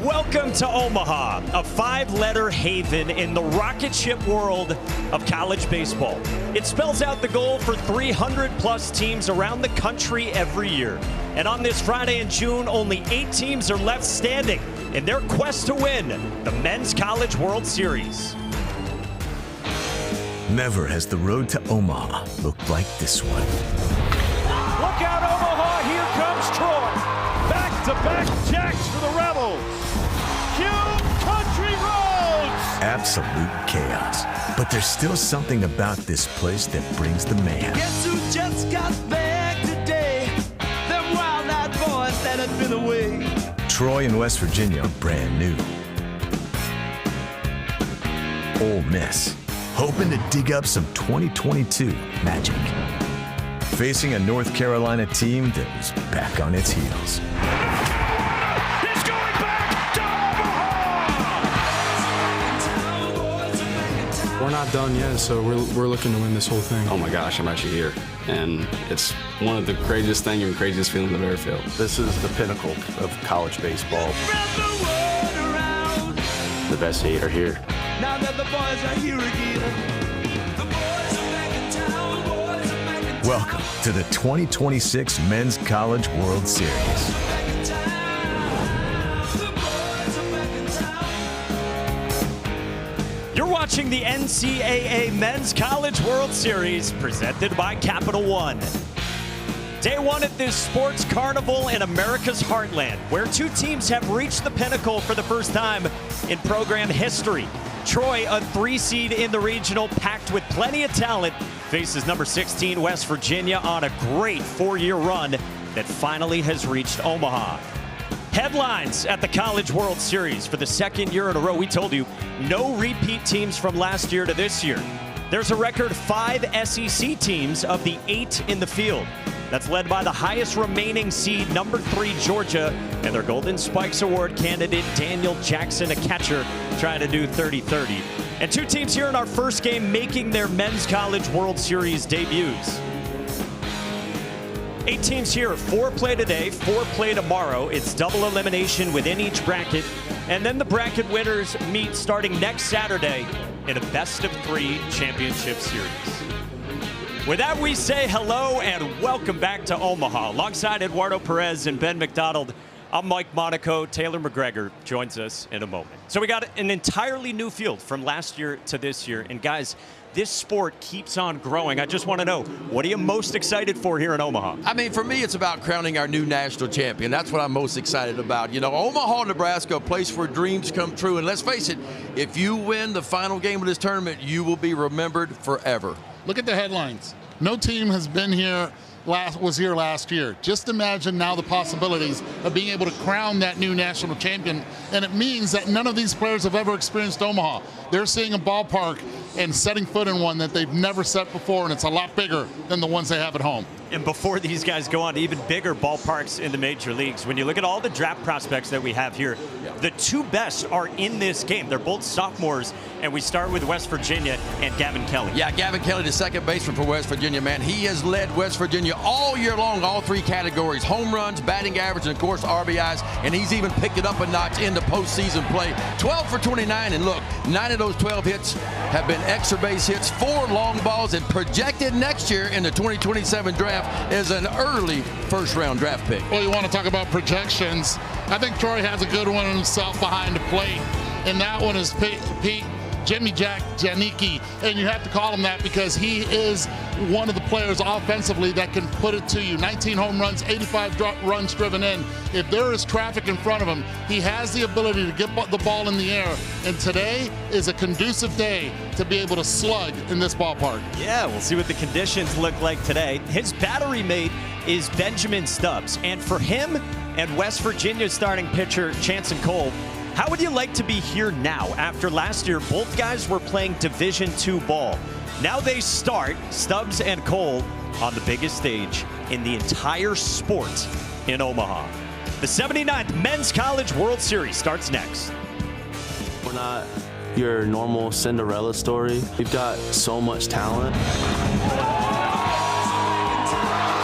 Welcome to Omaha, a five-letter haven in the rocket ship world of college baseball. It spells out the goal for 300-plus teams around the country every year. And on this Friday in June, only 8 teams are left standing in their quest to win the Men's College World Series. Never has the road to Omaha looked like this one. Look out, Omaha, here comes Troy. Back-to-back jacks for the Rebels. Cue Country Roads! Absolute chaos. But there's still something about this place that brings the man. Guess who just got back today? Them wild-eyed boys that had been away. Troy and West Virginia are brand new. Ole Miss, hoping to dig up some 2022 magic. Facing a North Carolina team that was back on its heels. It's going back to Omaha! We're not done yet, so we're looking to win this whole thing. Oh my gosh, I'm actually here. And it's one of the craziest things and craziest feelings I've ever felt. This is the pinnacle of college baseball. The best 8 are here. Now that the boys are here again. The boys are back in town, boys are back in town. Welcome to the 2026 Men's College World Series. Back in town. The boys are back in town. You're watching the NCAA Men's College World Series presented by Capital One. Day one at this sports carnival in America's heartland, where 2 teams have reached the pinnacle for the first time in program history. Troy, a 3 seed in the regional, packed with plenty of talent, faces number 16 West Virginia on a great 4-year run that finally has reached Omaha. Headlines at the College World Series for the 2nd year in a row. We told you, no repeat teams from last year to this year. There's a record 5 SEC teams of the 8 in the field. That's led by the highest remaining seed, number 3 Georgia, and their Golden Spikes Award candidate Daniel Jackson, a catcher, trying to do 30-30. And 2 teams here in our first game making their Men's College World Series debuts. 8 teams here, 4 play today, 4 play tomorrow. It's double elimination within each bracket. And then the bracket winners meet starting next Saturday in a best-of-3 championship series. With that, we say hello and welcome back to Omaha. Alongside Eduardo Perez and Ben McDonald, I'm Mike Monaco. Taylor McGregor joins us in a moment. So we got an entirely new field from last year to this year. And guys, this sport keeps on growing. I just want to know, what are you most excited for here in Omaha? I mean, for me, it's about crowning our new national champion. That's what I'm most excited about. You know, Omaha, Nebraska, a place where dreams come true. And let's face it, if you win the final game of this tournament, you will be remembered forever. Look at the headlines. No team has been here was here last year. Just imagine now the possibilities of being able to crown that new national champion. And it means that none of these players have ever experienced Omaha. They're seeing a ballpark and setting foot in one that they've never set before, and it's a lot bigger than the ones they have at home. And before these guys go on to even bigger ballparks in the major leagues, when you look at all the draft prospects that we have here, the 2 best are in this game. They're both sophomores, and we start with West Virginia and Gavin Kelly. Yeah, Gavin Kelly, the second baseman for West Virginia, man. He has led West Virginia all year long, all 3 categories: home runs, batting average, and of course RBIs. And he's even picked it up a notch in the postseason play. 12 for 29, and look, 9 of those 12 hits have been extra base hits, 4 long balls, and projected next year in the 2027 draft is an early first-round draft pick. Well, you want to talk about projections. I think Troy has a good one himself behind the plate, and that one is Jimmy Jack Janicki, and you have to call him that because he is one of the players offensively that can put it to you. 19 home runs, 85 runs driven in. If there is traffic in front of him, he has the ability to get the ball in the air, and today is a conducive day to be able to slug in this ballpark. Yeah, we'll see what the conditions look like today. His battery mate is Benjamin Stubbs, and for him and West Virginia starting pitcher Chanson Cole, how would you like to be here now? After last year, both guys were playing Division II ball. Now they start, Stubbs and Cole, on the biggest stage in the entire sport in Omaha. The 79th Men's College World Series starts next. We're not your normal Cinderella story. We've got so much talent.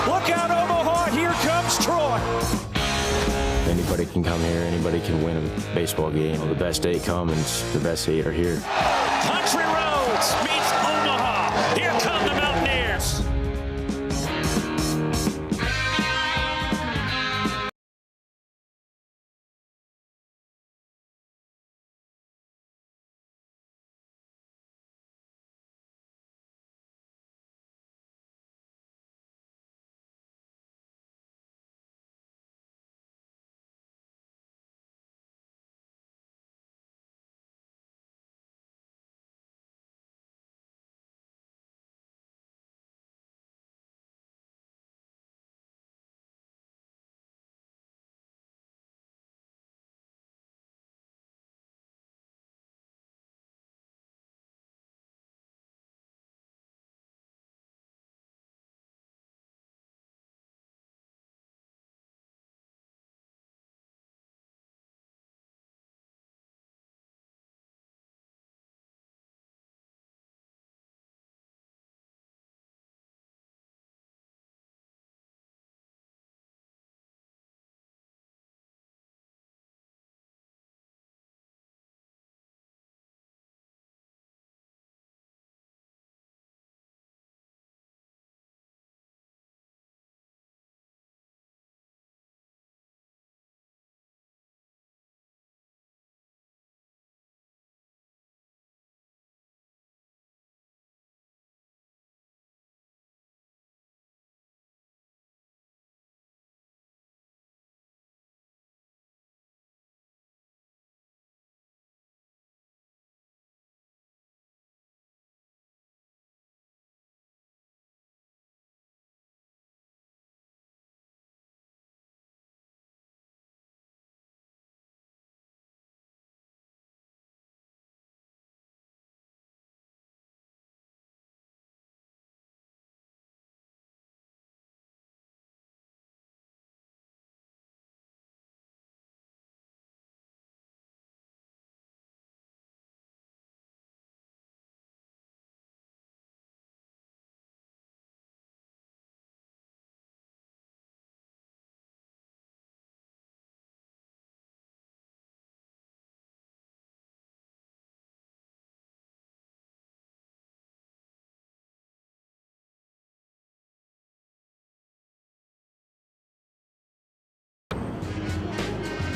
Look out, Omaha, here comes Troy. Anybody can come here. Anybody can win a baseball game. The best 8 come, and the best 8 are here. Country Roads meets Omaha. Here come the Mountaineers.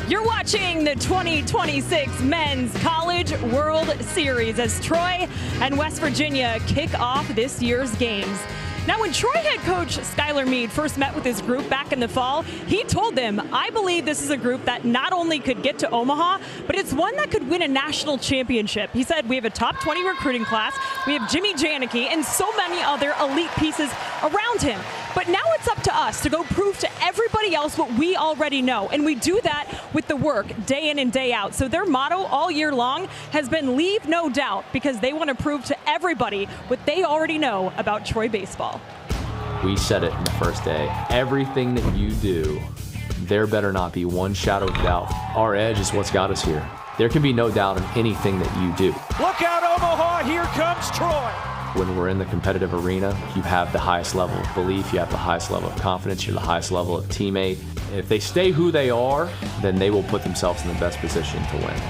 You're watching the 2026 Men's College World Series as Troy and West Virginia kick off this year's games. Now, when Troy head coach Skylar Meade first met with his group back in the fall, he told them, I believe this is a group that not only could get to Omaha, but it's one that could win a national championship. He said, we have a top 20 recruiting class, we have Jimmy Janicki, and so many other elite pieces around him. But now it's up to us to go prove to everybody else what we already know. And we do that with the work day in and day out. So their motto all year long has been leave no doubt, because they want to prove to everybody what they already know about Troy baseball. We said it in the first day. Everything that you do, there better not be one shadow of doubt. Our edge is what's got us here. There can be no doubt in anything that you do. Look out, Omaha. Here comes Troy. When we're in the competitive arena, you have the highest level of belief, you have the highest level of confidence, you're the highest level of teammate. If they stay who they are, then they will put themselves in the best position to win.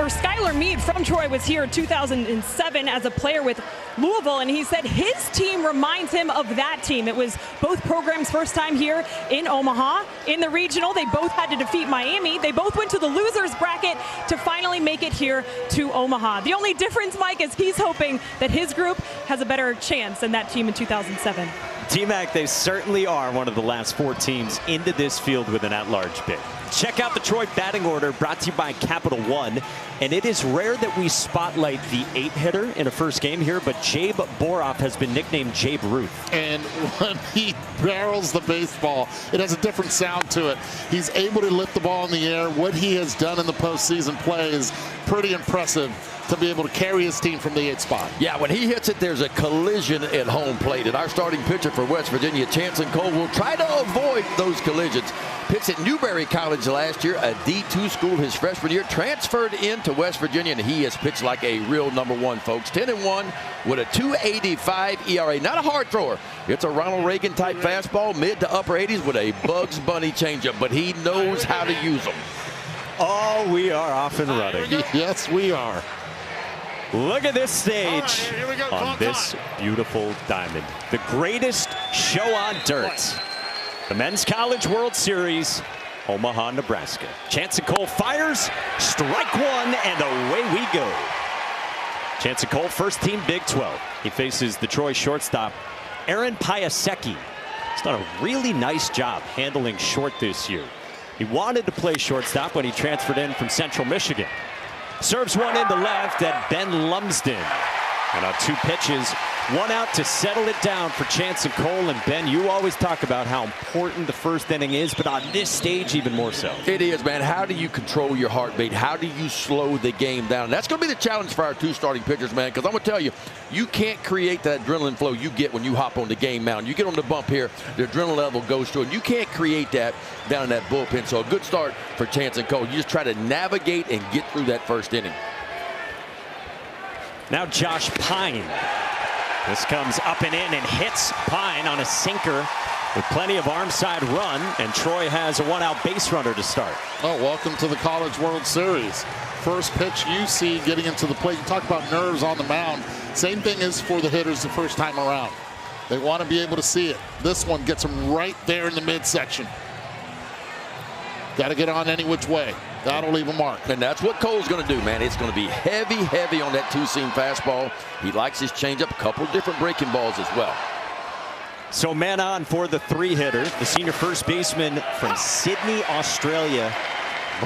Skylar Meade from Troy was here in 2007 as a player with Louisville, and he said his team reminds him of that team. It was both programs' first time here in Omaha. In the regional, they both had to defeat Miami. They both went to the losers bracket to finally make it here to Omaha. The only difference, Mike, is he's hoping that his group has a better chance than that team in 2007. T-Mac, they certainly are one of the last 4 teams into this field with an at-large bid. Check out the Troy batting order brought to you by Capital One. And it is rare that we spotlight the 8-hitter in a first game here, but Jabe Boroff has been nicknamed Jabe Ruth. And when he barrels the baseball, it has a different sound to it. He's able to lift the ball in the air. What he has done in the postseason play is pretty impressive. to be able to carry his team from the 8th spot. Yeah, when he hits it, there's a collision at home plate. And our starting pitcher for West Virginia, Chanson Cole, will try to avoid those collisions. Pitched at Newberry College last year, a D2 school his freshman year, transferred into West Virginia, and he has pitched like a real number one, folks. 10-1 with a 2.85 ERA. Not a hard thrower. It's a Ronald Reagan type fastball, mid to upper 80s with a Bugs Bunny changeup, but he knows how to use them. Oh, we are off and running. Yes, we are. Look at this stage on this beautiful diamond. The greatest show on dirt. The Men's College World Series, Omaha, Nebraska. Chanson Cole fires, strike one, and away we go. Chanson Cole, first team Big 12. He faces the Troy shortstop, Aaron Piasecki. He's done a really nice job handling short this year. He wanted to play shortstop when he transferred in from Central Michigan. Serves one into left at Ben Lumsden. And on 2 pitches, 1 out to settle it down for Chanson Cole. And Ben, you always talk about how important the first inning is, but on this stage even more so. It is, man. How do you control your heartbeat? How do you slow the game down? That's going to be the challenge for our 2 starting pitchers, man, because I'm going to tell you, you can't create that adrenaline flow you get when you hop on the game mound. You get on the bump here, the adrenaline level goes to it. You can't create that down in that bullpen. So a good start for Chanson Cole. You just try to navigate and get through that first inning. Now Josh Pine. This comes up and in and hits Pine on a sinker with plenty of arm side run, and Troy has a 1-out base runner to start. Oh, welcome to the College World Series. First pitch you see getting into the plate. You talk about nerves on the mound. Same thing is for the hitters the first time around. They want to be able to see it. This one gets them right there in the midsection. Got to get on any which way. That'll leave a mark. And that's what Cole's going to do, man. It's going to be heavy, heavy on that 2-seam fastball. He likes his changeup, a couple different breaking balls as well. So man on for the 3-hitter, the senior first baseman from Sydney, Australia,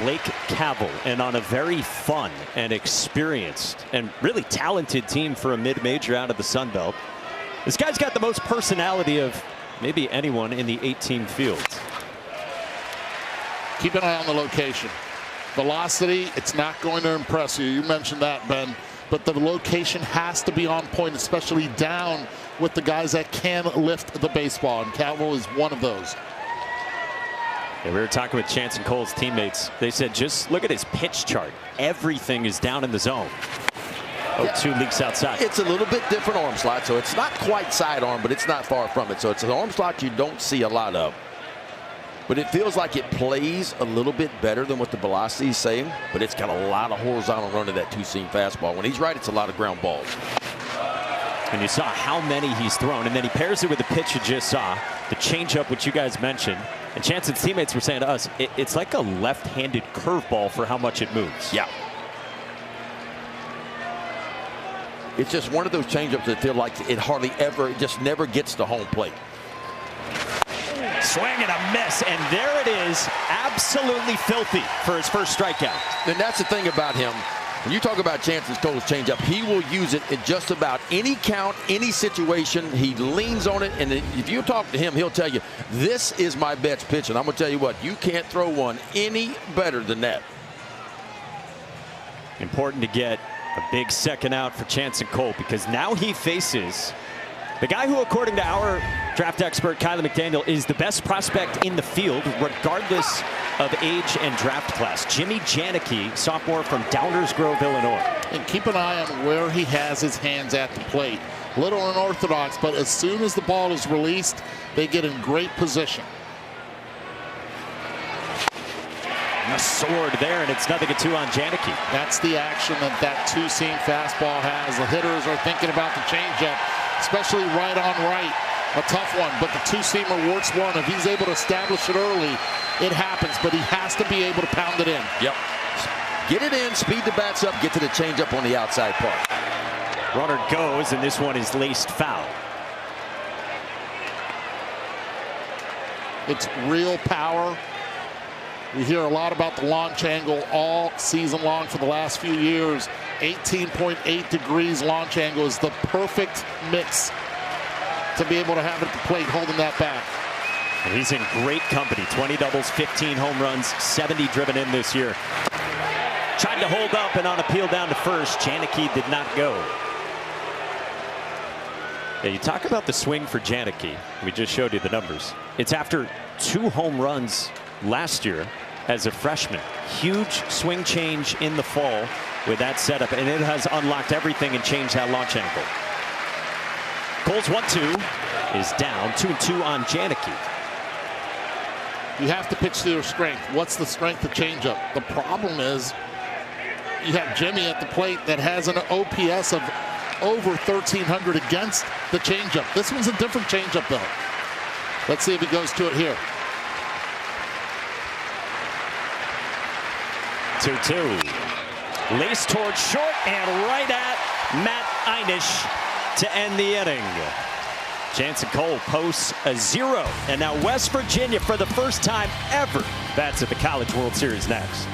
Blake Cavell. And on a very fun and experienced and really talented team for a mid-major out of the Sun Belt. This guy's got the most personality of maybe anyone in the 18 fields. Keep an eye on the location. Velocity, it's not going to impress you. You mentioned that, Ben. But the location has to be on point, especially down with the guys that can lift the baseball. And Cavell is one of those. Yeah, we were talking with Chanson Cole's teammates. They said, just look at his pitch chart. Everything is down in the zone. Oh, 2 leaks outside. It's a little bit different arm slot, so it's not quite sidearm, but it's not far from it. So it's an arm slot you don't see a lot of. But it feels like it plays a little bit better than what the velocity is saying, but it's got a lot of horizontal run to that 2-seam fastball. When he's right, it's a lot of ground balls. And you saw how many he's thrown, and then he pairs it with the pitch you just saw, the changeup, which you guys mentioned. And Chanson's teammates were saying to us, it's like a left-handed curveball for how much it moves. Yeah. It's just one of those changeups that feel like it hardly ever, it just never gets to home plate. Swing and a miss, and there it is, absolutely filthy for his first strikeout. And that's the thing about him. When you talk about Chanson Cole's changeup, he will use it in just about any count, any situation. He leans on it, and if you talk to him, he'll tell you, this is my best pitch. And I'm going to tell you what, you can't throw one any better than that. Important to get a big second out for Chanson Cole, because now he faces the guy who, according to our draft expert, Kylie McDaniel, is the best prospect in the field, regardless of age and draft class. Jimmy Janicki, sophomore from Downers Grove, Illinois. And keep an eye on where he has his hands at the plate. Little unorthodox, but as soon as the ball is released, they get in great position. A sword there, and it's 0-2 on Janicki. That's the action that 2-seam fastball has. The hitters are thinking about the changeup, especially right on right. A tough one, but the 2-seamer works one. If he's able to establish it early, it happens, but he has to be able to pound it in. Yep. Get it in, speed the bats up, get to the changeup on the outside part. Runner goes, and this one is laced foul. It's real power. We hear a lot about the launch angle all season long for the last few years. 18.8 degrees launch angle is the perfect mix to be able to have it at the plate, holding that back. And he's in great company. 20 doubles, 15 home runs, 70 driven in this year. Tried to hold up, and on appeal down to first, Janicki did not go. Yeah, you talk about the swing for Janicki. We just showed you the numbers. It's after 2 home runs last year as a freshman. Huge swing change in the fall with that setup, and it has unlocked everything and changed that launch angle. Cole's 1-2 is down. 2-2 on Janicki. You have to pitch to your strength. What's the strength of changeup? The problem is you have Jimmy at the plate that has an OPS of over 1,300 against the changeup. This one's a different changeup, though. Let's see if he goes to it here. 2-2. Lace towards short and right at Matt Einish to end the inning. Jansen Cole posts a 0. And now West Virginia, for the first time ever, bats at the College World Series next.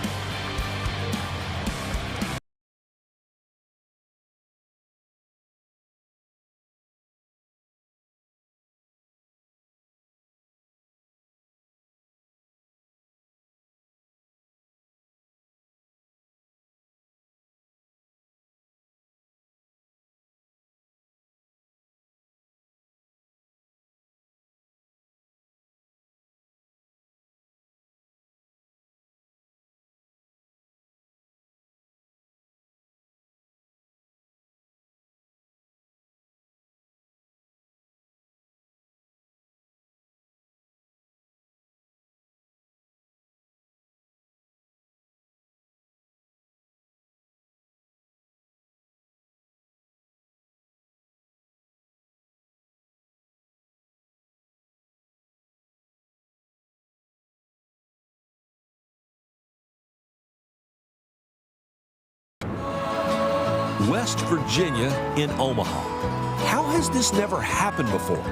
West Virginia in Omaha. How has this never happened before?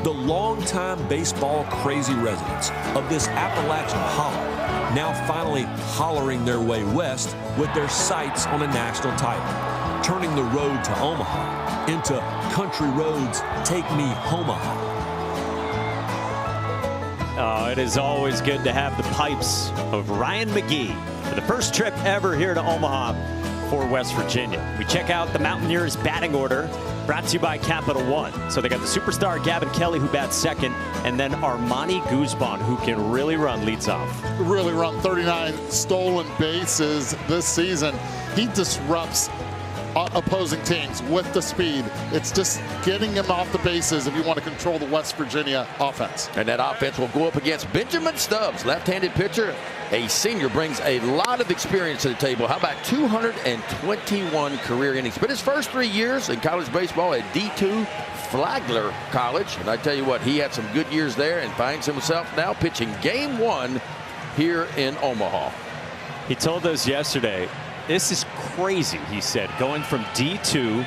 The longtime baseball crazy residents of this Appalachian hollow now finally hollering their way west with their sights on a national title, turning the road to Omaha into Country Roads Take Me Homaha. Oh, it is always good to have the pipes of Ryan McGee for the first trip ever here to Omaha for West Virginia. We check out the Mountaineers batting order, brought to you by Capital One. So they got the superstar Gavin Kelly, who bats second, and then Armani Guzman, who can really run, leads off. Really run 39 stolen bases this season. He disrupts opposing teams with the speed. It's just getting him off the bases if you want to control the West Virginia offense. And that offense will go up against Benjamin Stubbs, left-handed pitcher. A senior, brings a lot of experience to the table. How about 221 career innings? But his first 3 years in college baseball at D2 Flagler College. And I tell you what, he had some good years there and finds himself now pitching game 1 here in Omaha. He told us yesterday, this is crazy, he said, going from D2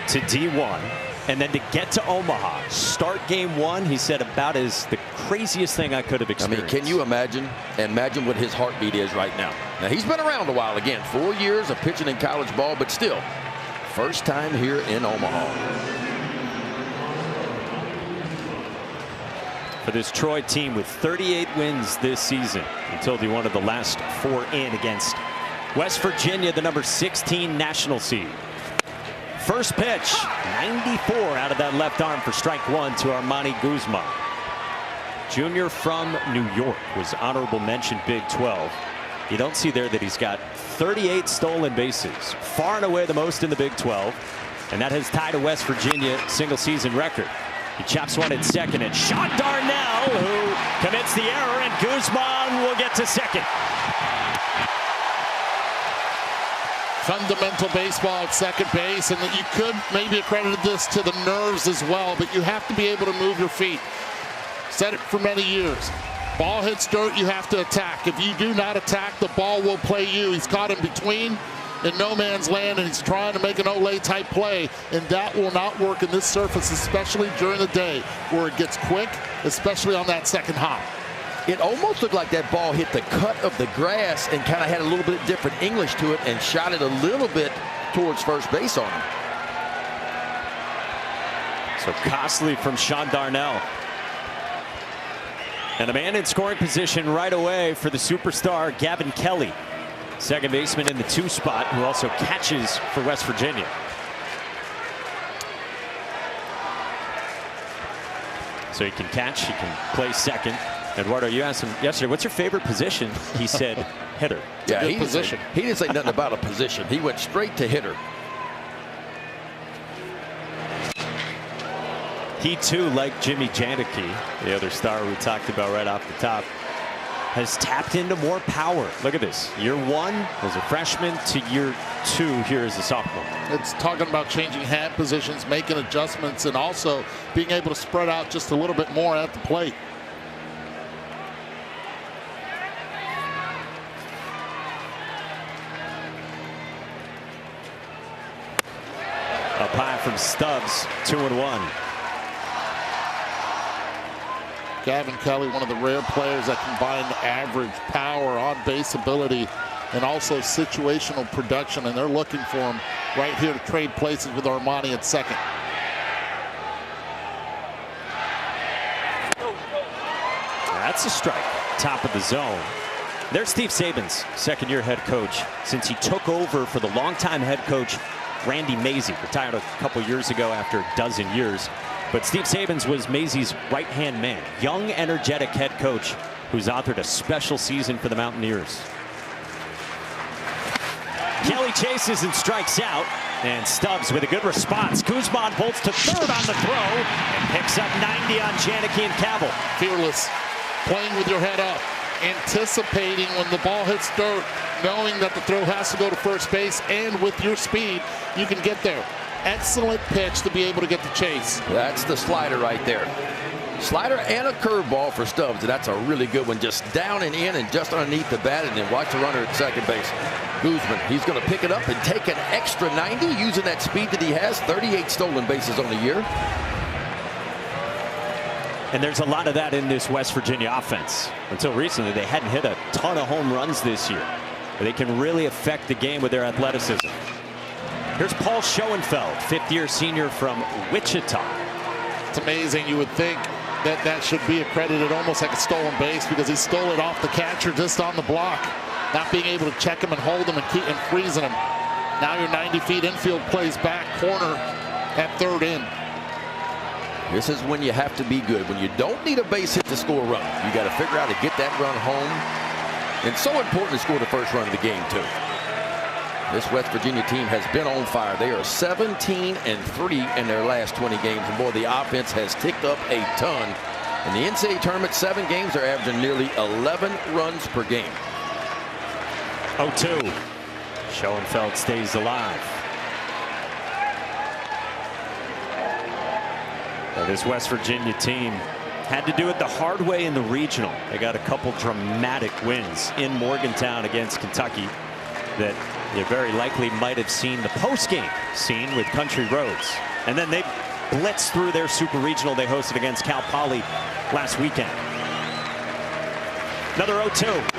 to D1 and then to get to Omaha, start game 1, he said, about is the craziest thing I could have experienced. I mean, can you imagine what his heartbeat is right now? Now, he's been around a while. Again, 4 years of pitching in college ball, but still, first time here in Omaha. For this Troy team with 38 wins this season, until the one of the last 4 in against West Virginia, the number 16 national seed. First pitch, 94 out of that left arm for strike 1 to Armani Guzman. Junior from New York, was honorable mention Big 12. You don't see there that he's got 38 stolen bases, far and away the most in the Big 12, and that has tied a West Virginia single season record. He chops one at second, and Sean Darnell, who commits the error, and Guzman will get to second. Fundamental baseball at second base, and that you could maybe accredit this to the nerves as well, but you have to be able to move your feet. Said it for many years. Ball hits dirt, you have to attack. If you do not attack, the ball will play you. He's caught in between in no man's land, and he's trying to make an Olay type play, and that will not work in this surface, especially during the day where it gets quick, especially on that second hop. It almost looked like that ball hit the cut of the grass and kind of had a little bit different English to it and shot it a little bit towards first base on him. So costly from Sean Darnell. And a man in scoring position right away for the superstar Gavin Kelly. second baseman in the 2 spot, who also catches for West Virginia. So he can catch, he can play second. Eduardo, you asked him yesterday, what's your favorite position? He said hitter. Yeah, he didn't say nothing about a position. He went straight to hitter. He too, like Jimmy Janicki, the other star we talked about right off the top, has tapped into more power. Look at this. Year 1 as a freshman to year 2 here as a sophomore. It's talking about changing hand positions, making adjustments, and also being able to spread out just a little bit more at the plate. Up high from Stubbs, 2-1. Gavin Kelly, one of the rare players that combine average, power, on-base ability, and also situational production, and they're looking for him right here to trade places with Armani at second. That's a strike. Top of the zone. There's Steve Saban's second-year head coach since he took over for the longtime head coach Randy Mazey, retired a couple years ago after a dozen years. But Steve Saban's was Mazey's right-hand man. Young, energetic head coach who's authored a special season for the Mountaineers. Kelly chases and strikes out. And Stubbs with a good response. Guzman bolts to third on the throw and picks up 90 on Janicki and Cavill. Fearless, playing with your head up, anticipating when the ball hits dirt, knowing that the throw has to go to first base, and with your speed, you can get there. Excellent pitch to be able to get the chase. That's the slider right there. Slider and a curveball for Stubbs, and that's a really good one. Just down and in and just underneath the bat, and then watch the runner at second base. Guzman, he's going to pick it up and take an extra 90 using that speed that he has. 38 stolen bases on the year. And there's a lot of that in this West Virginia offense. Until recently, they hadn't hit a ton of home runs this year. They can really affect the game with their athleticism. Here's Paul Schoenfeld, fifth-year senior from Wichita. It's amazing. You would think that that should be accredited almost like a stolen base because he stole it off the catcher just on the block. Not being able to check him and hold him and freezing him. Now you're 90 feet infield, plays back corner at third in. This is when you have to be good. When you don't need a base hit to score a run, you got to figure out how to get that run home. And so important to score the first run of the game, too. This West Virginia team has been on fire. They are 17-3 in their last 20 games. And boy, the offense has ticked up a ton. In the NCAA tournament, 7 games, they're averaging nearly 11 runs per game. 0-2. Schoenfeld stays alive. Well, this West Virginia team had to do it the hard way in the regional. They got a couple dramatic wins in Morgantown against Kentucky that you very likely might have seen the post-game scene with Country Roads. And then they blitzed through their super regional they hosted against Cal Poly last weekend. Another 0-2.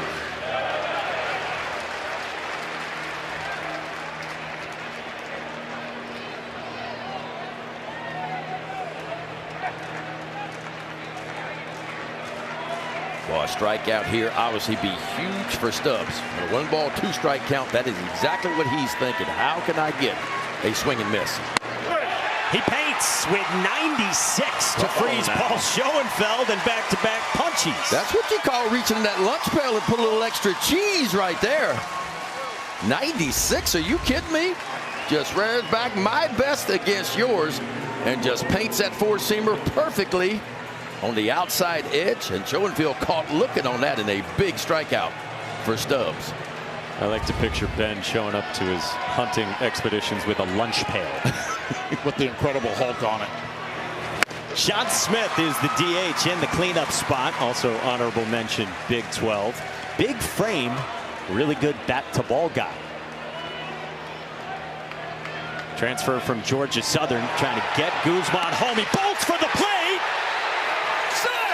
Well, a strikeout here obviously be huge for Stubbs. On a 1-ball, 2-strike count, that is exactly what he's thinking. How can I get a swing and miss? He paints with 96 to freeze Paul Schoenfeld and back-to-back punchies. That's what you call reaching that lunch pail and put a little extra cheese right there. 96, are you kidding me? Just rears back my best against yours and just paints that four-seamer perfectly on the outside edge, and Schoenfeld caught looking on that in a big strikeout for Stubbs. I like to picture Ben showing up to his hunting expeditions with a lunch pail. With the Incredible Hulk on it. Sean Smith is the DH in the cleanup spot. Also honorable mention, Big 12. Big frame, really good bat-to-ball guy. Transfer from Georgia Southern, trying to get Guzman home. He bolts for the plate.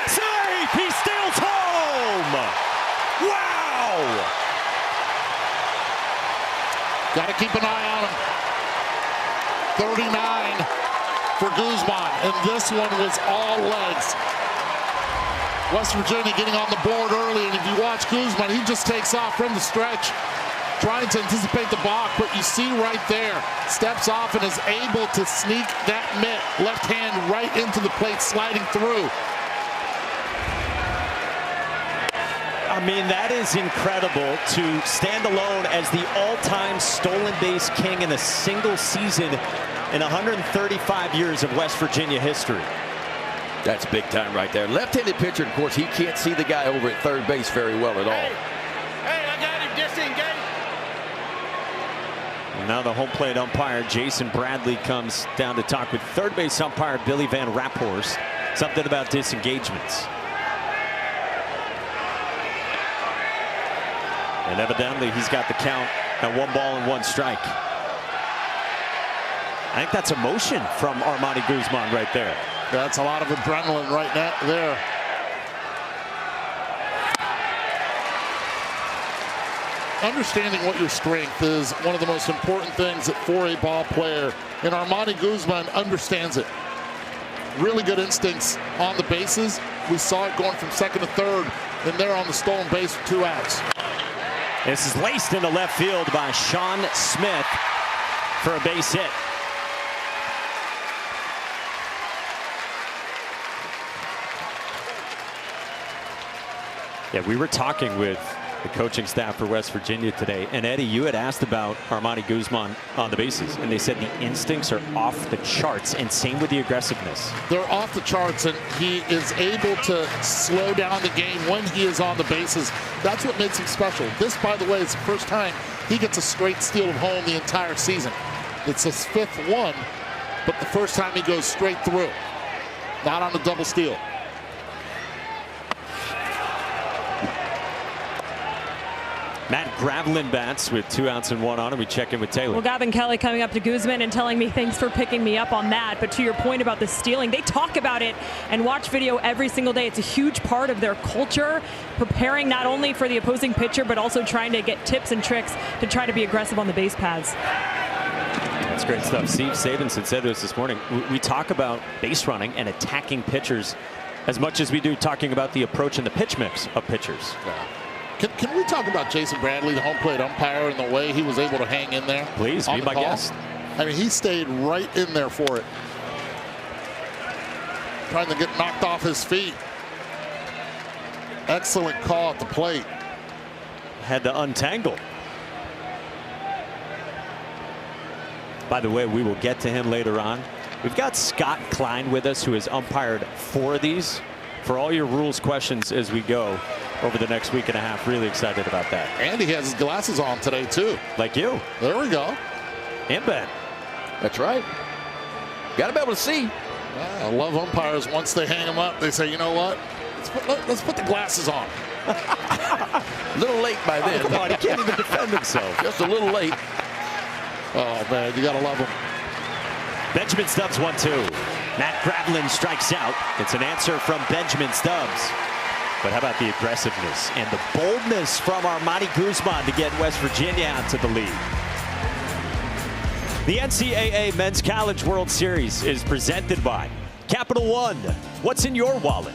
Save! He steals home! Wow! Got to keep an eye on him. 39 for Guzman, and this one was all legs. West Virginia getting on the board early, and if you watch Guzman, he just takes off from the stretch. trying to anticipate the block, but you see right there, steps off and is able to sneak that mitt, left hand right into the plate, sliding through. I mean, that is incredible to stand alone as the all-time stolen base king in a single season in 135 years of West Virginia history. That's big time right there. Left-handed pitcher, of course, he can't see the guy over at third base very well at all. Hey, I got him disengaged. And now the home plate umpire, Jason Bradley, comes down to talk with third base umpire Billy Van Raphorst. Something about disengagements. And evidently he's got the count at 1 ball and 1 strike. I think that's emotion from Armani Guzman right there. That's a lot of adrenaline right there. Understanding what your strength is one of the most important things for a ball player, and Armani Guzman understands it. Really good instincts on the bases. We saw it going from second to third, and there on the stolen base with 2 outs. This is laced into left field by Sean Smith for a base hit. Yeah, we were talking with the coaching staff for West Virginia today, and Eddie, you had asked about Armani Guzman on the bases, and they said the instincts are off the charts, and same with the aggressiveness. They're off the charts, and he is able to slow down the game when he is on the bases. That's what makes him special. This, by the way, is the first time he gets a straight steal of home the entire season. It's his 5th one, but the first time he goes straight through, not on a double steal. Matt Gravlin bats with 2 outs and 1 on, and we check in with Taylor. Well, Gavin Kelly coming up to Guzman and telling me thanks for picking me up on that. But to your point about the stealing, they talk about it and watch video every single day. It's a huge part of their culture, preparing not only for the opposing pitcher, but also trying to get tips and tricks to try to be aggressive on the base paths. That's great stuff. Steve Sabanson said to us this morning, we talk about base running and attacking pitchers as much as we do talking about the approach and the pitch mix of pitchers. Yeah. Can we talk about Jason Bradley, the home plate umpire, and the way he was able to hang in there? Please, be my guest. I mean, he stayed right in there for it. Trying to get knocked off his feet. Excellent call at the plate. Had to untangle. By the way, we will get to him later on. We've got Scott Klein with us, who has umpired 4 of these. For all your rules questions as we go over the next week and a half. Really excited about that. And he has his glasses on today, too. Like you. There we go. And Ben. That's right. Got to be able to see. I love umpires. Once they hang them up, they say, you know what? Let's put the glasses on. A little late by then. Oh, come on, he can't even defend himself. Just a little late. Oh, man, you got to love him. Benjamin Stubbs 1-2. Matt Gravlin strikes out. It's an answer from Benjamin Stubbs. But how about the aggressiveness and the boldness from Armani Guzman to get West Virginia out to the lead? The NCAA Men's College World Series is presented by Capital One. What's in your wallet?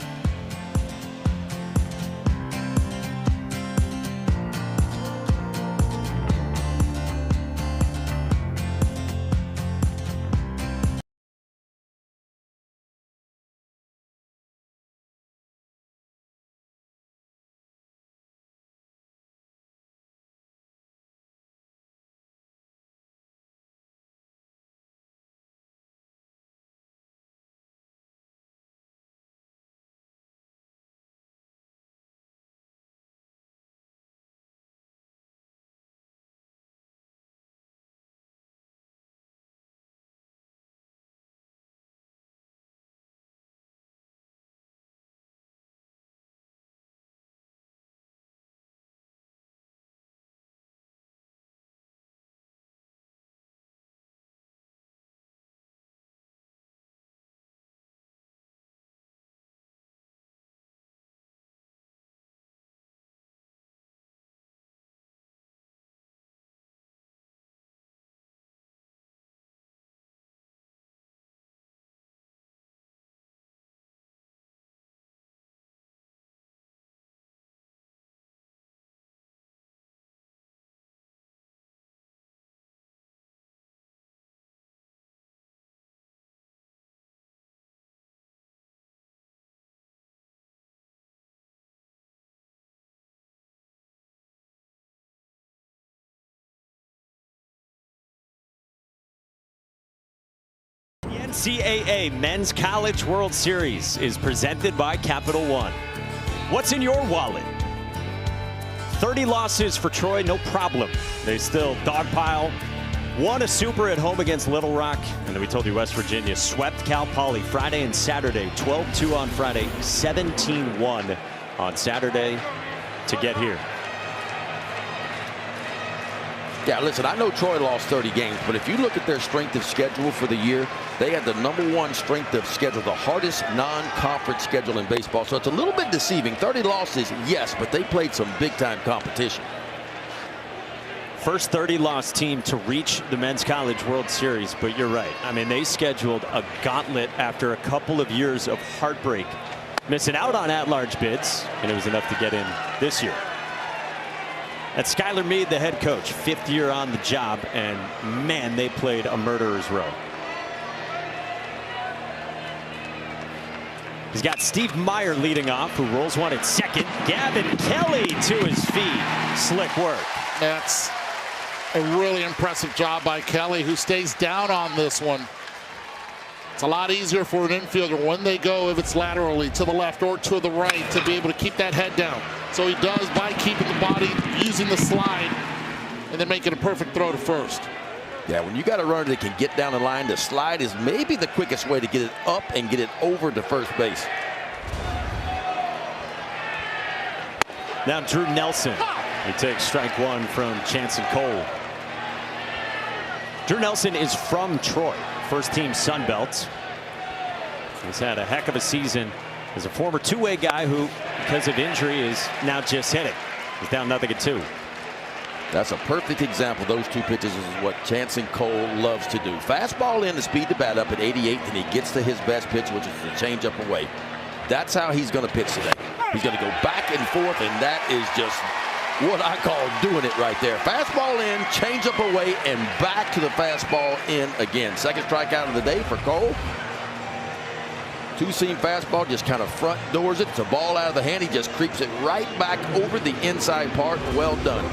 NCAA Men's College World Series is presented by Capital One. What's in your wallet? 30 losses for Troy, no problem. They still dogpile. Won a super at home against Little Rock. And then we told you West Virginia swept Cal Poly Friday and Saturday. 12-2 on Friday, 17-1 on Saturday to get here. Yeah, listen, I know Troy lost 30 games, but if you look at their strength of schedule for the year, they had the #1 strength of schedule, the hardest non-conference schedule in baseball. So it's a little bit deceiving. 30 losses, yes, but they played some big-time competition. First 30-loss team to reach the Men's College World Series, but you're right. I mean, they scheduled a gauntlet after a couple of years of heartbreak, missing out on at-large bids, and it was enough to get in this year. That's Skylar Meade, the head coach, 5th year on the job, and man, they played a murderer's row. He's got Steve Meyer leading off, who rolls one at second. Gavin Kelly to his feet. Slick work. That's a really impressive job by Kelly, who stays down on this one. It's a lot easier for an infielder when they go, if it's laterally to the left or to the right, to be able to keep that head down. So he does by keeping the body, using the slide, and then making a perfect throw to first. Yeah, when you got a runner that can get down the line, the slide is maybe the quickest way to get it up and get it over to first base. Now Drew Nelson. He takes strike one from Chanson Cole. Drew Nelson is from Troy, first team Sun Belt. He's had a heck of a season as a former two-way guy who, because of injury, is now just hitting. He's down 0-2. That's a perfect example. Those two pitches is what Chanson Cole loves to do. Fastball in, the speed to bat up at 88, and he gets to his best pitch, which is the changeup away. That's how he's going to pitch today. He's going to go back and forth, and that is just what I call doing it right there. Fastball in, changeup away, and back to the fastball in again. Second strikeout of the day for Cole. Two-seam fastball, just kind of front doors it. It's a ball out of the hand. He just creeps it right back over the inside part. Well done.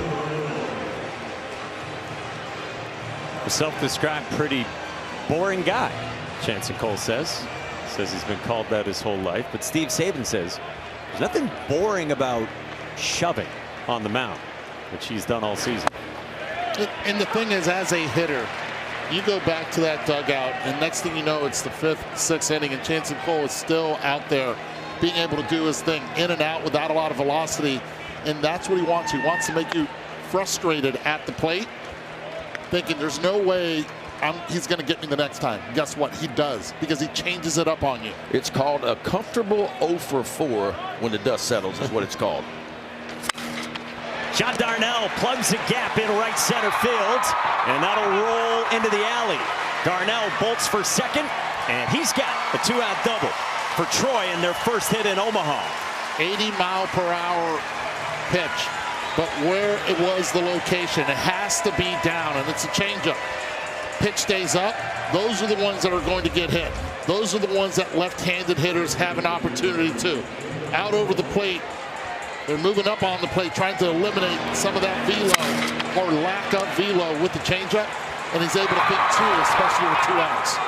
A self-described pretty boring guy, Chanson Cole says. Says he's been called that his whole life. But Steve Saban says there's nothing boring about shoving on the mound, which he's done all season. And the thing is, as a hitter, you go back to that dugout, and next thing you know, it's the 5th, 6th inning, and Chanson Cole is still out there being able to do his thing in and out without a lot of velocity. And that's what he wants. He wants to make you frustrated at the plate, thinking there's no way he's going to get me the next time. Guess what? He does, because he changes it up on you. It's called a comfortable 0 for 4 when the dust settles, is what it's called. John Darnell plugs a gap in right center field, and that'll roll into the alley. Darnell bolts for second, and he's got a 2-out double for Troy in their first hit in Omaha. 80-mile-per-hour pitch, but where it was the location, it has to be down, and it's a changeup. Pitch stays up. Those are the ones that are going to get hit. Those are the ones that left-handed hitters have an opportunity to. Out over the plate, they're moving up on the plate, trying to eliminate some of that velo or lack of velo with the changeup, and he's able to pick two, especially with 2 outs.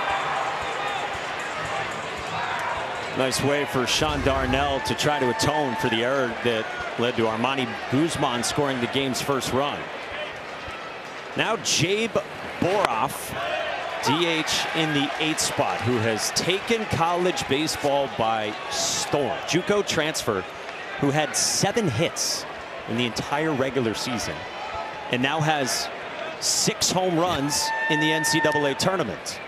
Nice way for Sean Darnell to try to atone for the error that led to Armani Guzman scoring the game's first run. Now Jabe Boroff, DH in the 8th spot, who has taken college baseball by storm. JUCO transfer who had 7 hits in the entire regular season and now has 6 home runs in the NCAA tournament.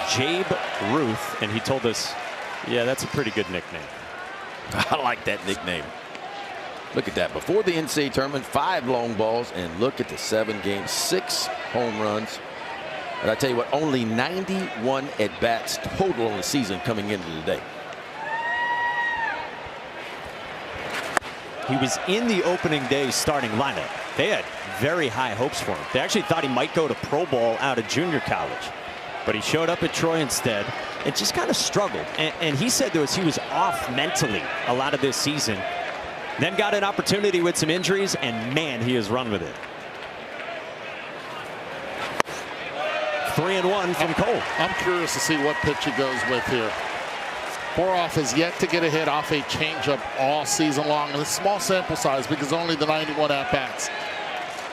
Jabe Ruth, and he told us, yeah, that's a pretty good nickname. I like that nickname. Look at that. Before the NCAA tournament, 5 long balls, and look at the 7 games, 6 home runs. And I tell you what, only 91 at-bats total on the season coming into the day. He was in the opening day starting lineup. They had very high hopes for him. They actually thought he might go to pro ball out of junior college. But he showed up at Troy instead and just kind of struggled. And he said to us he was off mentally a lot of this season. Then got an opportunity with some injuries, and man, he has run with it. 3-1 from Cole. I'm curious to see what pitch he goes with here. Boroff has yet to get a hit off a changeup all season long. And it's a small sample size because only the 91 at-bats.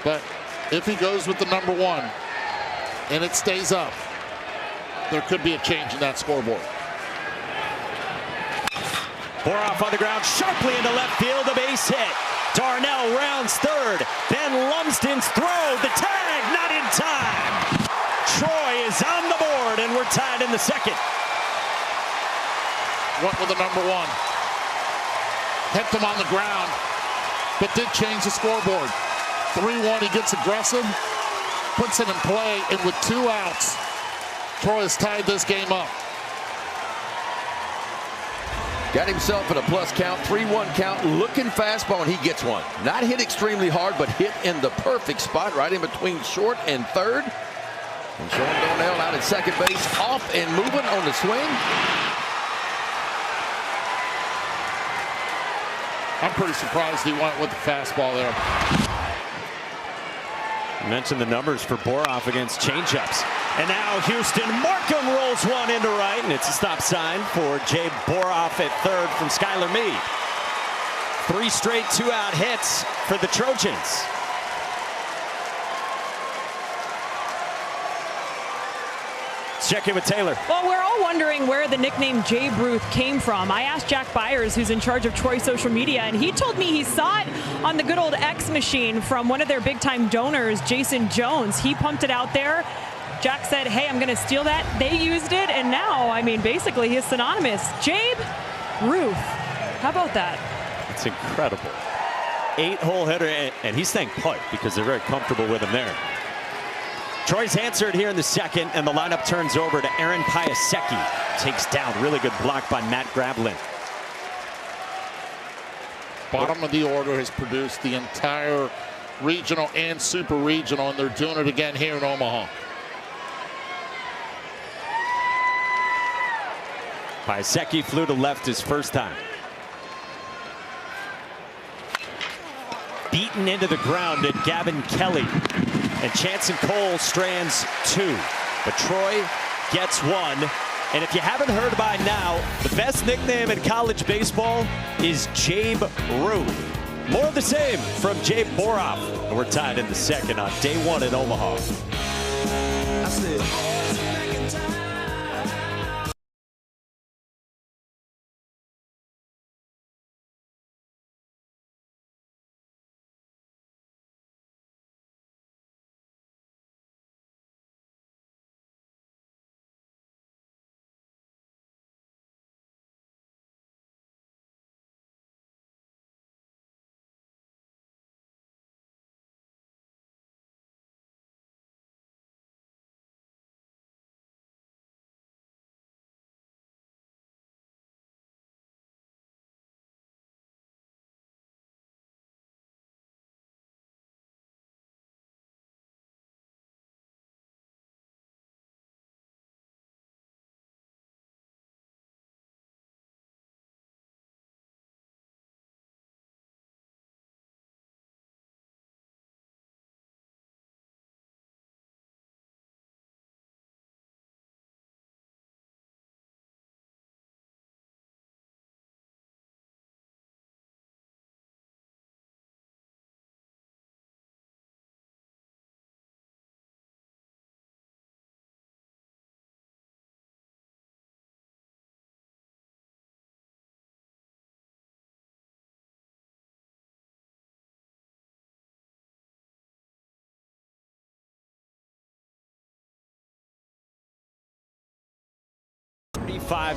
But if he goes with the number 1 and it stays up, there could be a change in that scoreboard. Boroff on the ground, sharply into left field, a base hit. Darnell rounds third. Ben Lumsden's throw, the tag, not in time. Troy is on the board, and we're tied in the second. Went with the number 1. Kept him on the ground, but did change the scoreboard. 3-1, he gets aggressive, puts it in play, and with 2 outs, Troy has tied this game up. Got himself at a plus count, 3-1 count, looking fastball, and he gets one. Not hit extremely hard, but hit in the perfect spot, right in between short and third. And Sean Darnell out at second base, off and moving on the swing. I'm pretty surprised he went with the fastball there. You mentioned the numbers for Boroff against changeups. And now Houston Markham rolls one into right, and it's a stop sign for Jay Boroff at third from Skylar Meade. 3 straight 2-out hits for the Trojans. Let's check in with Taylor. Well, we're all wondering where the nickname Jay Bruce came from. I asked Jack Byers, who's in charge of Troy social media, and he told me he saw it on the good old X machine from one of their big-time donors, Jason Jones. He pumped it out there. Jack said, hey, I'm going to steal that. They used it, and now, I mean, basically, he's synonymous. Jabe Ruth. How about that? It's incredible. 8-hole hitter, and he's thanked putt because they're very comfortable with him there. Troy's answered here in the second, and the lineup turns over to Aaron Piasecki. Takes down, really good block by Matt Grablin. Bottom of the order has produced the entire regional and super regional, and they're doing it again here in Omaha. Piasecki flew to left his first time. Beaten into the ground at Gavin Kelly. And Chanson Cole strands 2. But Troy gets 1. And if you haven't heard by now, the best nickname in college baseball is Jabe Ruth. More of the same from Jay Boroff. And we're tied in the second on day 1 in Omaha. That's it.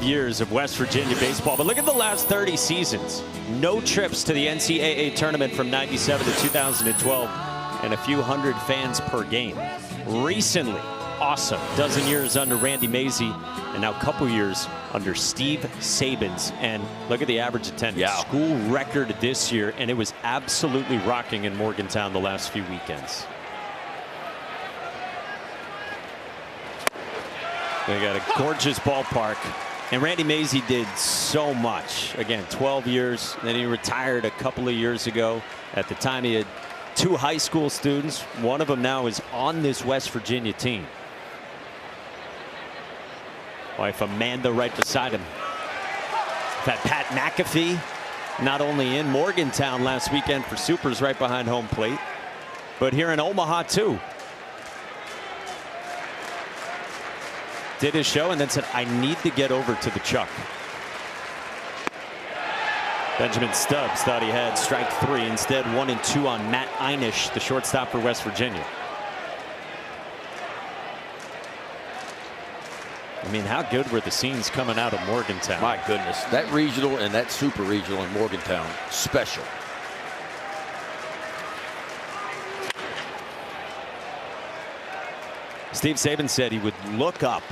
Years of West Virginia baseball, but look at the last 30 seasons. No trips to the NCAA tournament from 97 to 2012, and a few hundred fans per game. Recently, awesome. Dozen years under Randy Mazey, and now a couple years under Steve Sabins. And look at the average attendance. Yeah. School record this year, and it was absolutely rocking in Morgantown the last few weekends. They got a gorgeous ballpark. And Randy Mazey did so much. Again, 12 years. Then he retired a couple of years ago. At the time, he had 2 high school students. One of them now is on this West Virginia team. Wife Amanda right beside him. That Pat McAfee, not only in Morgantown last weekend for Supers right behind home plate, but here in Omaha too. Did his show and then said, I need to get over to the Chuck. Benjamin Stubbs thought he had strike 3. Instead, 1 and 2 on Matt Einish, the shortstop for West Virginia. I mean, how good were the scenes coming out of Morgantown? My goodness, that regional and that super regional in Morgantown, special. Steve Saban said he would look up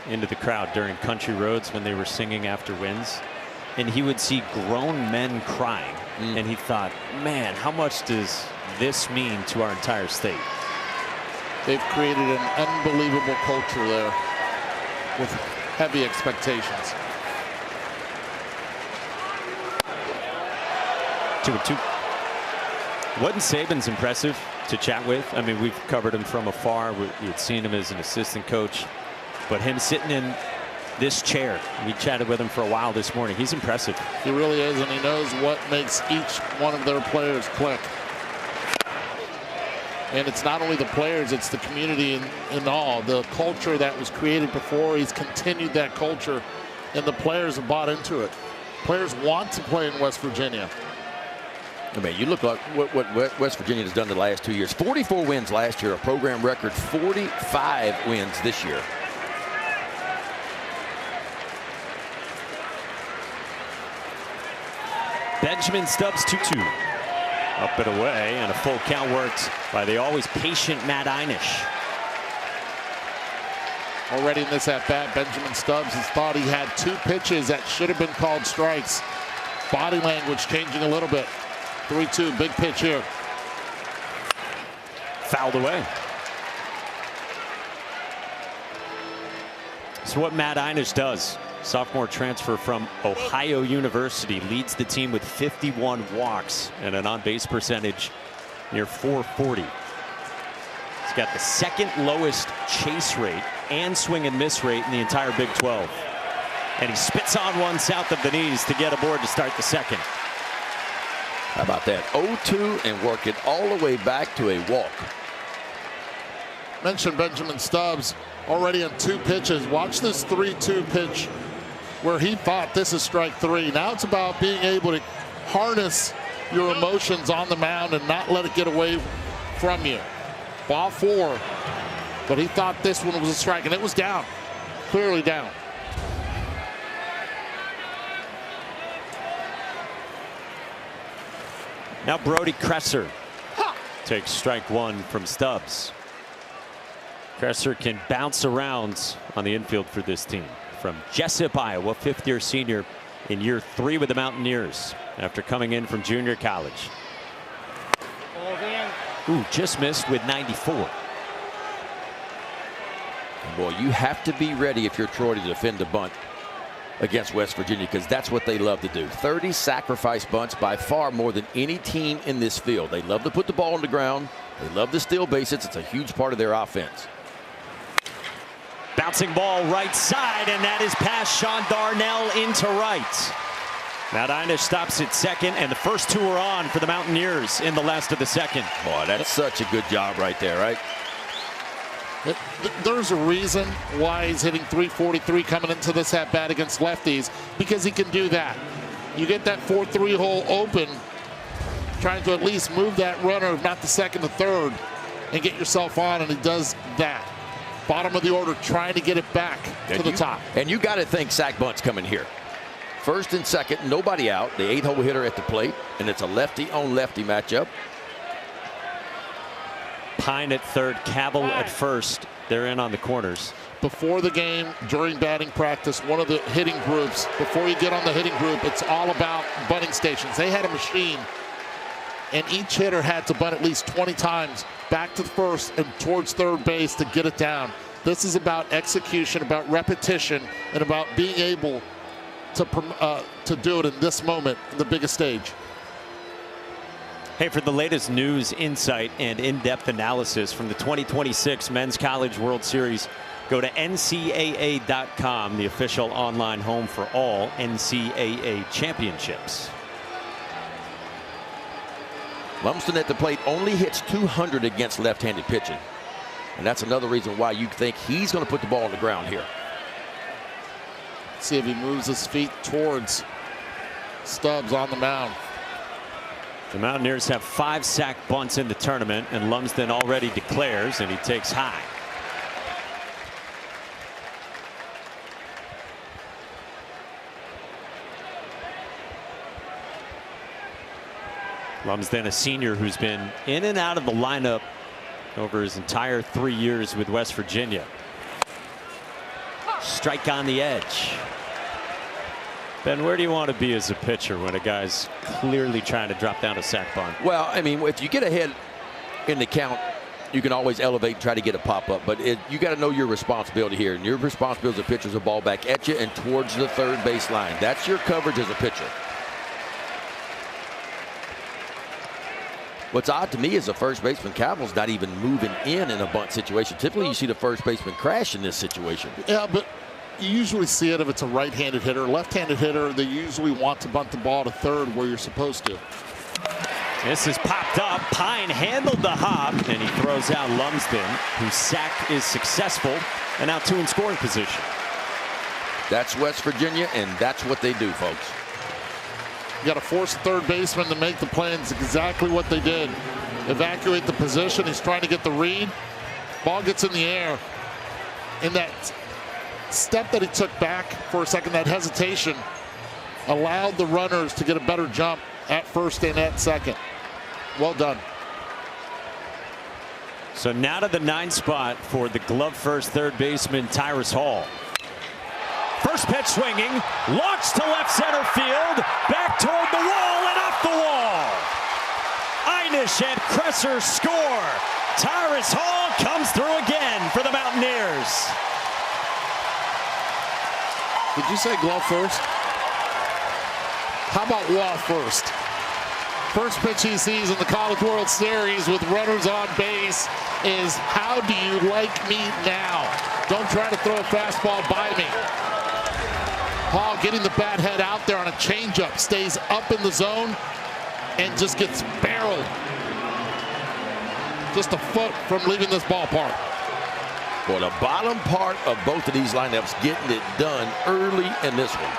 into the crowd during Country Roads when they were singing after wins, and he would see grown men crying. And he thought, man, how much does this mean to our entire state? They've created an unbelievable culture there with heavy expectations. 2-2. Wasn't Saban's impressive to chat with? I mean, we've covered him from afar. We had seen him as an assistant coach, but him sitting in this chair, we chatted with him for a while this morning. He's impressive. He really is, and he knows what makes each one of their players click. And it's not only the players, it's the community and all. The culture that was created before, he's continued that culture, and the players have bought into it. Players want to play in West Virginia. I mean, you look like what West Virginia has done the last 2 years. 44 wins last year, a program record 45 wins this year. Benjamin Stubbs 2-2. Up and away, and a full count worked by the always patient Matt Einish. Already in this at-bat, Benjamin Stubbs has thought he had 2 pitches that should have been called strikes. Body language changing a little bit. 3-2, big pitch here. Fouled away. So what Matt Einish does, sophomore transfer from Ohio University, leads the team with 51 walks and an on-base percentage near .440. He's got the second lowest chase rate and swing and miss rate in the entire Big 12. And he spits on one south of the knees to get aboard to start the second. How about that? 0-2 and work it all the way back to a walk. Mentioned Benjamin Stubbs already on 2 pitches. Watch this 3-2 pitch where he thought this is strike 3. Now it's about being able to harness your emotions on the mound and not let it get away from you. Ball 4, but he thought this one was a strike, and it was down, clearly down. Now Brody Kresser takes strike 1 from Stubbs. Kresser can bounce around on the infield for this team. From Jessup, Iowa, 5th-year senior in year 3 with the Mountaineers after coming in from junior college. Ooh, just missed with 94. Boy, you have to be ready if you're Troy to defend a bunt against West Virginia, because that's what they love to do. 30 sacrifice bunts, by far more than any team in this field. They love to put the ball on the ground. They love to steal bases. It's a huge part of their offense. Bouncing ball right side, and that is past Sean Darnell into right. Matt Einish stops at second, and the first 2 are on for the Mountaineers in the last of the second. Boy, that's such a good job right there, right? There's a reason why he's hitting .343 coming into this at-bat against lefties, because he can do that. You get that 4-3 hole open, trying to at least move that runner, if not the second, the third, and get yourself on, and he does that. Bottom of the order, trying to get it back to the top. And you got to think sack bunt's coming here. First and second, nobody out. The 8-hole hitter at the plate, and it's a lefty-on-lefty matchup. Pine at third, Cabell at first. They're in on the corners. Before the game, during batting practice, one of the hitting groups, before you get on the hitting group, it's all about bunting stations. They had a machine, and each hitter had to bunt at least 20 times back to the first and towards third base to get it down. This is about execution, about repetition, and about being able to do it in this moment, the biggest stage. Hey, for the latest news, insight, and in-depth analysis from the 2026 Men's College World Series, Go to NCAA.com, the official online home for all NCAA championships. Lumsden at the plate only hits 200 against left-handed pitching. And that's another reason why you think he's going to put the ball on the ground here. See if he moves his feet towards Stubbs on the mound. The Mountaineers have 5 sack bunts in the tournament, and Lumsden already declares, and he takes high. Lumsden, a senior who's been in and out of the lineup over his entire 3 years with West Virginia. Strike on the edge. Ben, where do you want to be as a pitcher when a guy's clearly trying to drop down a sack bunt? Well, I mean, if you get ahead in the count, you can always elevate and try to get a pop-up. But you got to know your responsibility here. And your responsibility as a pitcher is a ball back at you and towards the third base line. That's your coverage as a pitcher. What's odd to me is the first baseman, Cavill's not even moving in a bunt situation. Typically, you see the first baseman crash in this situation. Yeah, but you usually see it if it's a right-handed hitter. Left-handed hitter, they usually want to bunt the ball to third where you're supposed to. This is popped up. Pine handled the hop, and he throws out Lumsden, whose sack is successful, and now 2 in scoring position. That's West Virginia, and that's what they do, folks. You got to force the third baseman to make the play, and it's exactly what they did. Evacuate the position. He's trying to get the read. Ball gets in the air. In that step that he took back for a second, that hesitation allowed the runners to get a better jump at first and at second. Well done. So now to the 9th spot for the glove first third baseman Tyrus Hall. First pitch swinging, launched to left center field, back toward the wall and off the wall. Einish and Kresser score. Tyrus Hall comes through again for the Mountaineers. Did you say glove first? How about wall first? First pitch he sees in the College World Series with runners on base is, how do you like me now? Don't try to throw a fastball by me. Hall getting the bat head out there on a changeup, stays up in the zone and just gets barreled. Just a foot from leaving this ballpark. Well, the bottom part of both of these lineups getting it done early in this one.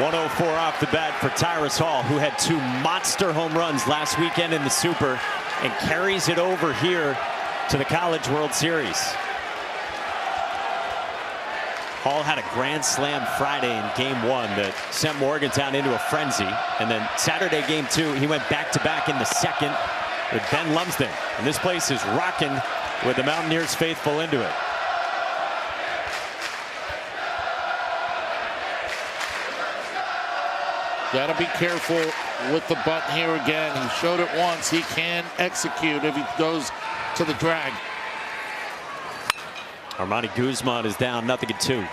104 off the bat for Tyrus Hall, who had 2 monster home runs last weekend in the Super and carries it over here to the College World Series. Hall had a grand slam Friday in game 1 that sent Morgantown into a frenzy. And then Saturday game 2, he went back-to-back in the second with Ben Lumsden. And this place is rocking with the Mountaineers faithful into it. Got to be careful with the bunt here again. He showed it once. He can execute if he goes to the drag. Armani Guzman is down 0-2.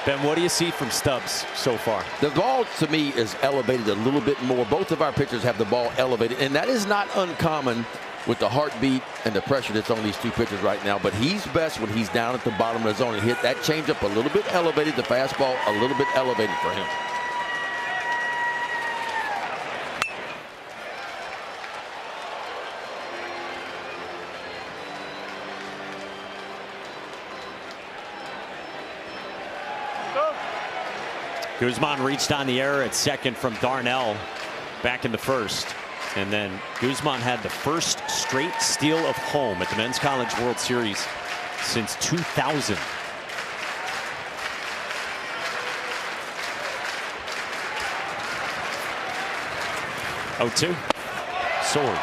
Ben, what do you see from Stubbs so far? The ball, to me, is elevated a little bit more. Both of our pitchers have the ball elevated, and that is not uncommon with the heartbeat and the pressure that's on these 2 pitchers right now. But he's best when he's down at the bottom of the zone and hit that changeup a little bit elevated, the fastball a little bit elevated for him. Guzman reached on the error at second from Darnell back in the first. And then Guzman had the first straight steal of home at the Men's College World Series since 2000. Soars.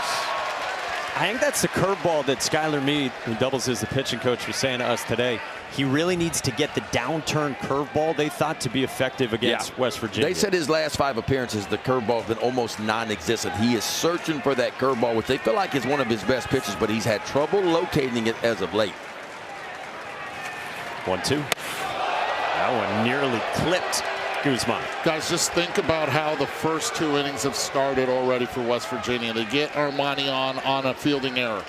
I think that's the curveball that Skylar Meade, who doubles as the pitching coach, was saying to us today. He really needs to get the downturn curveball they thought to be effective against West Virginia. They said his last 5 appearances, the curveball has been almost non-existent. He is searching for that curveball, which they feel like is one of his best pitches, but he's had trouble locating it as of late. 1-2. That one nearly clipped Guzman. Guys, just think about how the first 2 innings have started already for West Virginia. They get Armani on a fielding error.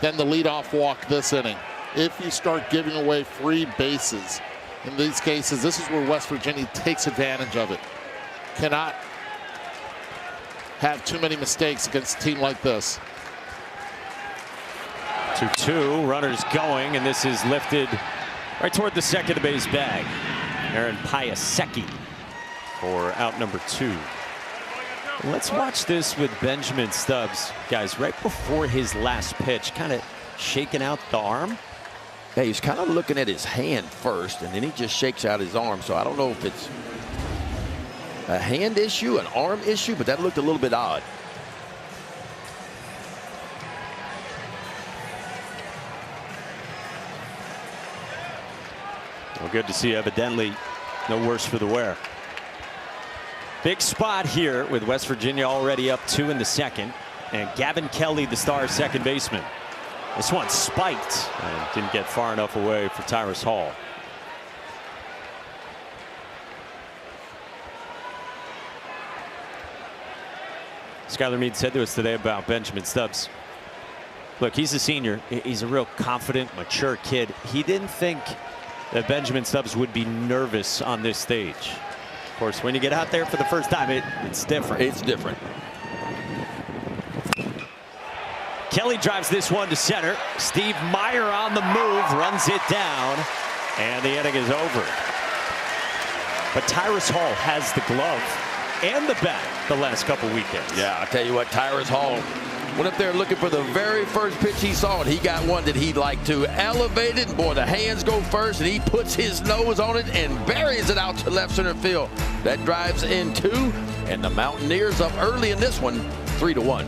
Then the leadoff walk this inning. If you start giving away free bases, in these cases, this is where West Virginia takes advantage of it. Cannot have too many mistakes against a team like this. 2-2, runners going, and this is lifted right toward the second base bag. Aaron Piasecki for out number 2. Let's watch this with Benjamin Stubbs. Guys, right before his last pitch, kind of shaking out the arm. Yeah, he's kind of looking at his hand first, and then he just shakes out his arm. So I don't know if it's a hand issue, an arm issue, but that looked a little bit odd. Well, good to see. Evidently no worse for the wear. Big spot here with West Virginia already up 2 in the second, and Gavin Kelly, the star second baseman. This one spiked and didn't get far enough away for Tyrus Hall. Skylar Meade said to us today about Benjamin Stubbs. Look, he's a senior. He's a real confident, mature kid. He didn't think that Benjamin Stubbs would be nervous on this stage. Of course, when you get out there for the first time, it's different. It's different. Kelly drives this one to center. Steve Meyer on the move, runs it down, and the inning is over. But Tyrus Hall has the glove and the bat the last couple weekends. Yeah, I'll tell you what, Tyrus Hall went up there looking for the very first pitch he saw, and he got one that he'd like to elevate it. Boy, the hands go first, and he puts his nose on it and buries it out to left center field. That drives in 2, and the Mountaineers up early in this one, 3-1.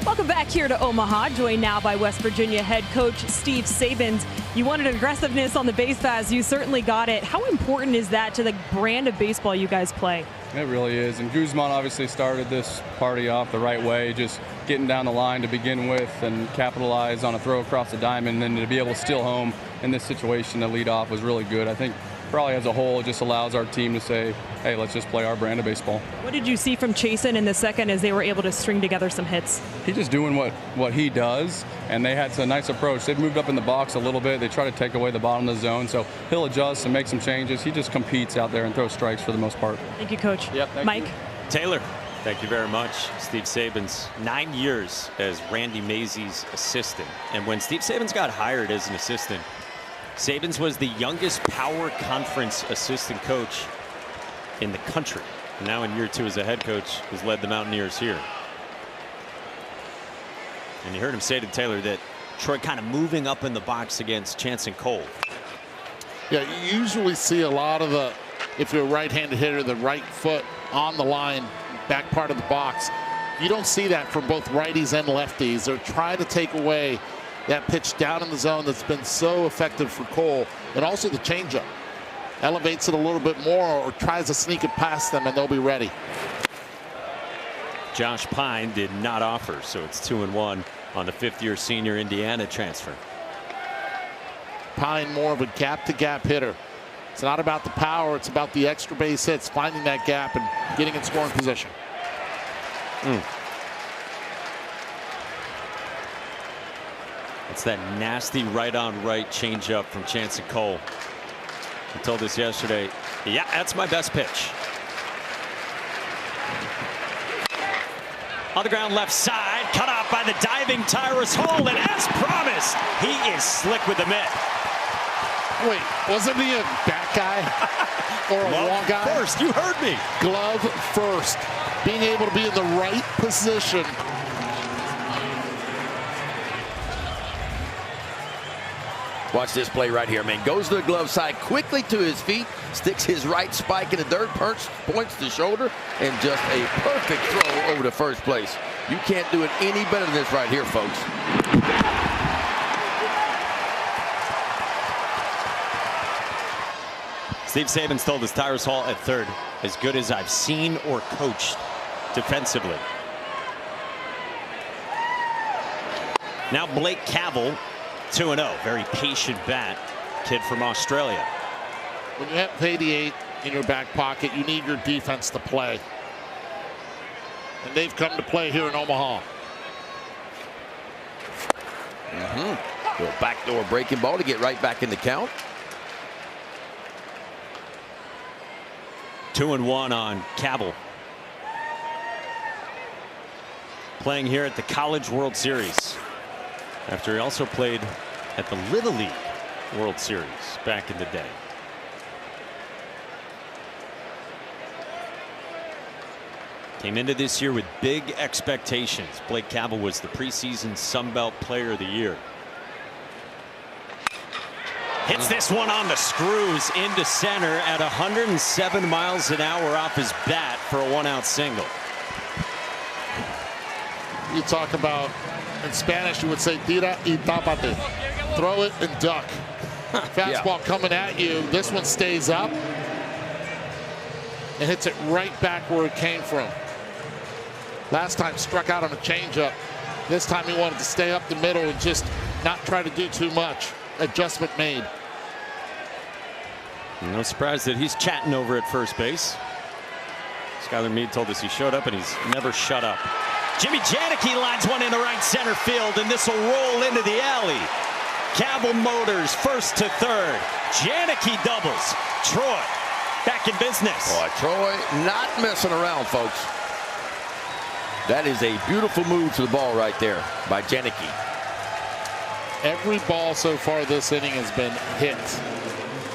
Welcome back here to Omaha, joined now by West Virginia head coach Steve Sabins. You wanted aggressiveness on the base paths. You certainly got it. How important is that to the brand of baseball you guys play? It really is. And Guzman obviously started this party off the right way, just getting down the line to begin with and capitalize on a throw across the diamond. And then to be able to steal home in this situation to lead off was really good. I think probably as a whole, it just allows our team to say, hey, let's just play our brand of baseball. What did you see from Chasen in the second as they were able to string together some hits? He's just doing what he does, and they had a nice approach. They've moved up in the box a little bit. They try to take away the bottom of the zone, so he'll adjust and make some changes. He just competes out there and throws strikes for the most part. Thank you, Coach. Yep, Mike? Taylor, thank you very much. Steve Sabins, 9 years as Randy Mazey's assistant. And when Steve Sabins got hired as an assistant, Sabins was the youngest Power Conference assistant coach in the country. And now in year 2 as a head coach, has led the Mountaineers here. And you heard him say to Taylor that Troy kind of moving up in the box against Chanson Cole. Yeah, you usually see a lot of the, if you're a right-handed hitter, the right foot on the line, back part of the box. You don't see that from both righties and lefties. They're trying to take away that pitch down in the zone that's been so effective for Cole, and also the changeup. Elevates it a little bit more or tries to sneak it past them, and they'll be ready. Josh Pine did not offer, so it's 2-1 on the 5th-year senior Indiana transfer. Pine more of a gap-to-gap hitter. It's not about the power, it's about the extra base hits, finding that gap and getting in scoring position. It's that nasty right-on-right changeup from Chanson Cole. I told us yesterday, yeah, that's my best pitch. On the ground left side, cut off by the diving Tyrus Hall, and as promised, he is slick with the mitt. Wait, wasn't he a back guy or a wall guy? First, you heard me. Glove first. Being able to be in the right position. Watch this play right here, man. Goes to the glove side, quickly to his feet, sticks his right spike in the dirt, points the shoulder, and just a perfect throw over to first place. You can't do it any better than this right here, folks. Steve Saban's told us Tyrus Hall at third, as good as I've seen or coached defensively. Now Blake Cavell, 2-0. Very patient bat, kid from Australia. When you have 88 in your back pocket, you need your defense to play. And they've come to play here in Omaha. Little backdoor breaking ball to get right back in the count. 2-1 on Cavell. Playing here at the College World Series, after he also played at the Little League World Series back in the day. Came into this year with big expectations. Blake Cavell was the preseason Sun Belt Player of the Year. Hits this one on the screws into center at 107 miles an hour off his bat for a 1-out single. You talk about, in Spanish, you would say tira y tapate. Throw it and duck. Fastball coming at you. This one stays up and hits it right back where it came from. Last time struck out on a changeup. This time he wanted to stay up the middle and just not try to do too much. Adjustment made. No surprise that he's chatting over at first base. Skylar Meade told us he showed up and he's never shut up. Jimmy Janicki lines one into right center field, and this will roll into the alley. Cavell motors first to third. Janicki doubles. Troy back in business. Boy, Troy not messing around, folks. That is a beautiful move to the ball right there by Janicki. Every ball so far this inning has been hit.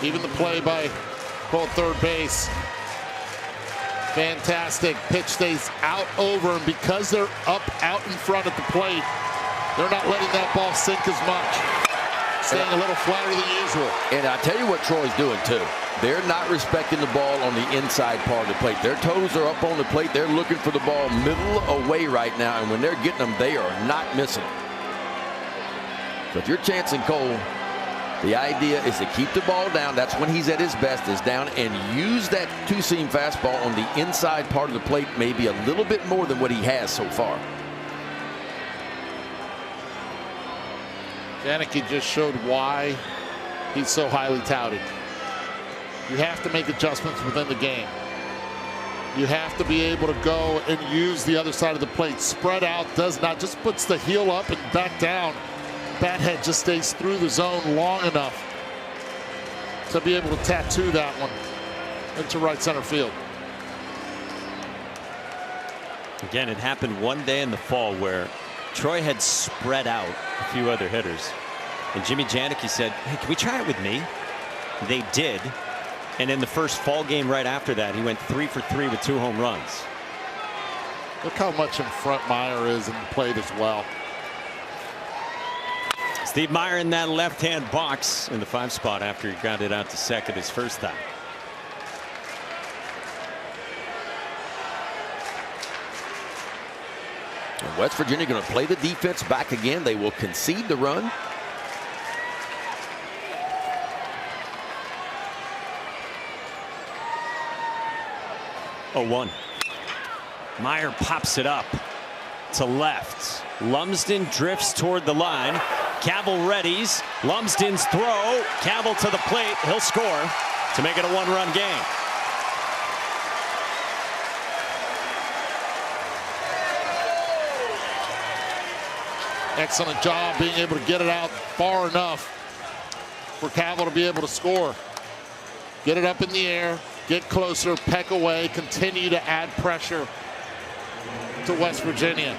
Even the play by both third base. Fantastic. Pitch stays out over, and because they're up out in front at the plate, they're not letting that ball sink as much. Staying a little flatter than usual. And I tell you what Troy's doing too. They're not respecting the ball on the inside part of the plate. Their toes are up on the plate. They're looking for the ball middle away right now, and when they're getting them, they are not missing. So if you're chancing Cole, the idea is to keep the ball down. That's when he's at his best, is down, and use that two-seam fastball on the inside part of the plate maybe a little bit more than what he has so far. Janicki just showed why he's so highly touted. You have to make adjustments within the game. You have to be able to go and use the other side of the plate. Spread out does not, just puts the heel up and back down. Bat head just stays through the zone long enough to be able to tattoo that one into right center field. Again, it happened one day in the fall where Troy had spread out a few other hitters, and Jimmy Janicki said, "Hey, can we try it with me?" They did, and in the first fall game right after that, he went 3 for 3 with 2 home runs. Look how much in front Meyer is in the plate as well. Steve Meyer in that left-hand box in the 5 spot after he grounded out to second his first time. And West Virginia going to play the defense back again. They will concede the run. Oh, 1. Meyer pops it up to left. Lumsden drifts toward the line. Cavell readies. Lumsden's throw. Cavell to the plate. He'll score to make it a 1-run game. Excellent job being able to get it out far enough for Cavell to be able to score. Get it up in the air, get closer, peck away, continue to add pressure. to West Virginia.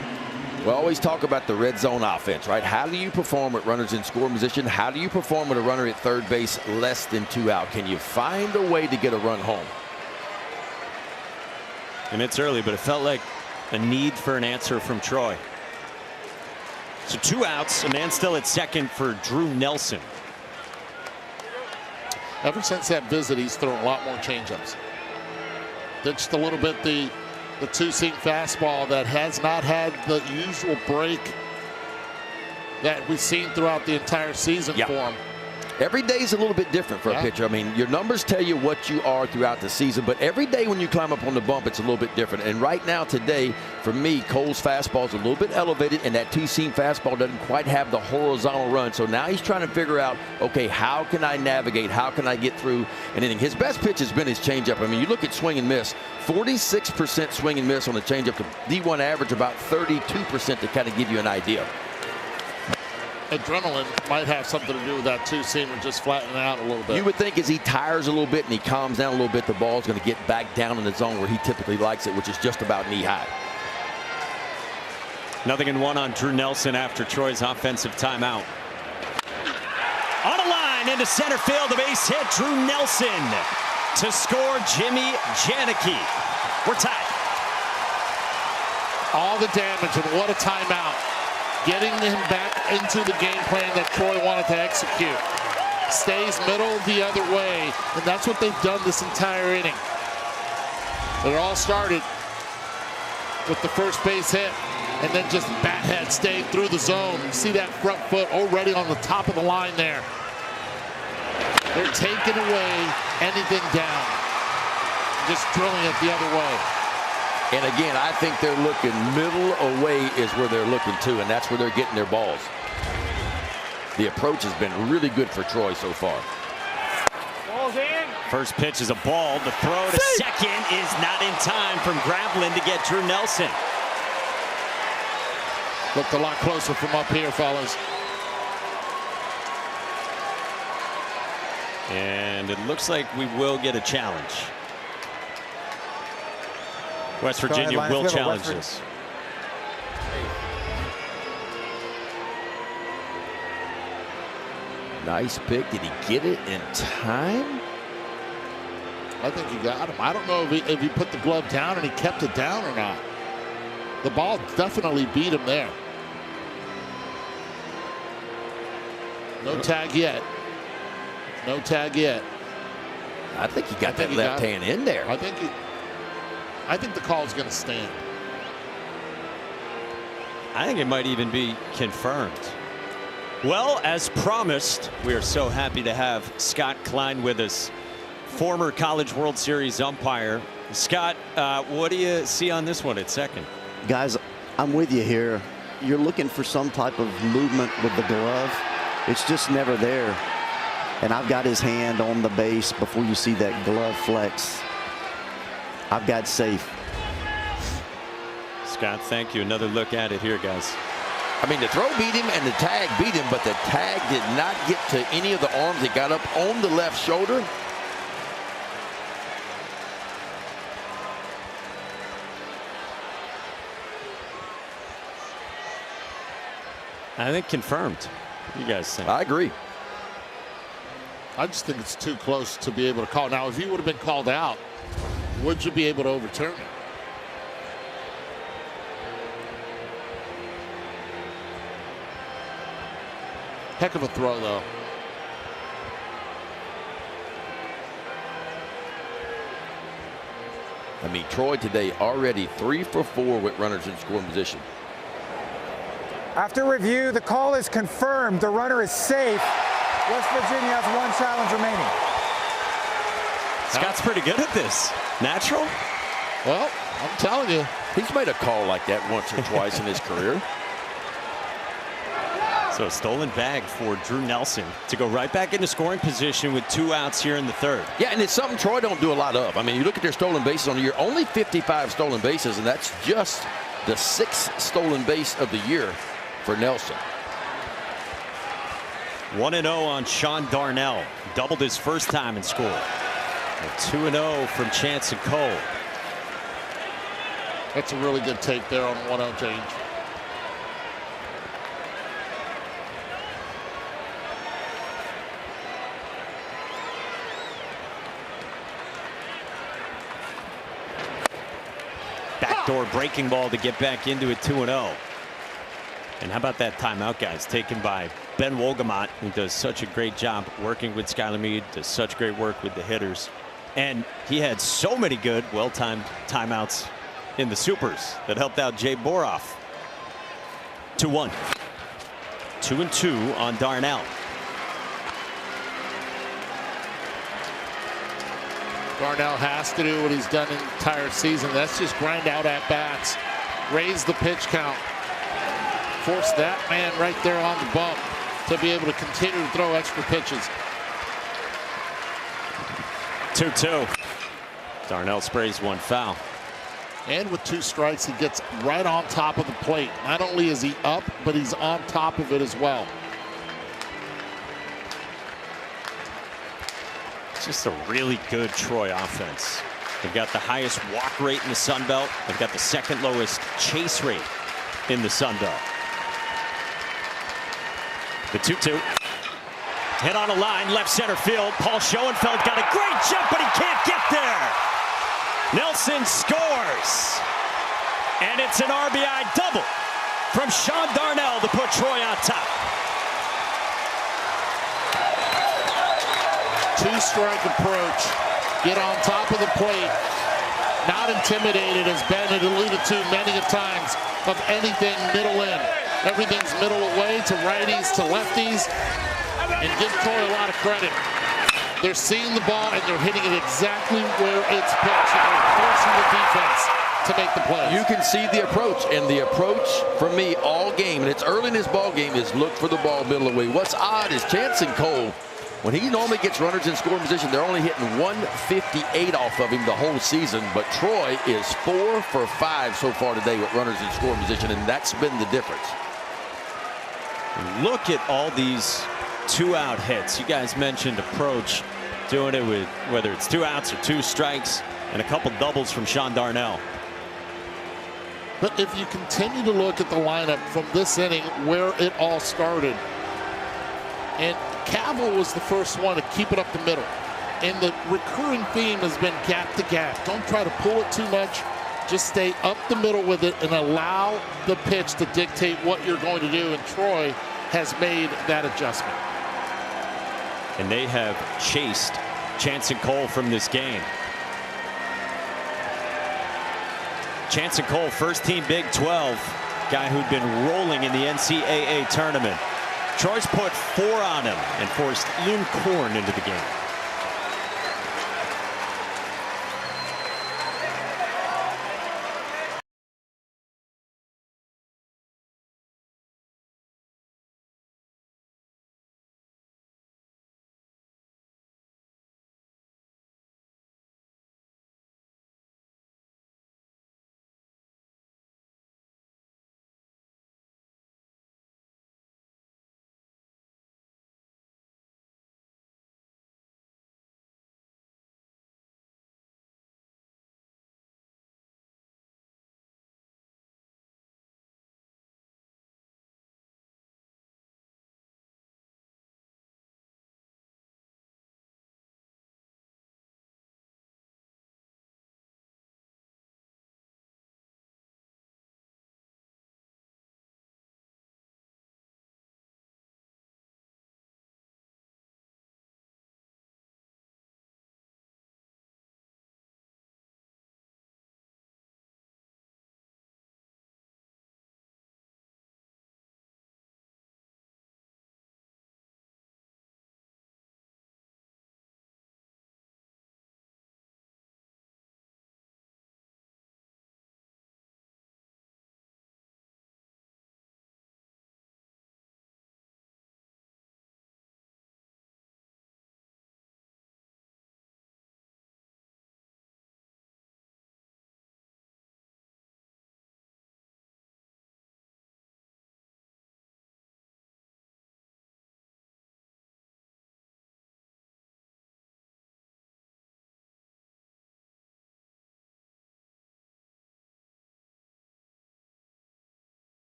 We always talk about the red zone offense, right? How do you perform with runners in scoring position? How do you perform with a runner at third base less than 2 out? Can you find a way to get a run home? And it's early, but it felt like a need for an answer from Troy. So 2 outs, a man still at second for Drew Nelson. Ever since that visit, he's thrown a lot more changeups. Just a little bit the two-seam fastball that has not had the usual break that we've seen throughout the entire season for him. Every day is a little bit different for a pitcher. I mean, your numbers tell you what you are throughout the season, but every day when you climb up on the bump, it's a little bit different. And right now, today, for me, Cole's fastball is a little bit elevated, and that two-seam fastball doesn't quite have the horizontal run. So now he's trying to figure out, okay, how can I navigate? How can I get through an inning? His best pitch has been his changeup. I mean, you look at swing and miss, 46% swing and miss on the changeup to D1 average, about 32% to kind of give you an idea. Adrenaline might have something to do with that two-seamer just flattening out a little bit. You would think as he tires a little bit and he calms down a little bit, the ball's going to get back down in the zone where he typically likes it, which is just about knee-high. 0-1 on Drew Nelson after Troy's offensive timeout. On a line into center field, the base hit, Drew Nelson to score Jimmy Janicki. We're tied. All the damage, and what a timeout. Getting him back into the game plan that Troy wanted to execute. Stays middle the other way, and that's what they've done this entire inning. It all started with the first base hit, and then just bat head staying through the zone. You see that front foot already on the top of the line there. They're taking away anything down, just drilling it the other way. And again, I think they're looking middle away is where they're looking to, and that's where they're getting their balls. The approach has been really good for Troy so far. Ball's in. First pitch is a ball. The throw to second is not in time from Gravelin to get Drew Nelson. Looked a lot closer from up here, fellas. And it looks like we will get a challenge. West Virginia will challenge this. Nice pick. Did he get it in time? I think he got him. I don't know if he put the glove down and he kept it down or not. The ball definitely beat him there. No tag yet. No tag yet. I think he got that left hand in there. I think the call is going to stand. I think it might even be confirmed. Well, as promised, we are so happy to have Scott Klein with us, former College World Series umpire. Scott, what do you see on this one at second? Guys, I'm with you here. You're looking for some type of movement with the glove. It's just never there. And I've got his hand on the base before you see that glove flex. I've got safe. Scott, thank you. Another look at it here, guys. I mean, the throw beat him and the tag beat him, but the tag did not get to any of the arms. It got up on the left shoulder. I think confirmed. You guys think? I agree. I just think it's too close to be able to call. Now, if he would have been called out, would you be able to overturn it? Heck of a throw, though. I mean, Troy today already 3 for 4 with runners in scoring position. After review, the call is confirmed. The runner is safe. West Virginia has 1 challenge remaining. Scott's pretty good at this. Natural? Well, I'm telling you. He's made a call like that once or twice in his career. So a stolen bag for Drew Nelson to go right back into scoring position with 2 outs here in the third. Yeah, and it's something Troy don't do a lot of. I mean, you look at their stolen bases on the year, only 55 stolen bases, and that's just the 6th stolen base of the year for Nelson. 1-0 on Sean Darnell. Doubled his first time in school. 2-0 from Chance and Cole. That's a really good take there on 1-0 change. Backdoor breaking ball to get back into it 2-0. And how about that timeout, guys, taken by Ben Wolgamott, who does such a great job working with Skylar Meade, does such great work with the hitters. And he had so many good, well-timed timeouts in the supers that helped out Jay Boroff. 2-1. 2-2 on Darnell. Darnell has to do what he's done the entire season. That's just grind out at bats, raise the pitch count, force that man right there on the bump to be able to continue to throw extra pitches. 2-2. Darnell sprays one foul. And with 2 strikes, he gets right on top of the plate. Not only is he up, but he's on top of it as well. It's just a really good Troy offense. They've got the highest walk rate in the Sun Belt. They've got the second lowest chase rate in the Sun Belt. The 2-2. Hit on a line, left center field. Paul Schoenfeld got a great jump, but he can't get there. Nelson scores. And it's an RBI double from Sean Darnell to put Troy on top. 2-strike approach. Get on top of the plate. Not intimidated, as Ben had alluded to many a times, of anything middle in. Everything's middle away to righties to lefties. And give Troy a lot of credit. They're seeing the ball and they're hitting it exactly where it's pitched. And they're forcing the defense to make the play. You can see the approach, and the approach for me all game, and it's early in this ball game, is look for the ball middle away. What's odd is Chance and Cole, when he normally gets runners in scoring position, they're only hitting 158 off of him the whole season. But Troy is 4 for 5 so far today with runners in scoring position, and that's been the difference. Look at all these 2-out hits. You guys mentioned approach, doing it with whether it's 2 outs or 2 strikes, and a couple doubles from Sean Darnell. But if you continue to look at the lineup from this inning where it all started, and Cavill was the first one to keep it up the middle, and the recurring theme has been gap to gap. Don't try to pull it too much. Just stay up the middle with it and allow the pitch to dictate what you're going to do. And Troy has made that adjustment. And they have chased Chance and Cole from this game. Chance and Cole, first team Big 12, guy who'd been rolling in the NCAA tournament. Troy's put 4 on him and forced Ian Korn into the game.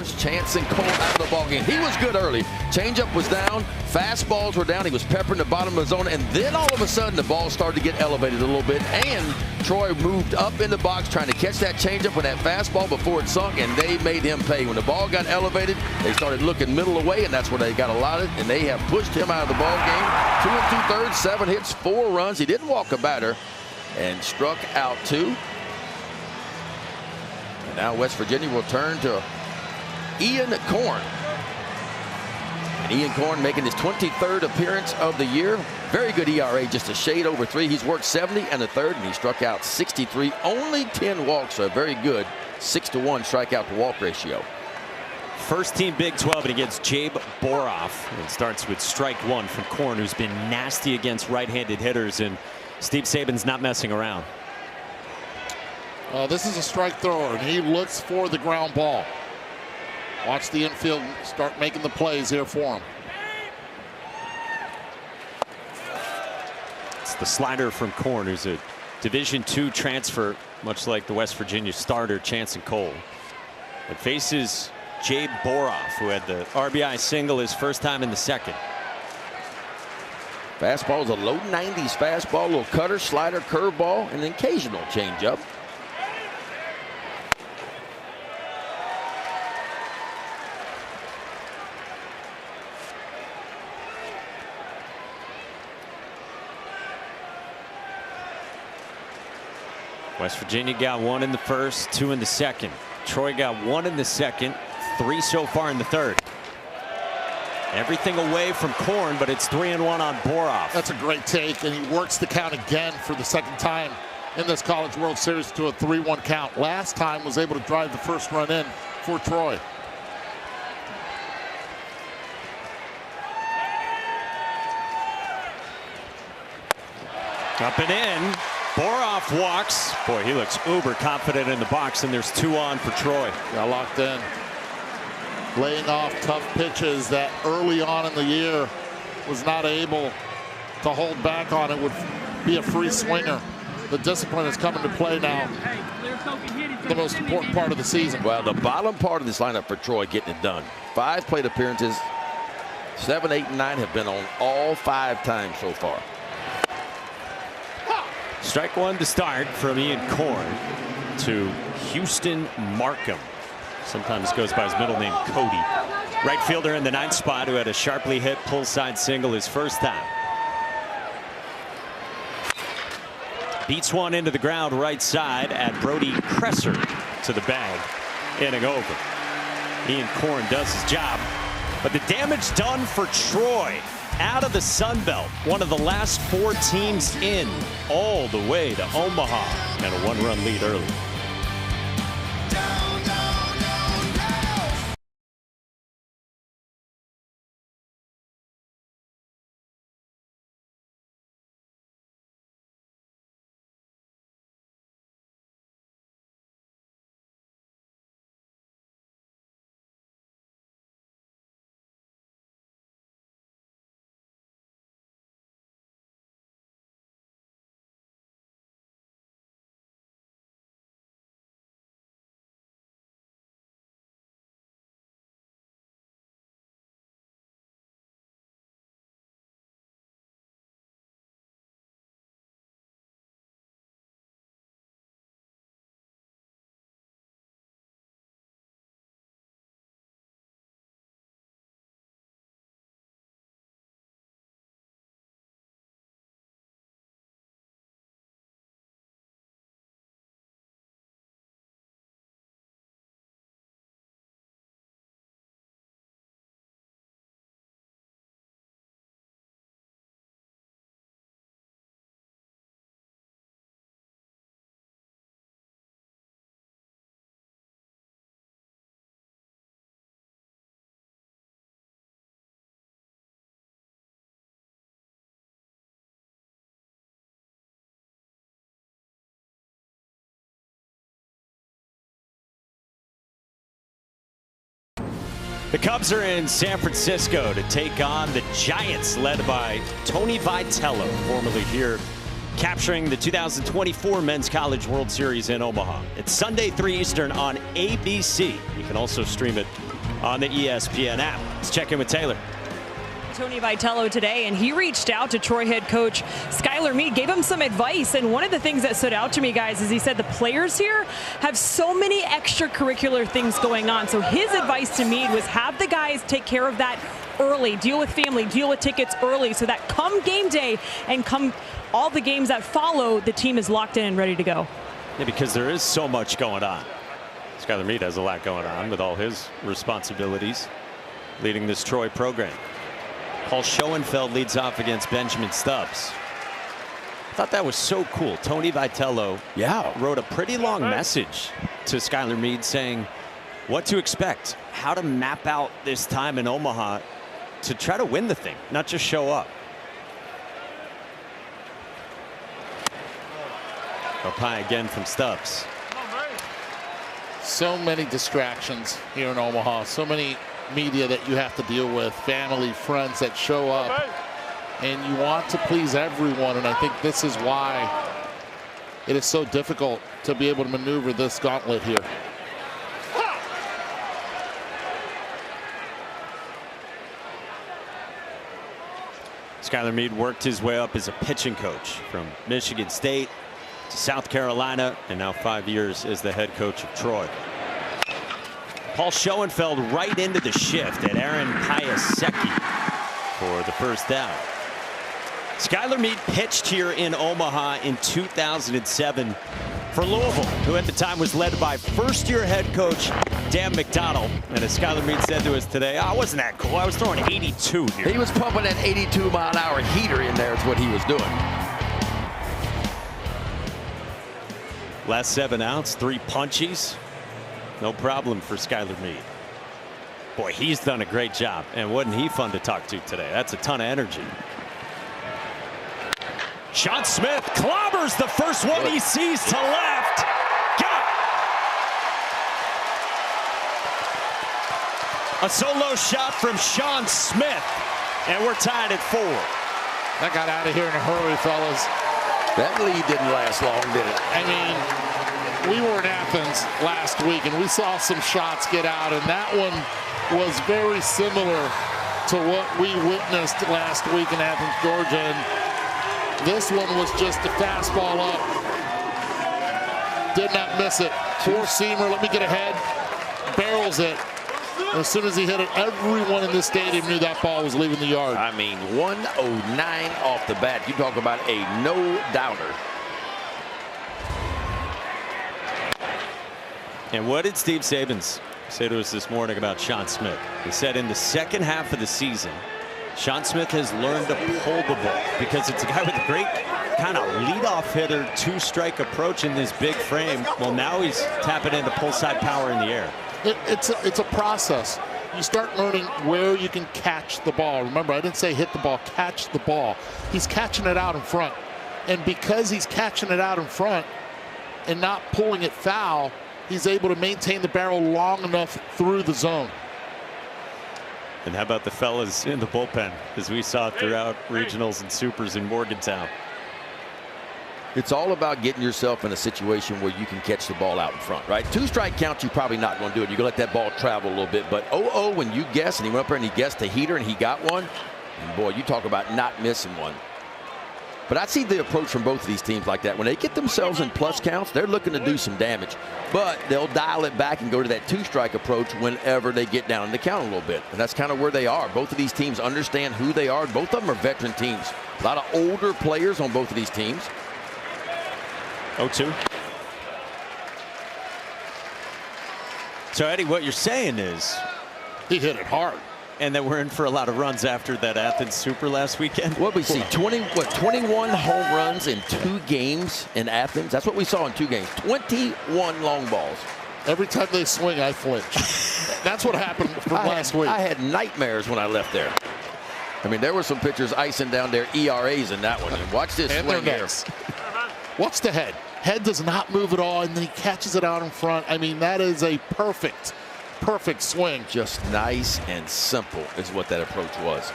pushed Chance and Cole out of the ballgame. He was good early. Changeup was down. Fastballs were down. He was peppering the bottom of the zone. And then all of a sudden, the ball started to get elevated a little bit. And Troy moved up in the box trying to catch that changeup with that fastball before it sunk. And they made him pay. When the ball got elevated, they started looking middle away. And that's where they got a lot of it. And they have pushed him out of the ballgame. 2 2/3, 7 hits, 4 runs. He didn't walk a batter and struck out 2. And now West Virginia will turn to Ian Korn. And Ian Korn making his 23rd appearance of the year. Very good ERA, just a shade over 3. He's worked 70 and a third, and he struck out 63. Only 10 walks, so a very good 6-to-1 strikeout to walk ratio. First team Big 12, and he gets Jabe Boroff. It starts with strike 1 from Korn, who's been nasty against right-handed hitters, and Steve Saban's not messing around. This is a strike thrower, and he looks for the ground ball. Watch the infield start making the plays here for him. It's the slider from Korn, who's a Division II transfer, much like the West Virginia starter Chance and Cole. It faces Jabe Boroff, who had the RBI single his first time in the second. Fastball is a low 90s fastball, little cutter, slider, curveball, and an occasional changeup. West Virginia got 1 in the first, 2 in the second. Troy got 1 in the second, 3 so far in the third. Everything away from Korn, but it's 3-1 on Boroff. That's a great take, and he works the count again for the second time in this College World Series to a 3-1 count. Last time was able to drive the first run in for Troy. Up and in. Boroff walks. Boy, he looks uber confident in the box, and there's 2 on for Troy. Got locked in. Laying off tough pitches that early on in the year was not able to hold back on. It would be a free swinger. The discipline is coming to play now. The most important part of the season. Well, the bottom part of this lineup for Troy getting it done. 5 plate appearances. 7, 8, and 9 have been on all 5 times so far. Strike 1 to start from Ian Korn to Houston Markham. Sometimes goes by his middle name, Cody. Right fielder in the 9th spot, who had a sharply hit pull side single his first time. Beats 1 into the ground right side at Brody Cresser to the bag. Inning over. Ian Korn does his job. But the damage done for Troy out of the Sun Belt. One of the last 4 teams in, all the way to Omaha. And a 1-run lead early. The Cubs are in San Francisco to take on the Giants, led by Tony Vitello, formerly here, capturing the 2024 Men's College World Series in Omaha. It's Sunday, 3 Eastern on ABC. You can also stream it on the ESPN app. Let's check in with Taylor. Tony Vitello today, and he reached out to Troy head coach Skylar Meade, gave him some advice. And one of the things that stood out to me, guys, is he said the players here have so many extracurricular things going on. So his advice to Meade was have the guys take care of that early, deal with family, deal with tickets early, so that come game day and come all the games that follow, the team is locked in and ready to go. Yeah, because there is so much going on. Skylar Meade has a lot going on with all his responsibilities leading this Troy program. Paul Schoenfeld leads off against Benjamin Stubbs. I thought that was so cool. Tony Vitello wrote a pretty long message to Skylar Meade saying what to expect, how to map out this time in Omaha to try to win the thing, not just show up. Up high again from Stubbs. So many distractions here in Omaha, so many media that you have to deal with, family, friends that show up, and you want to please everyone, and I think this is why it is so difficult to be able to maneuver this gauntlet here. Skylar Meade worked his way up as a pitching coach from Michigan State to South Carolina, and now 5 years as the head coach of Troy. Paul Schoenfeld right into the shift at Aaron Piasecki for the first down. Skylar Meade pitched here in Omaha in 2007 for Louisville, who at the time was led by first-year head coach Dan McDonnell. And as Skylar Meade said to us today, I wasn't that cool. I was throwing 82 here. He was pumping that 82-mile-an-hour heater in there is what he was doing. Last 7 outs, 3 punchies. No problem for Skylar Meade. Boy, he's done a great job. And wasn't he fun to talk to today? That's a ton of energy. Sean Smith clobbers the first one he sees to left. Got a solo shot from Sean Smith. And we're tied at 4. That got out of here in a hurry, fellas. That lead didn't last long, did it? I mean, we were in Athens last week, and we saw some shots get out, and that one was very similar to what we witnessed last week in Athens, Georgia. And this one was just a fastball up. Did not miss it. Four-seamer, let me get ahead. Barrels it. As soon as he hit it, everyone in this stadium knew that ball was leaving the yard. I mean, 109 off the bat. You talk about a no-doubter. And what did Steve Sabins say to us this morning about Sean Smith? He said in the second half of the season, Sean Smith has learned to pull the ball because it's a guy with a great kind of leadoff hitter, 2-strike approach in this big frame. Well, now he's tapping into pull side power in the air. It's a process. You start learning where you can catch the ball. Remember, I didn't say hit the ball, catch the ball. He's catching it out in front. And because he's catching it out in front and not pulling it foul, he's able to maintain the barrel long enough through the zone. And how about the fellas in the bullpen, as we saw throughout regionals and supers in Morgantown? It's all about getting yourself in a situation where you can catch the ball out in front, right? 2-strike counts, you're probably not going to do it. You're going to let that ball travel a little bit. But 0-0, when you guess, and he went up there and he guessed the heater and he got one, and boy, you talk about not missing one. But I see the approach from both of these teams like that. When they get themselves in plus counts, they're looking to do some damage. But they'll dial it back and go to that 2-strike approach whenever they get down in the count a little bit. And that's kind of where they are. Both of these teams understand who they are. Both of them are veteran teams. A lot of older players on both of these teams. 0-2. So, Eddie, what you're saying is he hit it hard. And that we're in for a lot of runs after that Athens Super last weekend. What we see, 21 home runs in 2 games in Athens. That's what we saw in 2 games. 21 long balls. Every time they swing, I flinch. That's what happened from last week. I had nightmares when I left there. I mean, there were some pitchers icing down their ERAs in that one. And watch this swing here. Watch the head. Head does not move at all, and then he catches it out in front. I mean, that is a perfect swing. Just nice and simple is what that approach was.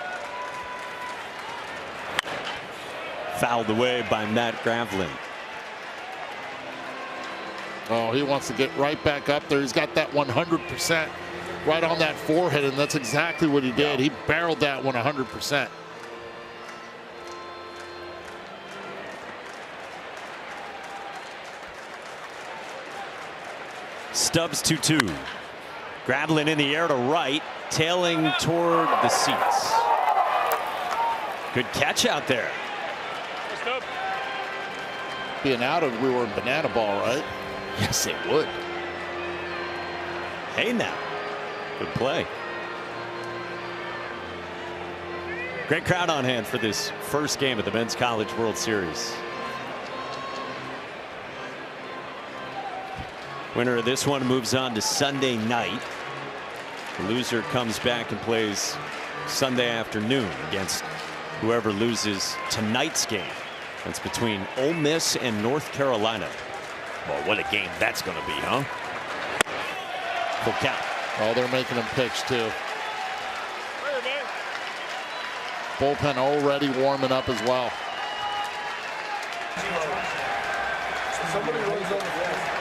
Fouled away by Matt Gravlin. Oh, he wants to get right back up there. He's got that 100% right on that forehead, and that's exactly what he did. He barreled that one 100%. Stubbs 2-2. Gradlin in the air to right, tailing toward the seats. Good catch out there. Being out of, we were in banana ball, right? Yes, it would. Hey now. Good play. Great crowd on hand for this first game of the Men's College World Series. Winner of this one moves on to Sunday night. The loser comes back and plays Sunday afternoon against whoever loses tonight's game. That's between Ole Miss and North Carolina. Well, what a game that's going to be, huh? Full count. Oh, they're making him pitch too. Bullpen already warming up as well.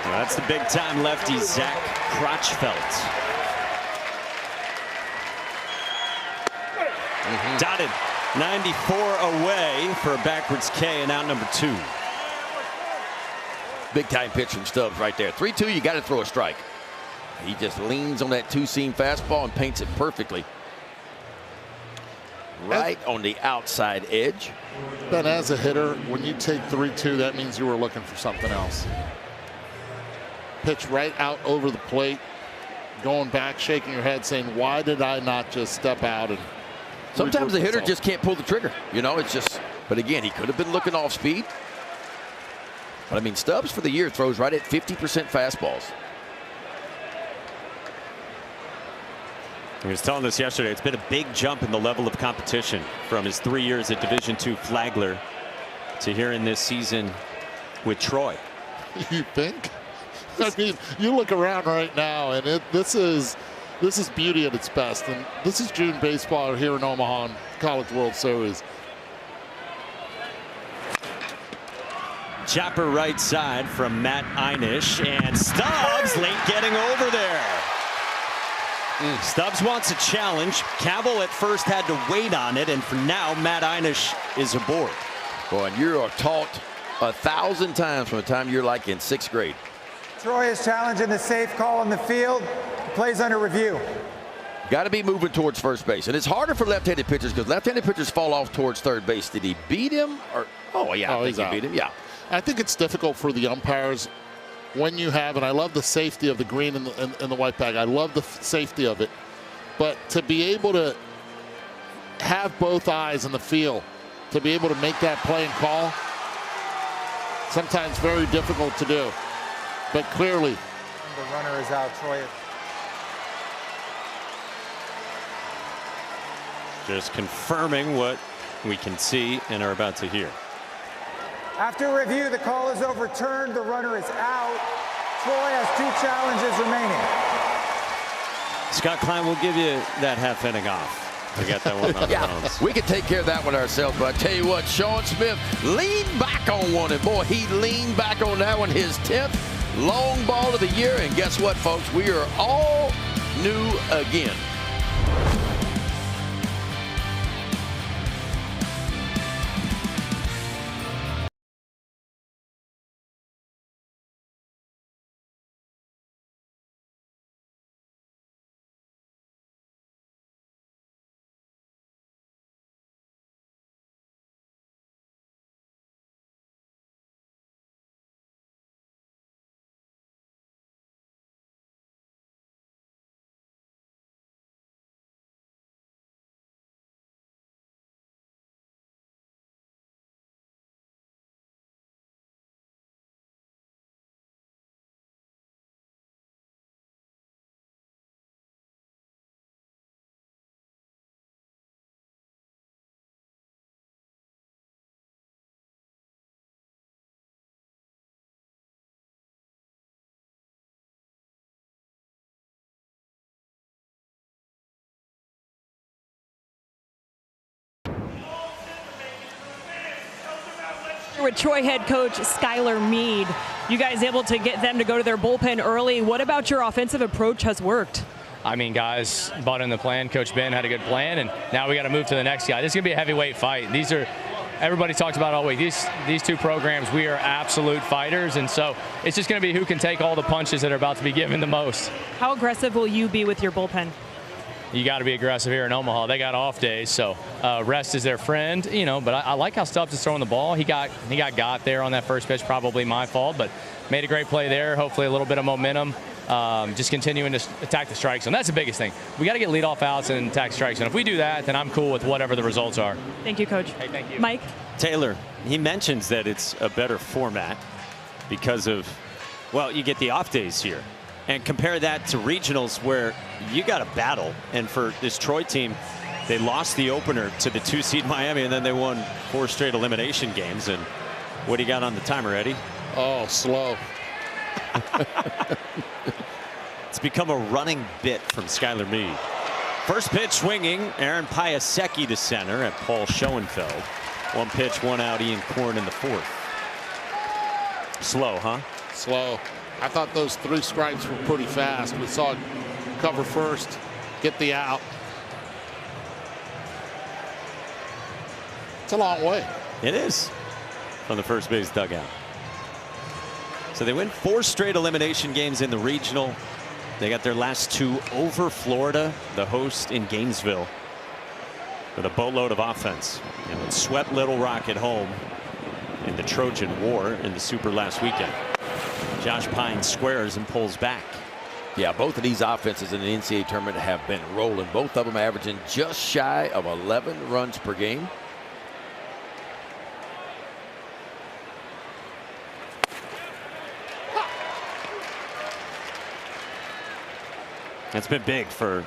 Well, that's the big time lefty, Zach Crotchfeld. Dotted 94 away for a backwards K and out number 2. Big time pitch from Stubbs right there. 3-2, you got to throw a strike. He just leans on that two-seam fastball and paints it perfectly. Right on the outside edge. But as a hitter, when you take 3-2, that means you were looking for something else. Pitch right out over the plate, going back, shaking your head, saying, why did I not just step out? And sometimes the hitter just can't pull the trigger. You know, it's just, but again, he could have been looking off speed. But I mean, Stubbs for the year throws right at 50% fastballs. He was telling us yesterday, it's been a big jump in the level of competition from his 3 years at Division II Flagler to here in this season with Troy. You think? I mean, you look around right now, and this is beauty at its best. And this is June baseball here in Omaha in College World Series. Chopper right side from Matt Einish, and Stubbs late getting over there. Stubbs wants a challenge. Cavill at first had to wait on it, and for now, Matt Einish is aboard. Boy, and you are taught 1,000 times from the time you're like in 6th grade. Troy is challenging the safe call on the field. The play's under review. Got to be moving towards first base. And it's harder for left-handed pitchers because left-handed pitchers fall off towards third base. Did he beat him? Or I think he beat him. Yeah. I think it's difficult for the umpires when you have, and I love the safety of the green and the white bag. I love the safety of it. But to be able to have both eyes in the field, to be able to make that play and call, sometimes very difficult to do. But clearly, the runner is out. Troy. Just confirming what we can see and are about to hear. After review, the call is overturned. The runner is out. Troy has 2 challenges remaining. Scott Klein will give you that half inning off to get that one on the bones. We can take care of that one ourselves, but I tell you what, Sean Smith leaned back on one, and boy, he leaned back on that one, his 10th long ball of the year, and guess what, folks? We are all new again. With Troy head coach Skylar Meade, you guys able to get them to go to their bullpen early. What about your offensive approach has worked? I mean, guys bought in the plan. Coach Ben had a good plan, and now we got to move to the next guy. This is going to be a heavyweight fight. Everybody talks about all week. These two programs, we are absolute fighters, and so it's just going to be who can take all the punches that are about to be given the most. How aggressive will you be with your bullpen? You got to be aggressive here in Omaha. They got off days, so rest is their friend, you know. But I like how Stubbs is throwing the ball. He got there on that first pitch, probably my fault, but made a great play there. Hopefully a little bit of momentum. Just continuing to attack the strike zone. That's the biggest thing. We got to get leadoff outs and attack strike zone. If we do that, then I'm cool with whatever the results are. Thank you, Coach. Hey, thank you. Mike? Taylor, he mentions that it's a better format because of, well, you get the off days here. And compare that to regionals where you got to battle. And for this Troy team, they lost the opener to the 2-seed Miami, and then they won 4 straight elimination games. And what do you got on the timer, Eddie? Oh, slow. It's become a running bit from Skylar Meade. First pitch swinging, Aaron Piasecki to center at Paul Schoenfeld. 1 pitch, 1 out, Ian Korn in the 4th. Slow, huh? Slow. I thought those 3 strikes were pretty fast. We saw it cover first, get the out. It's a long way. It is from the first base dugout. So they win 4 straight elimination games in the regional. They got their last 2 over Florida, the host in Gainesville, with a boatload of offense. And it swept Little Rock at home in the Trojan War in the Super last weekend. Josh Pine squares and pulls back. Yeah, both of these offenses in the NCAA tournament have been rolling. Both of them averaging just shy of 11 runs per game. That's been big for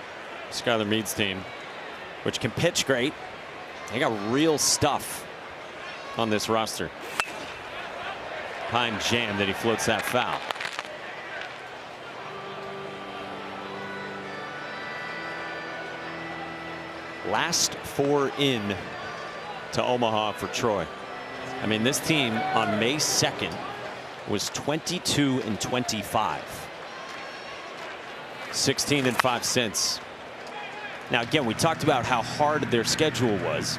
Skylar Meade's team, which can pitch great. They got real stuff on this roster. Pine jammed that he floats that foul. Last 4 in to Omaha for Troy. I mean, this team on May 2nd was 22-25. 16-5 since. Now again, we talked about how hard their schedule was,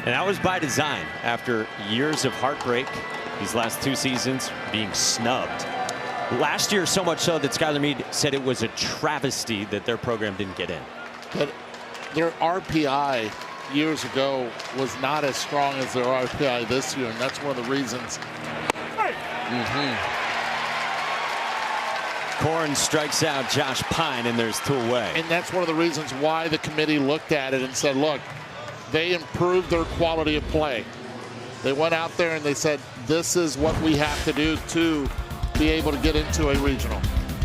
and that was by design after years of heartbreak. These last 2 seasons being snubbed. Last year, so much so that Skylar Meade said it was a travesty that their program didn't get in. But their RPI years ago was not as strong as their RPI this year, and that's one of the reasons. Korn strikes out Josh Pine, and there's 2 away. And that's one of the reasons why the committee looked at it and said, look, they improved their quality of play. They went out there and they said, this is what we have to do to be able to get into a regional.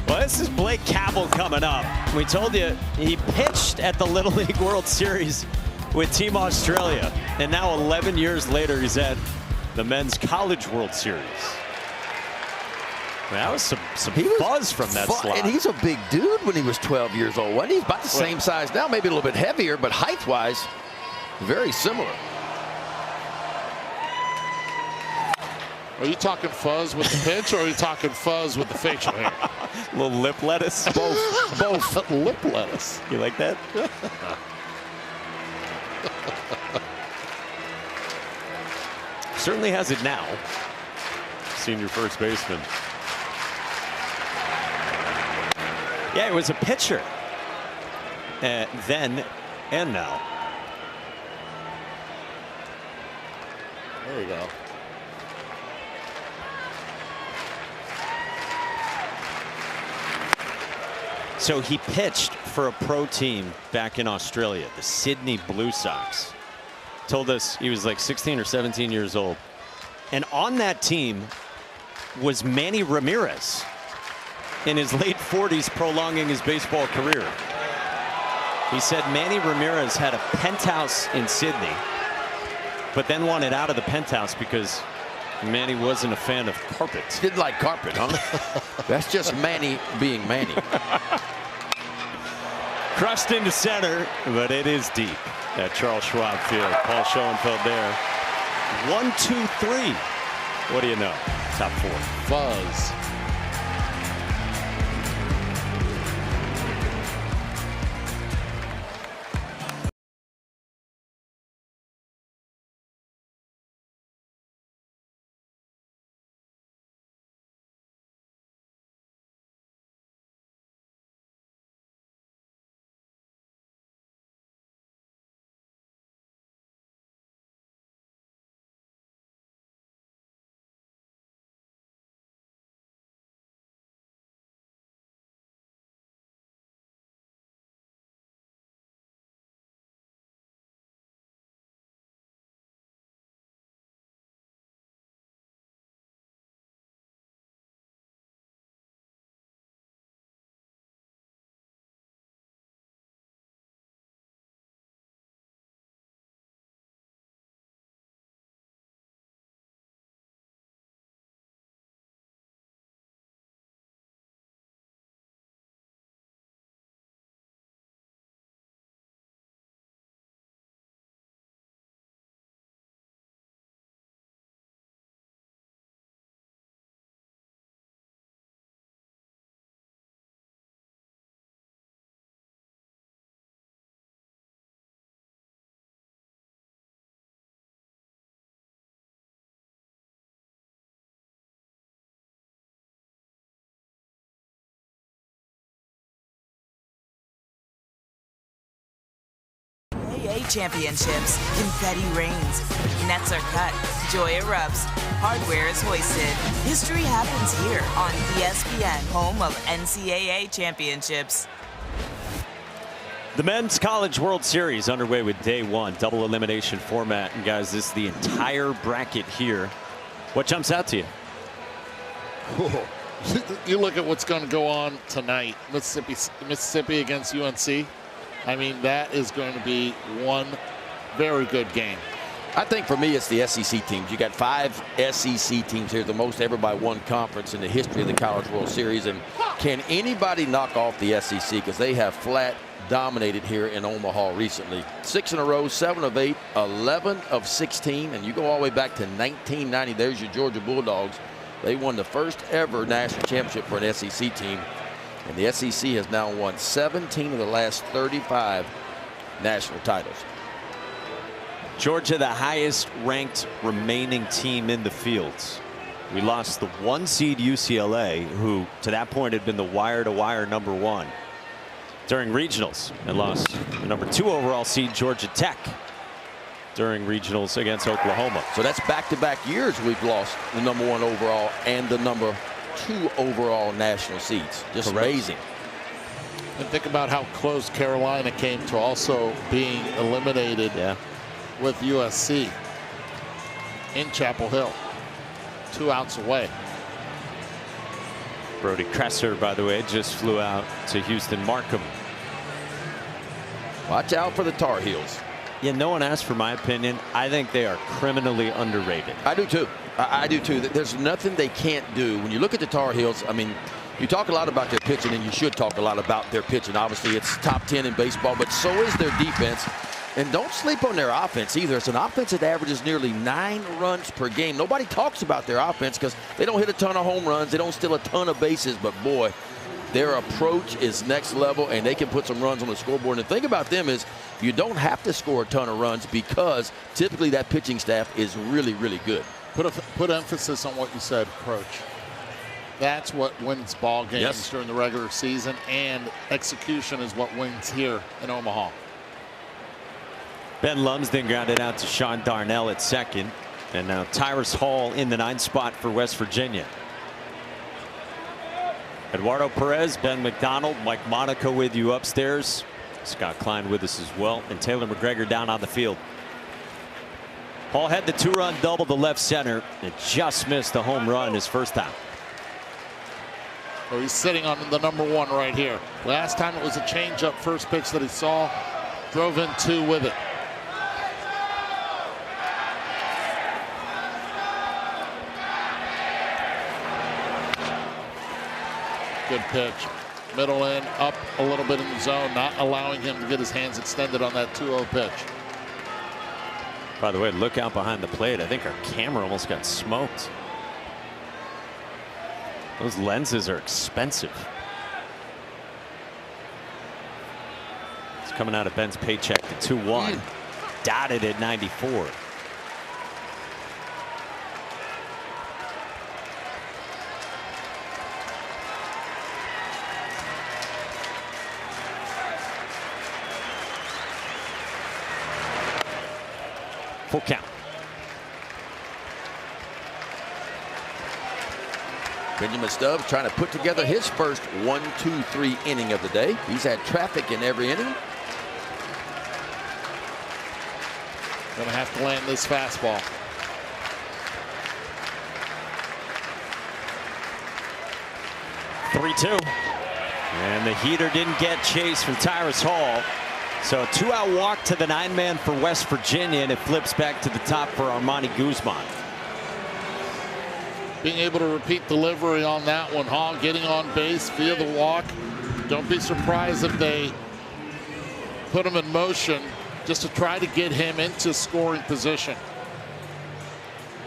Well, this is Blake Cabell coming up. We told you he pitched at the Little League World Series with Team Australia. And now 11 years later, he's at the Men's College World Series. That was some buzz from that slot. And he's a big dude when he was 12 years old. Wasn't he? He's about the same size now, maybe a little bit heavier, but height-wise, very similar. Are you talking fuzz with the pitch, or are you talking fuzz with the facial hair? A little lip lettuce? Both lip lettuce. You like that? Certainly has it now. Senior first baseman. Yeah, it was a pitcher. Then and now. There you go. So he pitched for a pro team back in Australia, the Sydney Blue Sox. Told us he was like 16 or 17 years old. And on that team was Manny Ramirez in his late 40s, prolonging his baseball career. He said Manny Ramirez had a penthouse in Sydney, but then wanted out of the penthouse because Manny wasn't a fan of carpet. Didn't like carpet, huh? That's just Manny being Manny. Crushed into center, but it is deep at Charles Schwab Field. Paul Schoenfeld there. 1, 2, 3. What do you know? Top 4. Fuzz. championships, confetti rains, nets are cut, joy erupts, hardware is hoisted. History happens here on ESPN, home of NCAA championships. The Men's College World Series underway with day one, double elimination format. And guys, this is the entire bracket here. What jumps out to you? You look at what's going to go on tonight. Mississippi against UNC. I mean, that is going to be one very good game. I think for me, it's the SEC teams. You got 5 SEC teams here, the most ever by one conference in the history of the College World Series. And can anybody knock off the SEC? Because they have flat dominated here in Omaha recently. 6 in a row, 7 of 8, 11 of 16, and you go all the way back to 1990. There's your Georgia Bulldogs. They won the first ever national championship for an SEC team, and the SEC has now won 17 of the last 35 national titles. Georgia, the highest ranked remaining team in the fields. We lost the 1 seed UCLA, who to that point had been the wire-to-wire #1 during regionals, and lost the #2 overall seed Georgia Tech during regionals against Oklahoma. So that's back-to-back years we've lost the #1 overall and the #2 overall national seeds. Just Correct. Amazing. And think about how close Carolina came to also being eliminated with USC in Chapel Hill. 2 outs away. Brody Kresser, by the way, just flew out to Houston Markham. Watch out for the Tar Heels. Yeah, no one asked for my opinion. I think they are criminally underrated. I do too. I do too. There's nothing they can't do. When you look at the Tar Heels, I mean, you talk a lot about their pitching, and you should talk a lot about their pitching. Obviously, it's top 10 in baseball, but so is their defense. And don't sleep on their offense either. It's an offense that averages nearly 9 runs per game. Nobody talks about their offense because they don't hit a ton of home runs. They don't steal a ton of bases, but boy, their approach is next level, and they can put some runs on the scoreboard. And the thing about them is you don't have to score a ton of runs because typically that pitching staff is really, really good. Put emphasis on what you said, approach. That's what wins ball games during the regular season, and execution is what wins here in Omaha. Ben Lumsden grounded out to Sean Darnell at second, and now Tyrus Hall in the 9th spot for West Virginia. Eduardo Perez, Ben McDonald, Mike Monaco with you upstairs. Scott Klein with us as well, and Taylor McGregor down on the field. Hall had the 2-run double to left center and just missed the home run his first time. So he's sitting on the #1 right here. Last time it was a changeup first pitch that he saw, drove in 2 with it. Good pitch. Middle in, up a little bit in the zone, not allowing him to get his hands extended on that 2-0 pitch. By the way, look out behind the plate. I think our camera almost got smoked. Those lenses are expensive. It's coming out of Ben's paycheck to 2-1. Dotted at 94. Full count. Benjamin Stubbs trying to put together his first 1-2-3 inning of the day. He's had traffic in every inning. Gonna have to land this fastball. (3-2). And the heater didn't get chase from Tyrus Hall. So a 2-out walk to the 9-man for West Virginia, and it flips back to the top for Armani Guzman. Being able to repeat delivery on that one. Hall getting on base via the walk. Don't be surprised if they put him in motion just to try to get him into scoring position.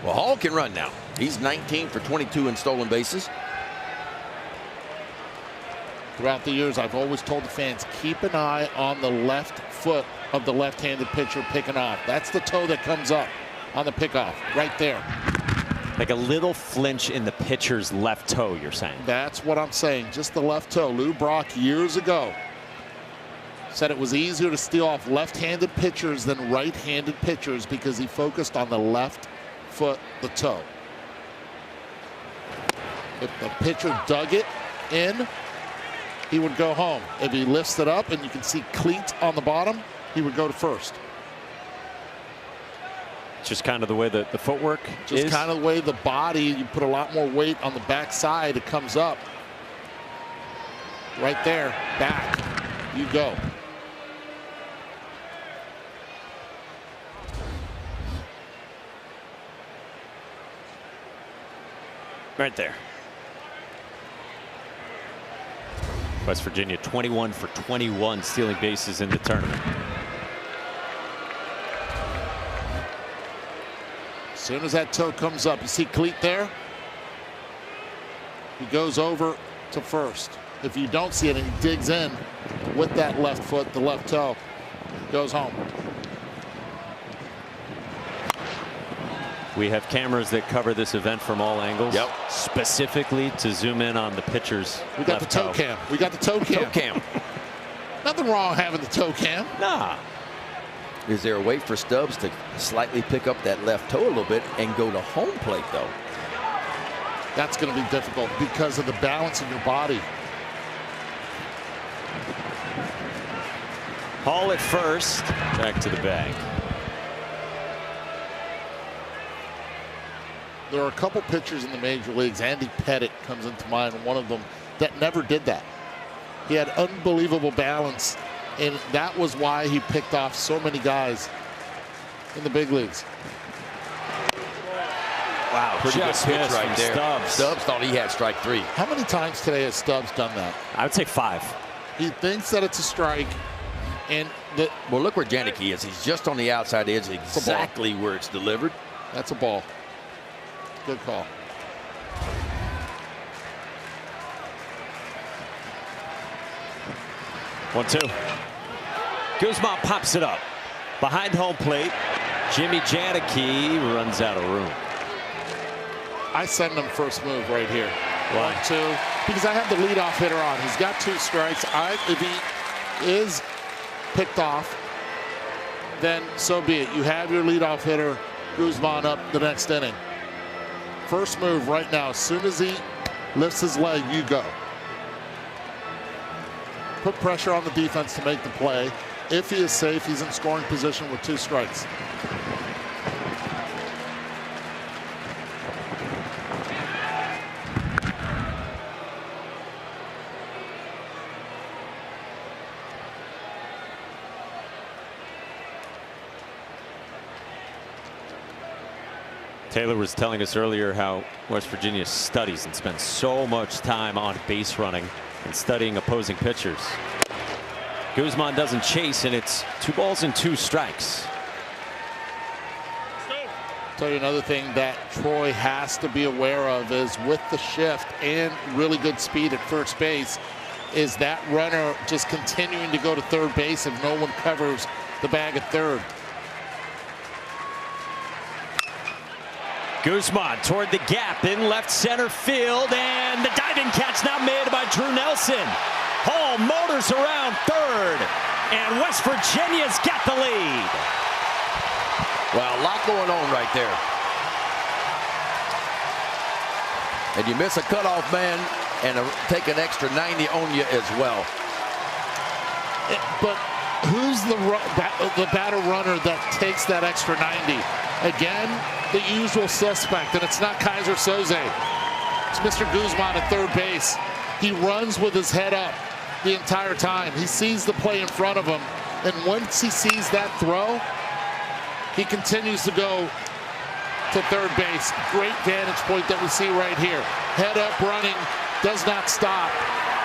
Well, Hall can run now. He's 19 for 22 in stolen bases. Throughout the years, I've always told the fans, keep an eye on the left foot of the left-handed pitcher picking off. That's the toe that comes up on the pickoff, right there. Like a little flinch in the pitcher's left toe, you're saying? That's what I'm saying, just the left toe. Lou Brock years ago Said it was easier to steal off left-handed pitchers than right-handed pitchers because he focused on the left foot, the toe. If the pitcher dug it in, he would go home. If he lifts it up and you can see cleats on the bottom, he would go to first. Just kind of the way the footwork Just is. kind of the way the body, you put a lot more weight on the back side, it comes up. Right there, back, you go. Right there. West Virginia 21 for 21 stealing bases in the tournament. As soon as that toe comes up, you see cleat there? He goes over to first. If you don't see it and he digs in with that left foot, the left toe, goes home. We have cameras that cover this event from all angles. Yep. Specifically to zoom in on the pitcher's We got the toe cam. We got the toe cam. Toe cam. Nothing wrong having the toe cam. Nah. Is there a way for Stubbs to slightly pick up that left toe a little bit and go to home plate, though? That's going to be difficult because of the balance of your body. Hall at first. Back to the bag. There are a couple pitchers in the major leagues. Andy Pettit comes into mind, one of them, that never did that. He had unbelievable balance, and that was why he picked off so many guys in the big leagues. Wow, pretty good Just pitch missed right from there. Stubbs. Stubbs thought he had strike 3. How many times today has Stubbs done that? I would say 5. He thinks that it's a strike, and well, look where Janicki is. He's just on the outside edge, exactly where it's delivered. That's a ball. Good call. One, two. Guzman pops it up. Behind home plate, Jimmy Janicki runs out of room. I send him first move right here. Why? 1, 2. Because I have the leadoff hitter on. He's got 2 strikes. If he is picked off, then so be it. You have your leadoff hitter, Guzman, up the next inning. First move right now. As soon as he lifts his leg, you go. Put pressure on the defense to make the play. If he is safe, he's in scoring position with 2 strikes. Taylor was telling us earlier how West Virginia studies and spends so much time on base running and studying opposing pitchers. Guzman doesn't chase, and it's 2 balls and 2 strikes. Tell you another thing that Troy has to be aware of is with the shift and really good speed at first base, is that runner just continuing to go to third base if no one covers the bag at third. Guzman toward the gap in left center field, and the diving catch now made by Drew Nelson. Hall motors around third, and West Virginia's got the lead. Well, a lot going on right there. And you miss a cutoff man and take an extra 90 on you as well. But who's the batter runner that takes that extra 90? Again, the usual suspect, and it's not Kaiser Soze. It's Mr. Guzman at third base. He runs with his head up the entire time. He sees the play in front of him, and once he sees that throw, he continues to go to third base. Great vantage point that we see right here. Head up running, does not stop.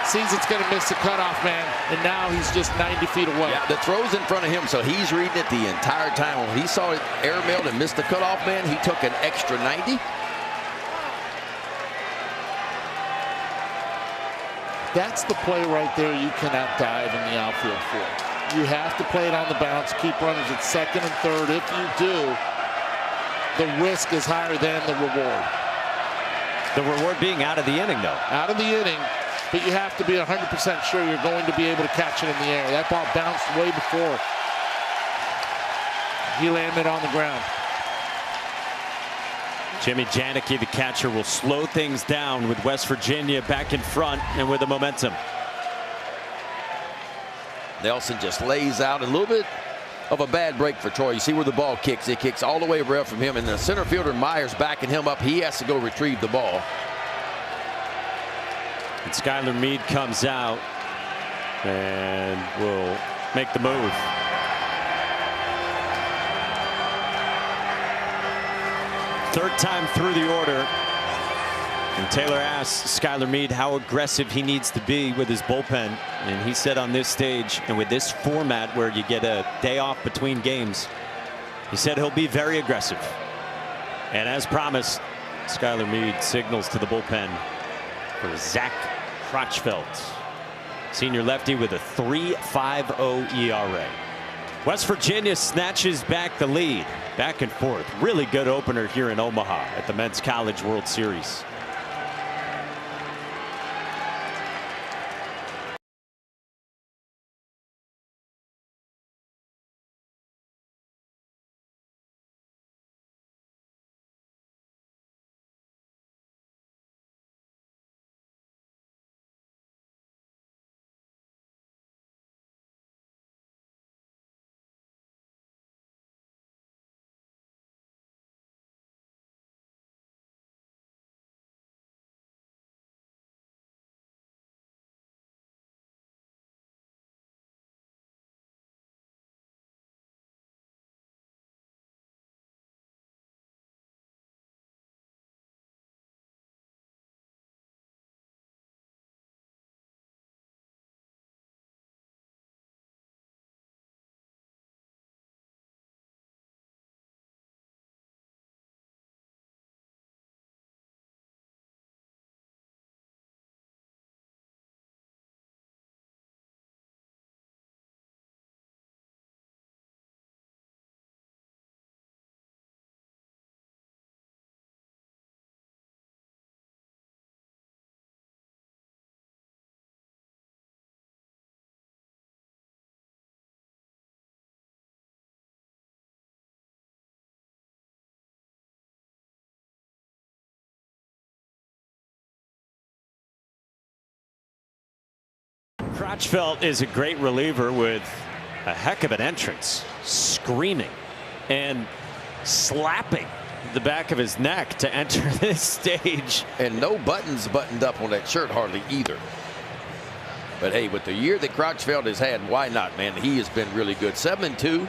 Sees it's going to miss the cutoff man, and now he's just 90 feet away. Yeah, the throw's in front of him, so he's reading it the entire time. When he saw it airmailed and missed the cutoff man, he took an extra 90. That's the play right there you cannot dive in the outfield for. You have to play it on the bounce, keep runners at second and third. If you do, the risk is higher than the reward. The reward being out of the inning, though. Out of the inning, but you have to be 100% sure you're going to be able to catch it in the air. That ball bounced way before he landed on the ground. Jimmy Janicki, the catcher, will slow things down with West Virginia back in front and with the momentum. Nelson just lays out a little bit of a bad break for Troy. You see where the ball kicks. It kicks all the way around from him, and the center fielder Myers backing him up. He has to go retrieve the ball. And Skylar Meade comes out and will make the move. Third time through the order. And Taylor asks Skylar Meade how aggressive he needs to be with his bullpen. And he said on this stage and with this format where you get a day off between games, he said he'll be very aggressive. And as promised, Skylar Meade signals to the bullpen for Zach Crotchfeld, senior lefty with a 3.50 ERA. West Virginia snatches back the lead. Back and forth. Really good opener here in Omaha at the Men's College World Series. Crotchfeld is a great reliever with a heck of an entrance, screaming and slapping the back of his neck to enter this stage. And no buttons buttoned up on that shirt hardly either. But hey, with the year that Crotchfeld has had, why not, man? He has been really good. 7-2,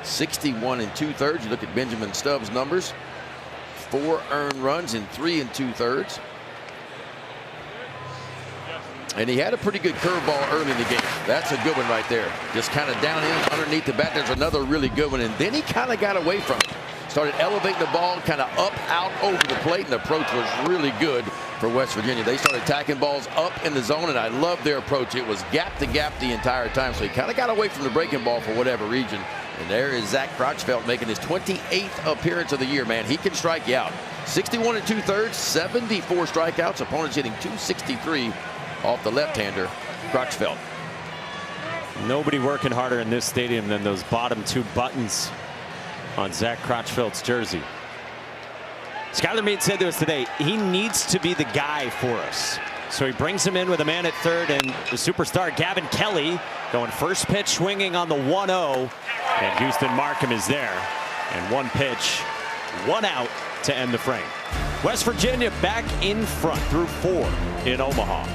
61 2/3. You look at Benjamin Stubbs' numbers. 4 earned runs in 3 2/3. And he had a pretty good curveball early in the game. That's a good one right there. Just kind of down in underneath the bat. There's another really good one. And then he kind of got away from it. Started elevating the ball kind of up, out, over the plate. And the approach was really good for West Virginia. They started attacking balls up in the zone. And I love their approach. It was gap to gap the entire time. So he kind of got away from the breaking ball for whatever reason. And there is Zach Crotchfeld making his 28th appearance of the year, man. He can strike you out. 61 2/3, 74 strikeouts. Opponents hitting .263 off the left-hander, Crotchfeld. Nobody working harder in this stadium than those bottom 2 buttons on Zach Crotchfeld's jersey. Skylar Meade said to us today, he needs to be the guy for us. So he brings him in with a man at third, and the superstar Gavin Kelly going first pitch swinging on the 1-0, and Houston Markham is there. And 1 pitch, 1 out to end the frame. West Virginia back in front through 4 in Omaha.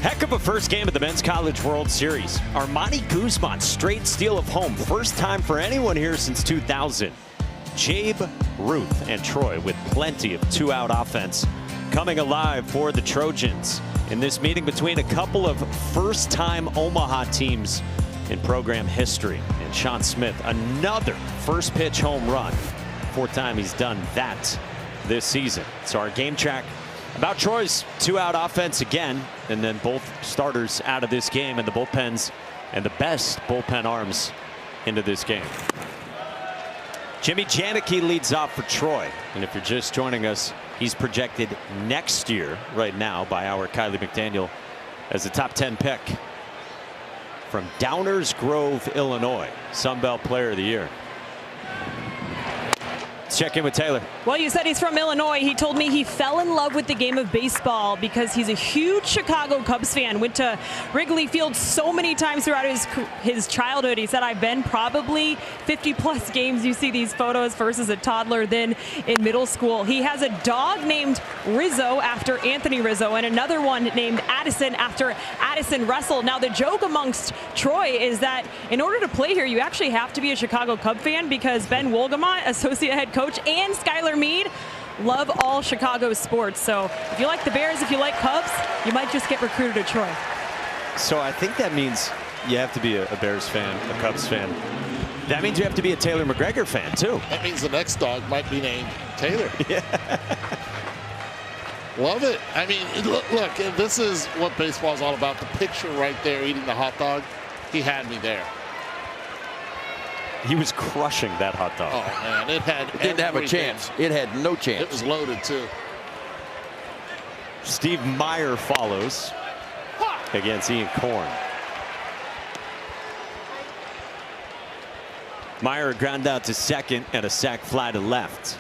Heck of a first game of the Men's College World Series. Armani Guzman, straight steal of home. First time for anyone here since 2000. Jabe, Ruth, and Troy with plenty of two-out offense coming alive for the Trojans in this meeting between a couple of first-time Omaha teams in program history. And Sean Smith, another first pitch home run. Fourth time he's done that this season. So our game track about Troy's two-out offense again, and then both starters out of this game, and the bullpens and the best bullpen arms into this game. Jimmy Janicki leads off for Troy, and if you're just joining us, he's projected next year right now by our Kylie McDaniel as a top 10 pick from Downers Grove, Illinois, Sun Belt Player of the Year. Let's check in with Taylor. Well, you said he's from Illinois. He told me he fell in love with the game of baseball because he's a huge Chicago Cubs fan. Went to Wrigley Field so many times throughout his childhood. He said, I've been probably 50-plus games. You see these photos versus a toddler then in middle school. He has a dog named Rizzo after Anthony Rizzo and another one named Addison after Addison Russell. Now, the joke amongst Troy is that in order to play here, you actually have to be a Chicago Cub fan because Ben Wolgamott, associate head coach, and Skylar Meade love all Chicago sports. So if you like the Bears, if you like Cubs, you might just get recruited to Troy. So I think that means you have to be a Bears fan, a Cubs fan. That means you have to be a Taylor McGregor fan too. That means the next dog might be named Taylor. Yeah. Love it. I mean, look, this is what baseball is all about. The picture right there, eating the hot dog, he had me there. He was crushing that hot dog. Oh, man. It didn't have a chance. It had no chance. It was loaded, too. Steve Meyer follows against Ian Korn. Meyer ground out to second and a sac fly to left.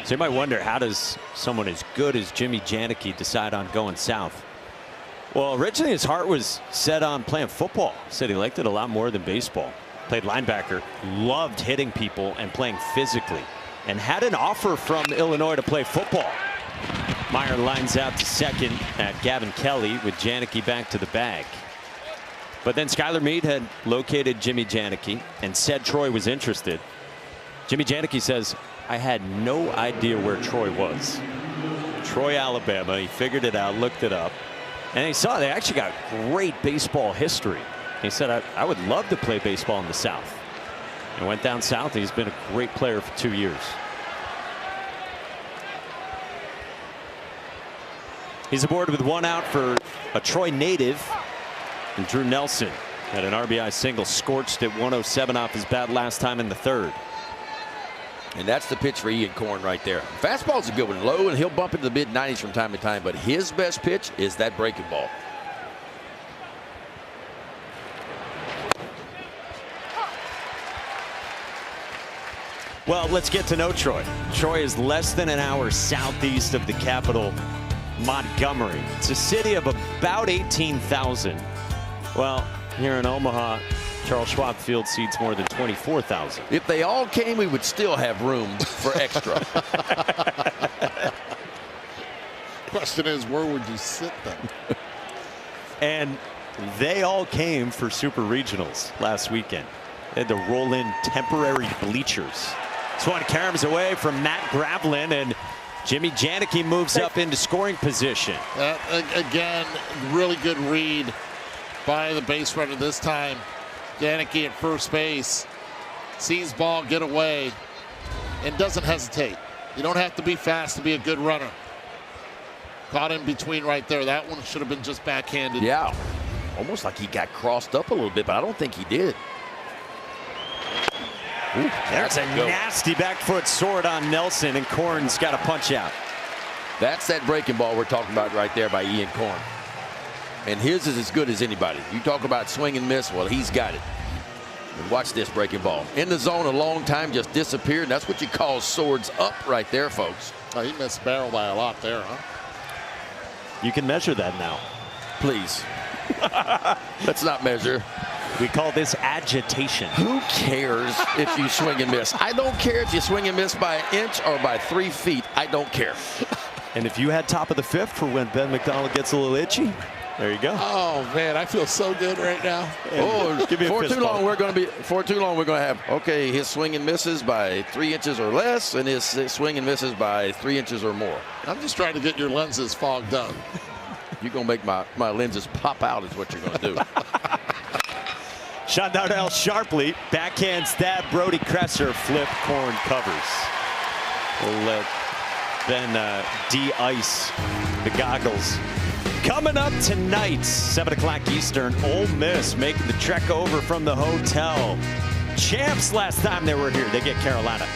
So you might wonder, how does someone as good as Jimmy Janicki decide on going south? Well, originally his heart was set on playing football. Said he liked it a lot more than baseball. Played linebacker, loved hitting people and playing physically, and had an offer from Illinois to play football. Meyer lines out to second at Gavin Kelly with Janicki back to the bag. But then Skylar Meade had located Jimmy Janicki and said Troy was interested. Jimmy Janicki says, I had no idea where Troy was. Troy, Alabama. He figured it out, looked it up, and he saw they actually got great baseball history. He said, I would love to play baseball in the South. And went down south, and he's been a great player for 2 years. He's aboard with one out for a Troy native, and Drew Nelson had an RBI single, scorched at 107 off his bat last time in the third. And that's the pitch for Ian Korn right there. Fastball's a good one, low, and he'll bump into the mid-90s from time to time, but his best pitch is that breaking ball. Well, let's get to know Troy. Troy is less than an hour southeast of the capital, Montgomery. It's a city of about 18,000. Well, here in Omaha, Charles Schwab Field seats more than 24,000. If they all came, we would still have room for extra. Question is, where would you sit them? And they all came for Super Regionals last weekend. They had to roll in temporary bleachers. This one caroms away from Matt Gravlin, and Jimmy Janicki moves up into scoring position. Again, really good read by the base runner this time. Janicki at first base, sees ball get away, and doesn't hesitate. You don't have to be fast to be a good runner. Caught in between right there. That one should have been just backhanded. Yeah, almost like he got crossed up a little bit, but I don't think he did. Ooh, there's a nasty back foot sword on Nelson, and Korn's got a punch out. That's that breaking ball we're talking about right there by Ian Korn. And his is as good as anybody. You talk about swing and miss, well, he's got it. And watch this breaking ball. In the zone a long time, just disappeared. That's what you call swords up right there, folks. Oh, he missed barrel by a lot there, huh? You can measure that now. Please. Let's not measure. We call this agitation. Who cares if you swing and miss? I don't care if you swing and miss by an inch or by 3 feet. I don't care. And if you had top of the 5th for when Ben McDonald gets a little itchy, there you go. Oh man, I feel so good right now. Oh, give me a for fist too long bump. we're going to have okay, his swing and misses by 3 inches or less, and his swing and misses by 3 inches or more. I'm just trying to get your lenses fogged up. You're going to make my lenses pop out is what you're going to do. Sean Darnell sharply, backhand stab, Brody Kresser, flip, Korn covers. We'll let Ben de-ice the goggles. Coming up tonight, 7 o'clock Eastern, Ole Miss making the trek over from the hotel. Champs last time they were here, they get Carolina.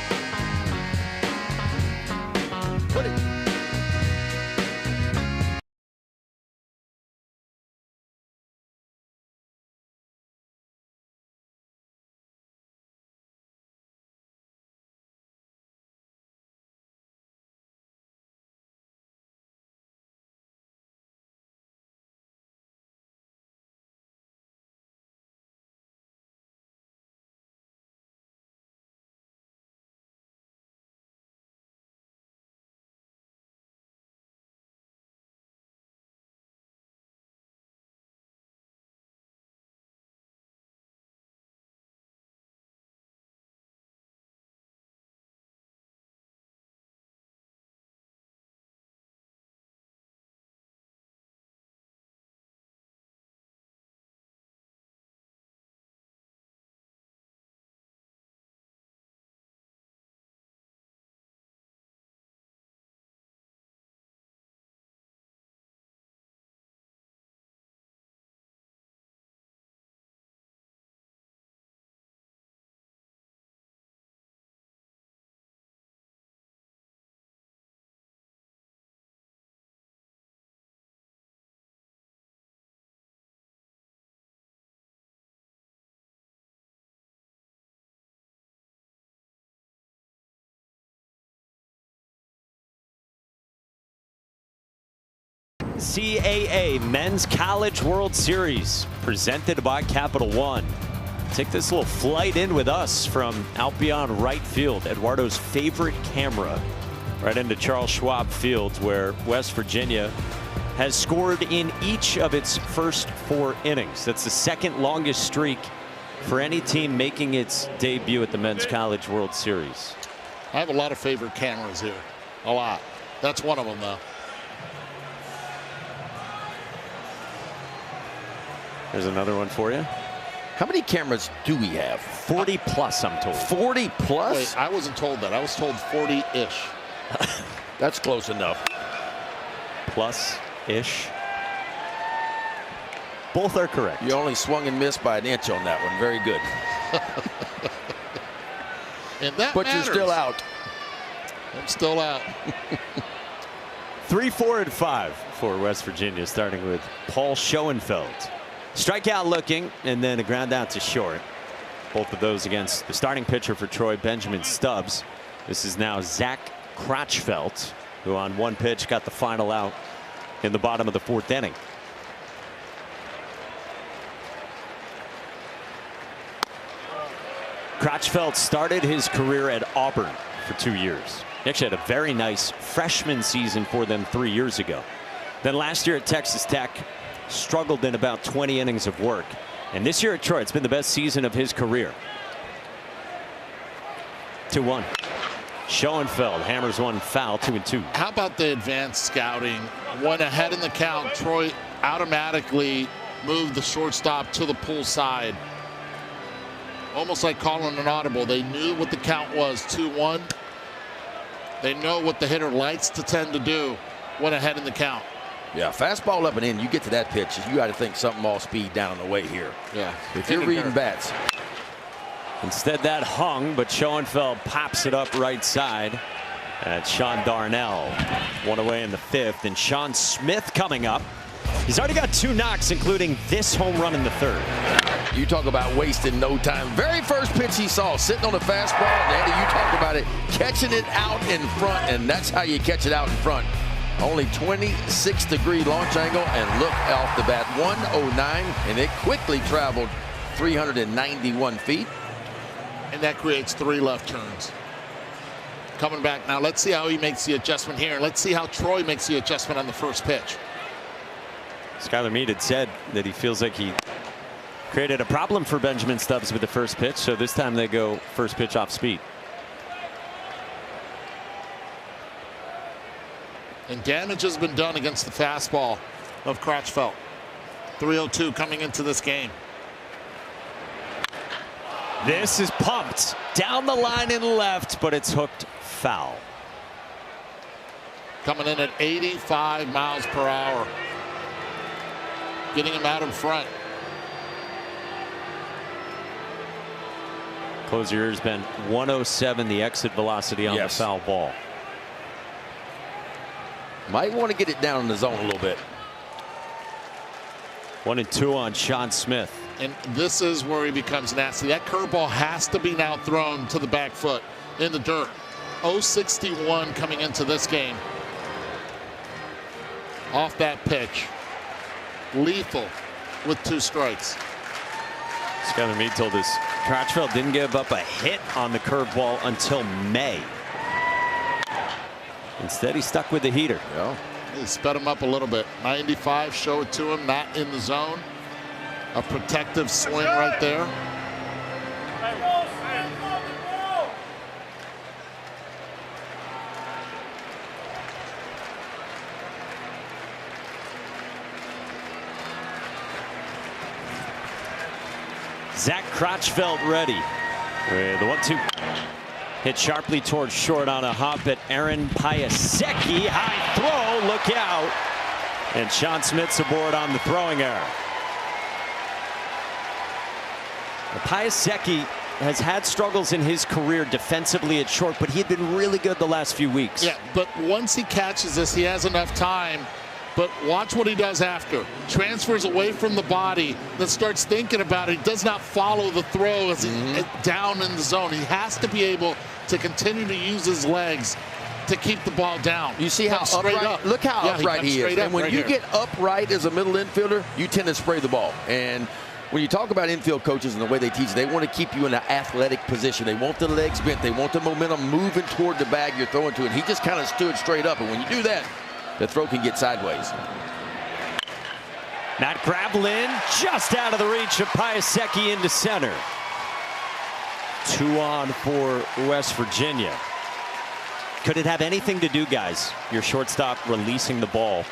NCAA Men's College World Series presented by Capital One. Take this little flight in with us from out beyond right field, Eduardo's favorite camera, right into Charles Schwab Field, where West Virginia has scored in each of its first 4 innings. That's the second longest streak for any team making its debut at the Men's College World Series. I have a lot of favorite cameras here. A lot. That's one of them, though. There's another one for you. How many cameras do we have? 40 plus, I'm told. 40 plus? Wait, I wasn't told that. I was told 40-ish. That's close enough. Plus-ish. Both are correct. You only swung and missed by an inch on that one. Very good. And that but matters. You're still out. I'm still out. 3, 4, and 5 for West Virginia, starting with Paul Schoenfeld. Strikeout looking, and then a ground out to short. Both of those against the starting pitcher for Troy, Benjamin Stubbs. This is now Zach Crotchfeld, who on one pitch got the final out in the bottom of the 4th inning. Crotchfeld started his career at Auburn for 2 years. He actually had a very nice freshman season for them 3 years ago. Then last year at Texas Tech, struggled in about 20 innings of work. And this year at Troy, it's been the best season of his career. 2-1. Schoenfeld hammers one foul, 2-2. How about the advanced scouting? One ahead in the count, Troy automatically moved the shortstop to the pull side. Almost like calling an audible. They knew what the count was, 2-1. They know what the hitter likes to tend to do when ahead in the count. Yeah, fastball up and in, you get to that pitch, you got to think something all speed down the way here. Yeah. If you're reading bats. Instead that hung, but Schoenfeld pops it up right side. And Sean Darnell, one away in the 5th, and Sean Smith coming up. He's already got 2 knocks, including this home run in the 3rd. You talk about wasting no time. Very first pitch he saw, sitting on the fastball, and Andy, you talked about it, catching it out in front, and that's how you catch it out in front. Only 26-degree launch angle, and look off the bat, 109, and it quickly traveled 391 feet. And that creates 3 left turns. Coming back now, let's see how he makes the adjustment here. Let's see how Troy makes the adjustment on the first pitch. Skylar Meade had said that he feels like he created a problem for Benjamin Stubbs with the first pitch, so this time they go first pitch off speed. And damage has been done against the fastball of Crutchfield. 302 coming into this game. This is pumped down the line and left, but it's hooked foul. Coming in at 85 miles per hour. Getting him out in front. Close your ears, Ben. 107 the exit velocity on the foul ball. Might want to get it down in the zone a little bit. 1-2 on Sean Smith. And this is where he becomes nasty. That curveball has to be now thrown to the back foot in the dirt. 061 coming into this game. Off that pitch. Lethal with 2 strikes. Skylar Meade told us Crutchfield didn't give up a hit on the curveball until May. Instead, he stuck with the heater. Yeah. He sped him up a little bit. 95, show it to him, not in the zone. A protective swing right there. Zach Crutchfield ready with the 1-2. Hit sharply towards short on a hop at Aaron Piasecki. High throw, look out. And Sean Smith's aboard on the throwing error. Piasecki has had struggles in his career defensively at short, but he had been really good the last few weeks. Yeah, but once he catches this, he has enough time. But watch what he does after. Transfers away from the body, then starts thinking about it. He does not follow the throw as down in the zone. He has to be able to continue to use his legs to keep the ball down. You see how upright? Up. Look how upright he is. And when you get upright as a middle infielder, you tend to spray the ball. And when you talk about infield coaches and the way they teach, they want to keep you in an athletic position. They want the legs bent. They want the momentum moving toward the bag you're throwing to. And he just kind of stood straight up. And when you do that, the throw can get sideways. Not Gravelin, just out of the reach of Piasecki into center. 2 on for West Virginia. Could it have anything to do, guys, your shortstop releasing the ball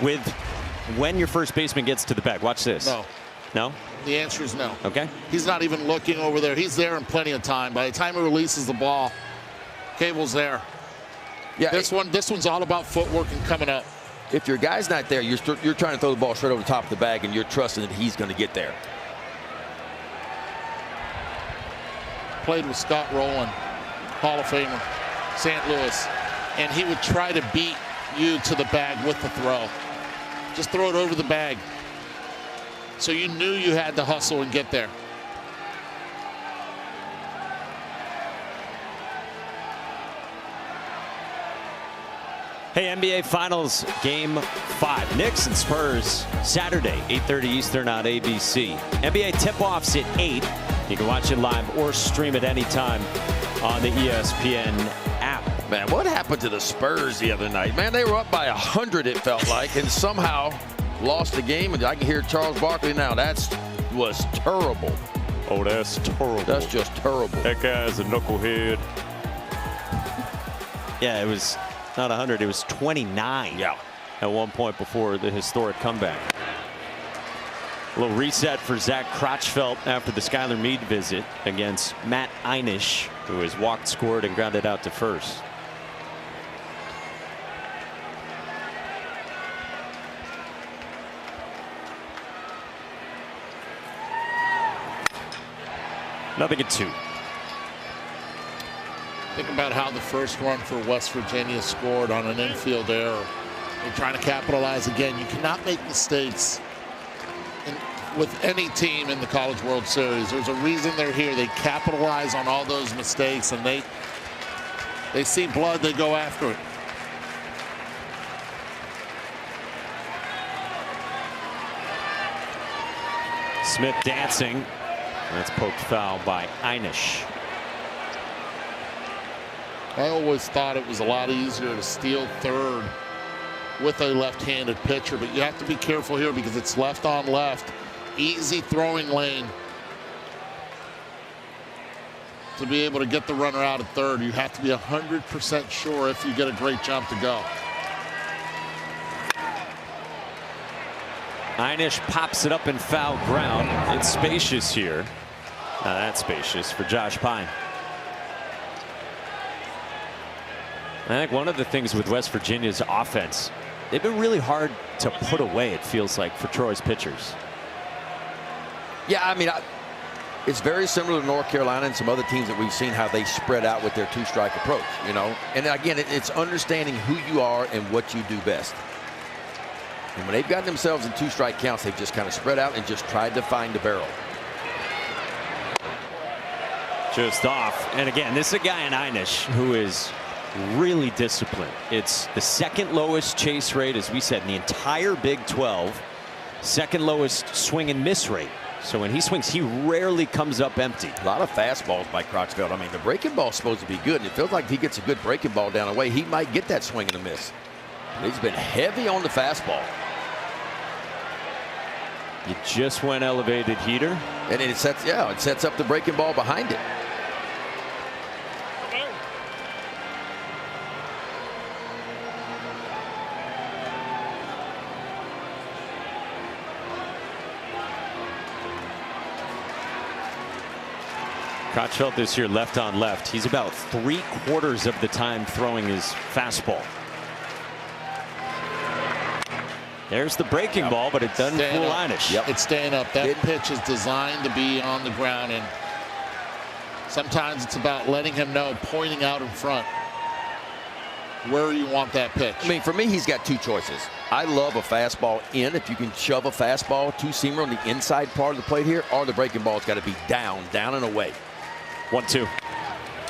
with when your first baseman gets to the bag? Watch this. No. No? The answer is no. Okay. He's not even looking over there. He's there in plenty of time. By the time he releases the ball, Cable's there. Yeah, this one's all about footwork and coming up. If your guy's not there, you're trying to throw the ball straight over the top of the bag, and you're trusting that he's going to get there. Played with Scott Rowland, Hall of Famer, St. Louis, and he would try to beat you to the bag with the throw. Just throw it over the bag. So you knew you had to hustle and get there. Hey, NBA Finals Game 5. Knicks and Spurs, Saturday, 8:30 Eastern on ABC. NBA tip-offs at 8. You can watch it live or stream it anytime on the ESPN app. Man, what happened to the Spurs the other night? Man, they were up by 100, it felt like, and somehow lost the game. And I can hear Charles Barkley now. That was terrible. Oh, that's terrible. That's just terrible. That guy's a knucklehead. Yeah, it was not 100, it was 29 at one point before the historic comeback. A little reset for Zach Crutchfield after the Skylar Meade visit against Matt Einish, who has walked, scored, and grounded out to first. Nothing at 2. Think about how the first run for West Virginia scored on an infield error. They're trying to capitalize again. You cannot make mistakes with any team in the College World Series. There's a reason they're here. They capitalize on all those mistakes, and they see blood, they go after it. Smith dancing. That's poked foul by Einish. I always thought it was a lot easier to steal third with a left-handed pitcher, but you have to be careful here because it's left on left. Easy throwing lane. To be able to get the runner out at third, you have to be 100% sure if you get a great jump to go. Einish pops it up in foul ground. It's spacious here. Now that's spacious for Josh Pine. I think one of the things with West Virginia's offense, they've been really hard to put away, it feels like, for Troy's pitchers. Yeah, I mean, it's very similar to North Carolina and some other teams that we've seen how they spread out with their two-strike approach, you know. And again, it's understanding who you are and what you do best. And when they've gotten themselves in two-strike counts, they've just kind of spread out and just tried to find the barrel. Just off. And again, this is a guy in Einish who is really disciplined. It's the second lowest chase rate, as we said, in the entire Big 12. Second lowest swing and miss rate. So when he swings, he rarely comes up empty. A lot of fastballs by Crotchfield. I mean, the breaking ball's supposed to be good, and it feels like if he gets a good breaking ball down the way, he might get that swing and a miss. But he's been heavy on the fastball. You just went elevated heater. And it sets up the breaking ball behind it. Crotchfield this year left on left. He's about 3/4 of the time throwing his fastball. There's the breaking ball, but it doesn't fool Einish. Yep. It's staying up. That pitch is designed to be on the ground, and sometimes it's about letting him know, pointing out in front where you want that pitch. I mean, for me, he's got two choices. I love a fastball in. If you can shove a fastball, two-seamer on the inside part of the plate here, or the breaking ball's got to be down and away. 1-2.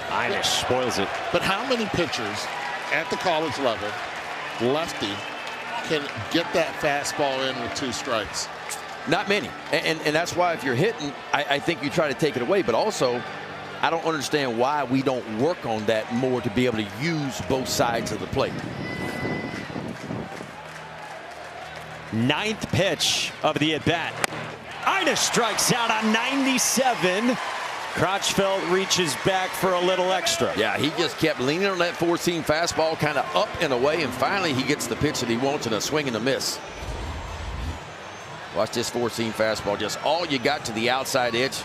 Einish spoils it. But how many pitchers at the college level, lefty, can get that fastball in with two strikes? Not many. And that's why if you're hitting, I think you try to take it away. But also, I don't understand why we don't work on that more to be able to use both sides of the plate. Ninth pitch of the at-bat. Einish strikes out on 97. Crotchfield reaches back for a little extra. Yeah, he just kept leaning on that four-seam fastball, kind of up and away, and finally he gets the pitch that he wants in a swing and a miss. Watch this four-seam fastball, just all you got to the outside edge.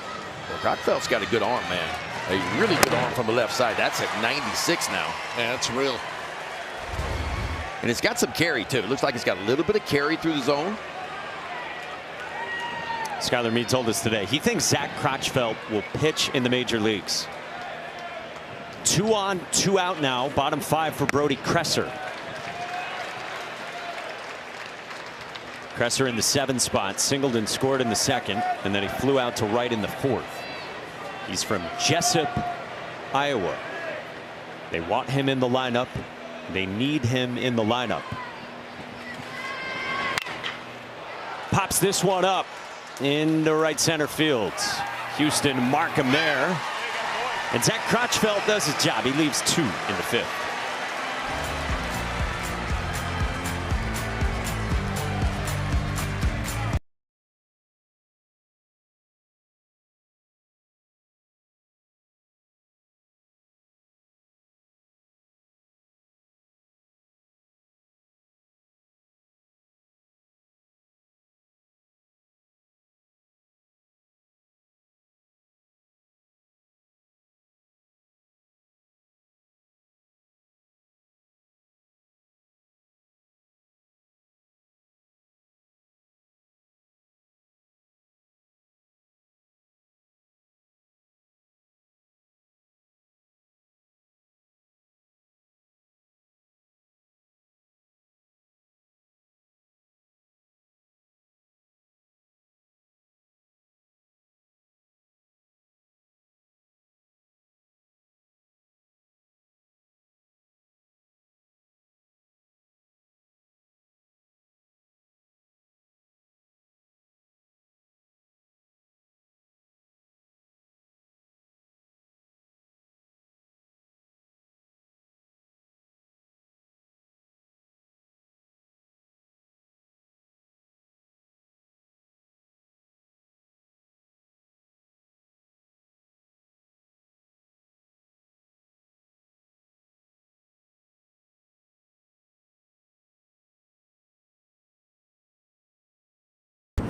Well, Crotchfield's got a good arm, man. A really good arm from the left side. That's at 96 now. Yeah, that's real. And it's got some carry, too. It looks like it's got a little bit of carry through the zone. Skylar Meade told us today he thinks Zach Crotchfield will pitch in the major leagues. 2 on, 2 out now. Bottom 5 for Brody Kresser. Kresser in the 7 spot, singled and scored in the 2nd, and then he flew out to right in the 4th. He's from Jessup, Iowa. They want him in the lineup. They need him in the lineup. Pops this one up into right center field. Houston mark him there. And Zach Crotchfield does his job. He leaves 2 in the 5th.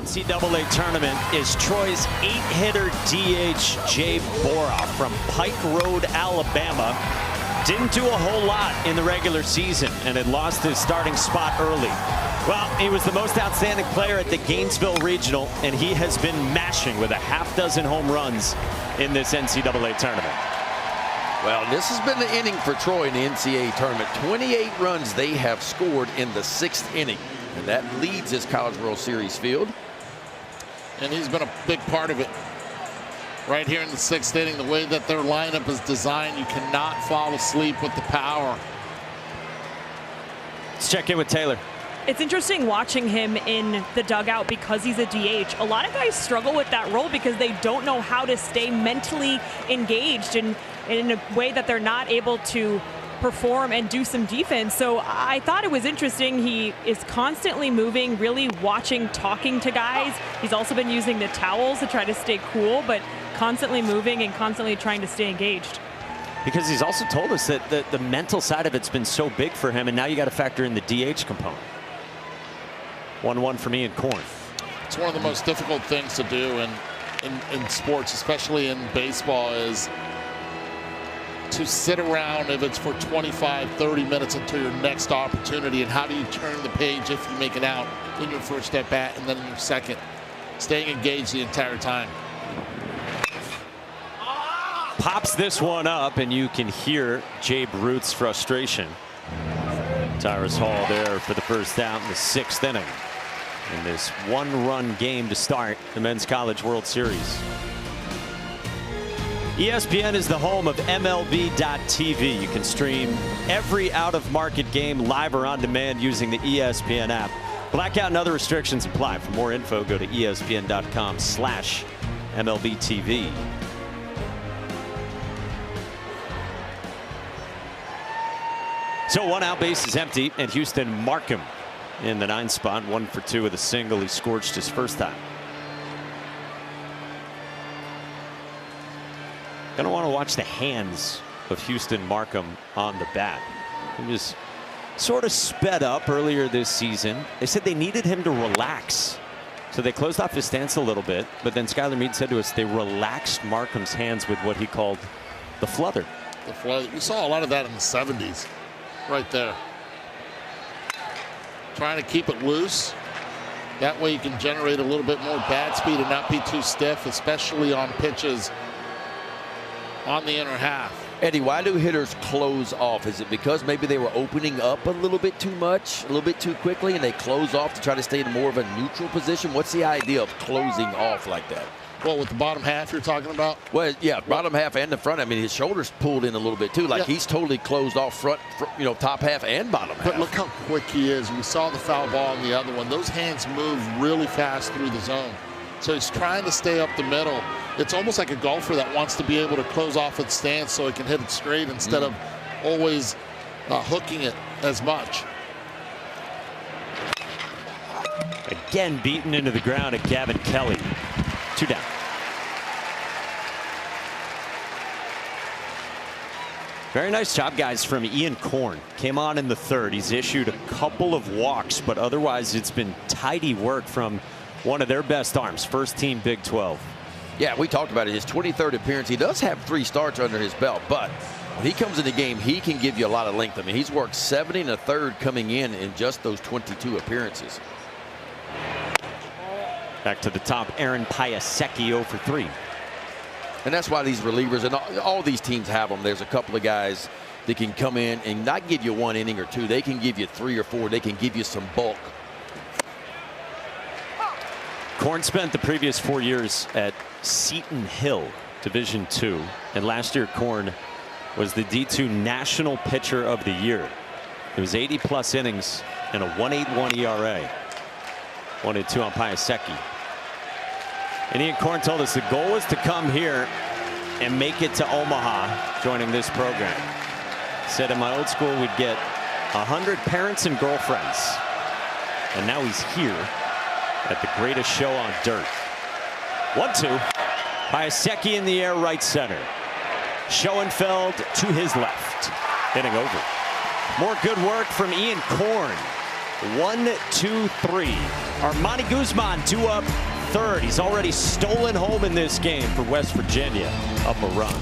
NCAA tournament is Troy's 8-hitter DH Jay Bora from Pike Road, Alabama. Didn't do a whole lot in the regular season and had lost his starting spot early. Well, he was the most outstanding player at the Gainesville Regional, and he has been mashing with a half-dozen home runs in this NCAA tournament. Well, this has been the inning for Troy in the NCAA tournament. 28 runs they have scored in the 6th inning, and that leads this College World Series field. And he's been a big part of it. Right here in the 6th inning, the way that their lineup is designed, you cannot fall asleep with the power. Let's check in with Taylor. It's interesting watching him in the dugout because he's a DH. A lot of guys struggle with that role because they don't know how to stay mentally engaged and in a way that they're not able to perform and do some defense. So I thought it was interesting. He is constantly moving, really watching, talking to guys. He's also been using the towels to try to stay cool, but constantly moving and constantly trying to stay engaged. Because he's also told us that the mental side of it's been so big for him, and now you got to factor in the DH component. 1-1 for Ian Korn. It's one of the most difficult things to do in sports, especially in baseball, is to sit around if it's for 25, 30 minutes until your next opportunity. And how do you turn the page if you make it out in your first at bat and then in your second? Staying engaged the entire time. Pops this one up, and you can hear Jabe Root's frustration. Tyrus Hall there for the first out in the 6th inning in this 1-run game to start the Men's College World Series. ESPN is the home of MLB.TV. You can stream every out-of-market game live or on demand using the ESPN app. Blackout and other restrictions apply. For more info, go to ESPN.com/MLBTV. So 1 out, base is empty, and Houston Markham in the 9th spot, 1 for 2 with a single. He scorched his first time. Gonna want to watch the hands of Houston Markham on the bat. He was sort of sped up earlier this season. They said they needed him to relax, so they closed off his stance a little bit. But then Skylar Meade said to us they relaxed Markham's hands with what he called the flutter. The flutter. We saw a lot of that in the 70s. Right there. Trying to keep it loose. That way you can generate a little bit more bat speed and not be too stiff, especially on pitches on the inner half. Eddie, why do hitters close off? Is it because maybe they were opening up a little bit too much, a little bit too quickly, and they close off to try to stay in more of a neutral position? What's the idea of closing off like that? Well, with the bottom half you're talking about? Well, yeah, bottom half and the front. I mean, his shoulders pulled in a little bit too. Like he's totally closed off front, you know, top half and bottom half. But look how quick he is. We saw the foul ball on the other one. Those hands move really fast through the zone. So he's trying to stay up the middle. It's almost like a golfer that wants to be able to close off its stance so he can hit it straight instead of always hooking it as much. Again beaten into the ground at Gavin Kelly. 2 down. Very nice job, guys, from Ian Korn. Came on in the 3rd. He's issued a couple of walks, but otherwise it's been tidy work from one of their best arms. First team Big 12. Yeah, we talked about it. His 23rd appearance. He does have 3 starts under his belt, but when he comes in the game, he can give you a lot of length. I mean, he's worked 70 1/3 coming in just those 22 appearances. Back to the top, Aaron Piasecki 0 for 3. And that's why these relievers and all these teams have them. There's a couple of guys that can come in and not give you 1 inning or 2. They can give you 3 or 4. They can give you some bulk. Korn spent the previous 4 years at Seton Hill, Division II. And last year, Korn was the D2 National Pitcher of the Year. It was 80+ innings and a 1.81 ERA. 1-2 on Piasecki. And Ian Korn told us the goal was to come here and make it to Omaha, joining this program. Said in my old school we'd get 100 parents and girlfriends. And now he's here at the greatest show on dirt. 1-2. Piasecki in the air, right center. Schoenfeld to his left. Hitting over. More good work from Ian Korn. 1-2-3. Armani Guzman due up third. He's already stolen home in this game for West Virginia. Up a run.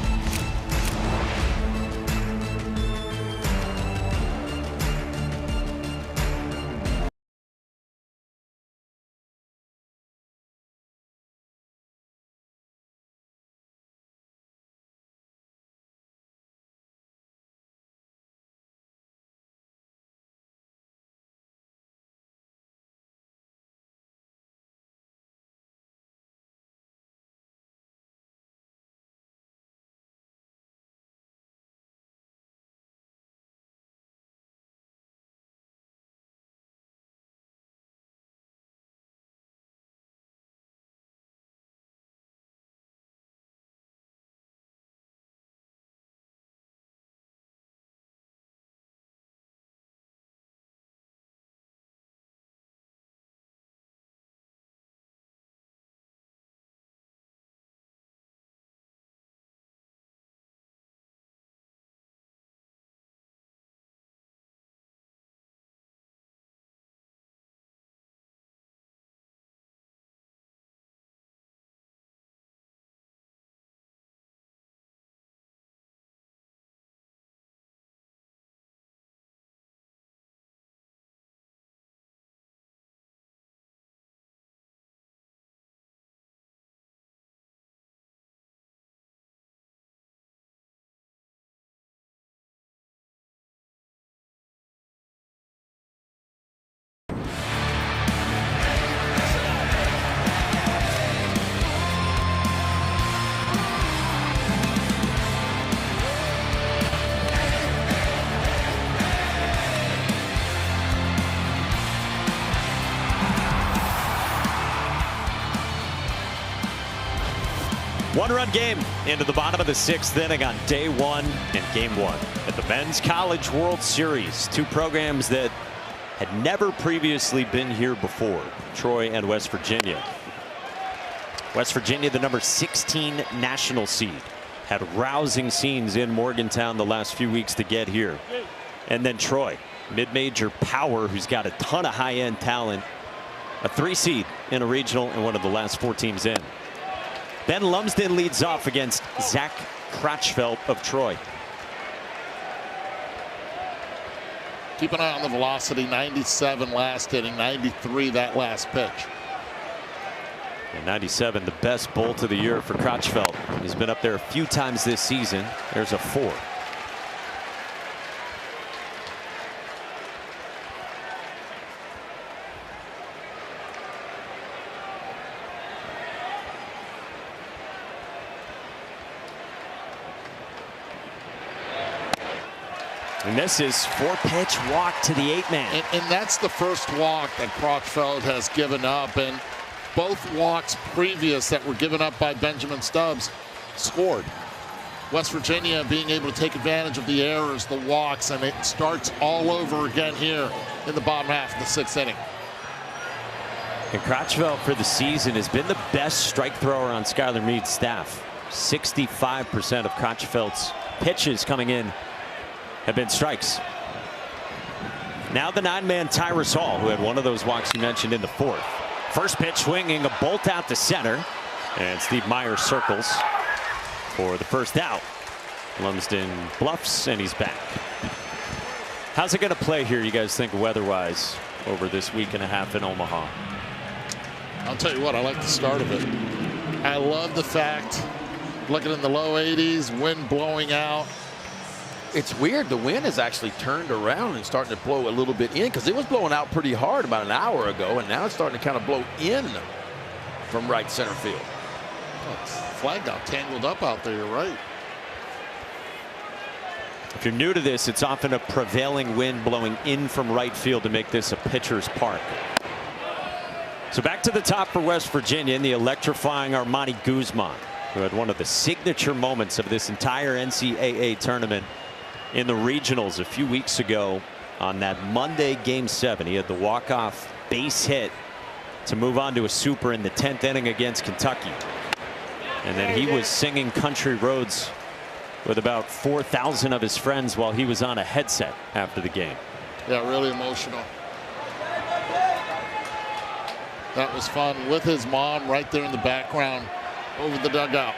One-run game into the bottom of the sixth inning on day one and game one at the Men's College World Series. Two programs that had never previously been here before, Troy and West Virginia. West Virginia, the number 16 national seed, had rousing scenes in Morgantown the last few weeks to get here. And then Troy, mid-major power who's got a ton of high-end talent, a 3 seed in a regional and one of the last 4 teams in. Ben Lumsden leads off against Zach Crotchfeld of Troy. Keep an eye on the velocity. 97 last inning, 93 that last pitch. And 97, the best bolt of the year for Crotchfeld. He's been up there a few times this season. There's a 4. And this is 4-pitch walk to the 8-man. And that's the first walk that Crotchfeld has given up. And both walks previous that were given up by Benjamin Stubbs scored. West Virginia being able to take advantage of the errors, the walks, and it starts all over again here in the bottom half of the 6th inning. And Crotchfeld for the season has been the best strike thrower on Skylar Meade's staff. 65% of Crotchfeld's pitches coming in have been strikes. Now the 9-man Tyrus Hall, who had one of those walks you mentioned in the 4th. First pitch swinging, a bolt out to center, and Steve Meyer circles for the first out. Lumsden bluffs, and he's back. How's it going to play here, you guys think, weather-wise, over this week and a half in Omaha? I'll tell you what, I like the start of it. I love the fact, looking in the low 80s, wind blowing out. It's weird. The wind has actually turned around and starting to blow a little bit in, because it was blowing out pretty hard about an hour ago, and now it's starting to kind of blow in from right center field. Oh, it's flag got tangled up out there, you're right. If you're new to this, it's often a prevailing wind blowing in from right field to make this a pitcher's park. So back to the top for West Virginia in the electrifying Armani Guzman, who had one of the signature moments of this entire NCAA tournament in the regionals a few weeks ago on that Monday Game 7. He had the walk-off base hit to move on to a super in the 10th inning against Kentucky. And then he was singing Country Roads with about 4,000 of his friends while he was on a headset after the game. Yeah, really emotional. That was fun with his mom right there in the background over the dugout.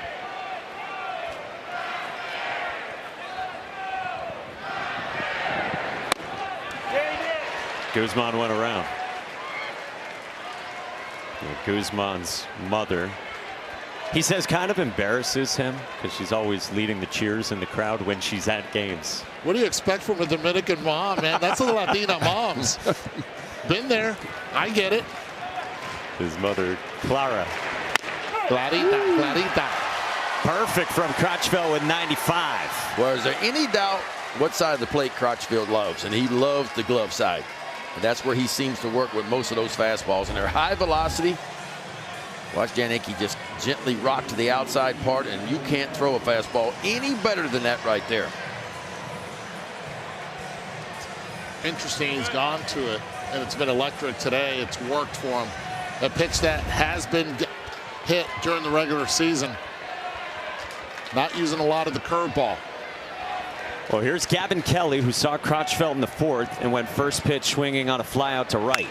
Guzman went around. Guzman's mother, he says, kind of embarrasses him because she's always leading the cheers in the crowd when she's at games. What do you expect from a Dominican mom, man? That's the Latina moms. Been there. I get it. His mother, Clara. Clarita. Perfect from Crutchfield with 95. Well, is there any doubt what side of the plate Crutchfield loves? And he loves the glove side. And that's where he seems to work with most of those fastballs. And they're high velocity. Watch Janicki just gently rock to the outside part, and you can't throw a fastball any better than that right there. Interesting, he's gone to it, and it's been electric today. It's worked for him. A pitch that has been hit during the regular season. Not using a lot of the curveball. Well, here's Gavin Kelly, who saw Crutchfield in the fourth and went first pitch swinging on a fly out to right.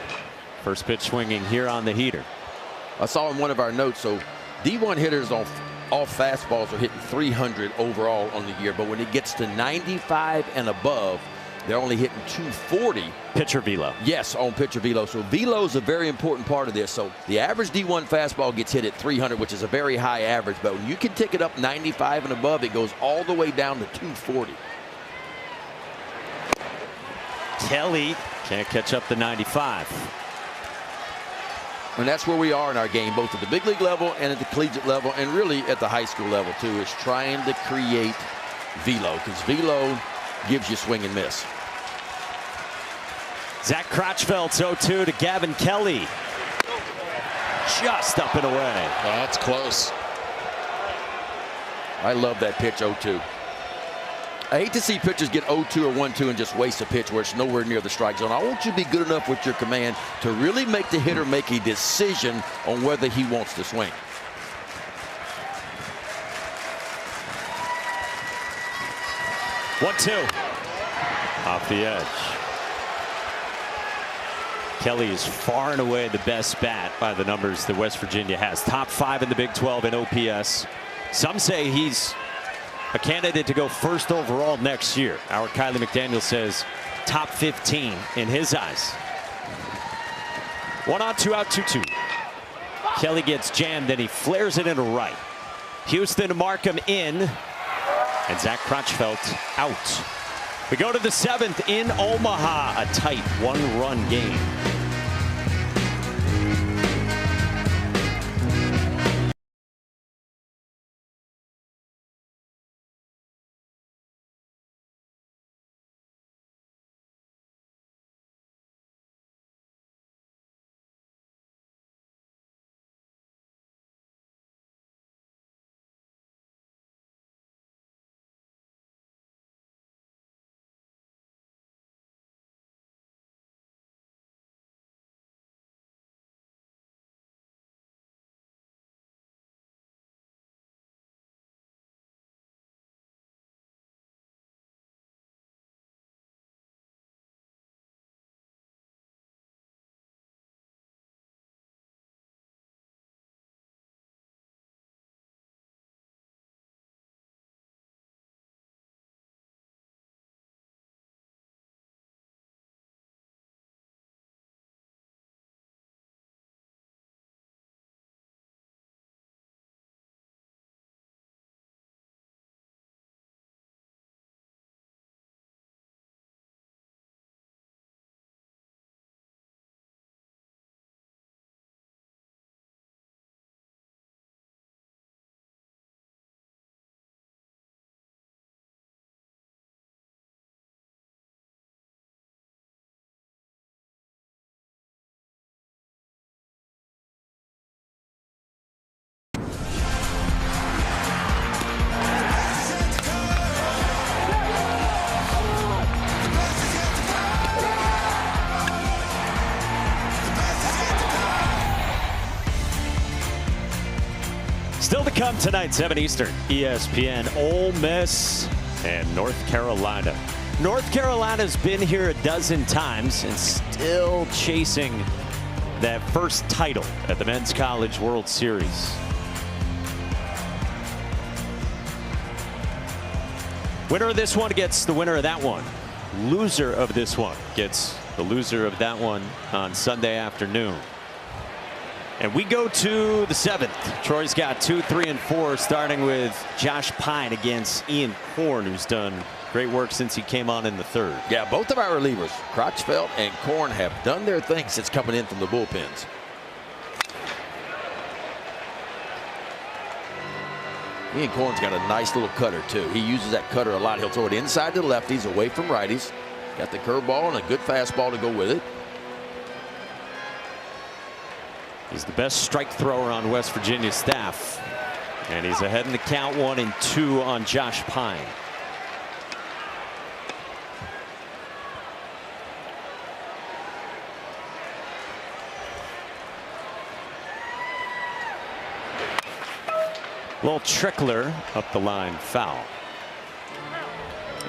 First pitch swinging here on the heater. I saw in one of our notes, so D1 hitters on off fastballs are hitting 300 overall on the year, but when it gets to 95 and above, they're only hitting 240. Pitcher velo. Yes, on pitcher velo. So velo is a very important part of this. So the average D1 fastball gets hit at 300, which is a very high average, but when you can tick it up 95 and above, it goes all the way down to 240. Kelly can't catch up to 95. And that's where we are in our game, both at the big league level and at the collegiate level, and really at the high school level too, is trying to create velo, because velo gives you swing and miss. Zach Crutchfield's 0-2 to Gavin Kelly. Just up and away. That's close. I love that pitch, 0-2. I hate to see pitchers get 0-2 or 1-2 and just waste a pitch where it's nowhere near the strike zone. I want you to be good enough with your command to really make the hitter make a decision on whether he wants to swing. One, two. Off the edge. Kelly is far and away the best bat by the numbers that West Virginia has. Top 5 in the Big 12 in OPS. Some say he's a candidate to go first overall next year. Our Kylie McDaniel says top 15 in his eyes. 1 on, 2 out, 2-2. Kelly gets jammed, and he flares it into right. Houston to Markham in, and Zach Crutchfield out. We go to the 7th in Omaha, a tight 1-run game. Still to come tonight, 7 Eastern, ESPN, Ole Miss and North Carolina. North Carolina's been here a dozen times and still chasing that first title at the Men's College World Series. Winner of this one gets the winner of that one. Loser of this one gets the loser of that one on Sunday afternoon. And we go to the 7th. Troy's got 2, 3, and 4, starting with Josh Pine against Ian Korn, who's done great work since he came on in the 3rd. Yeah, both of our relievers, Crotchfeld and Korn, have done their thing since coming in from the bullpens. Ian Korn's got a nice little cutter, too. He uses that cutter a lot. He'll throw it inside to lefties, away from righties. Got the curveball and a good fastball to go with it. He's the best strike thrower on West Virginia's staff. And he's ahead in the count 1-2 on Josh Pine. Little trickler up the line, foul.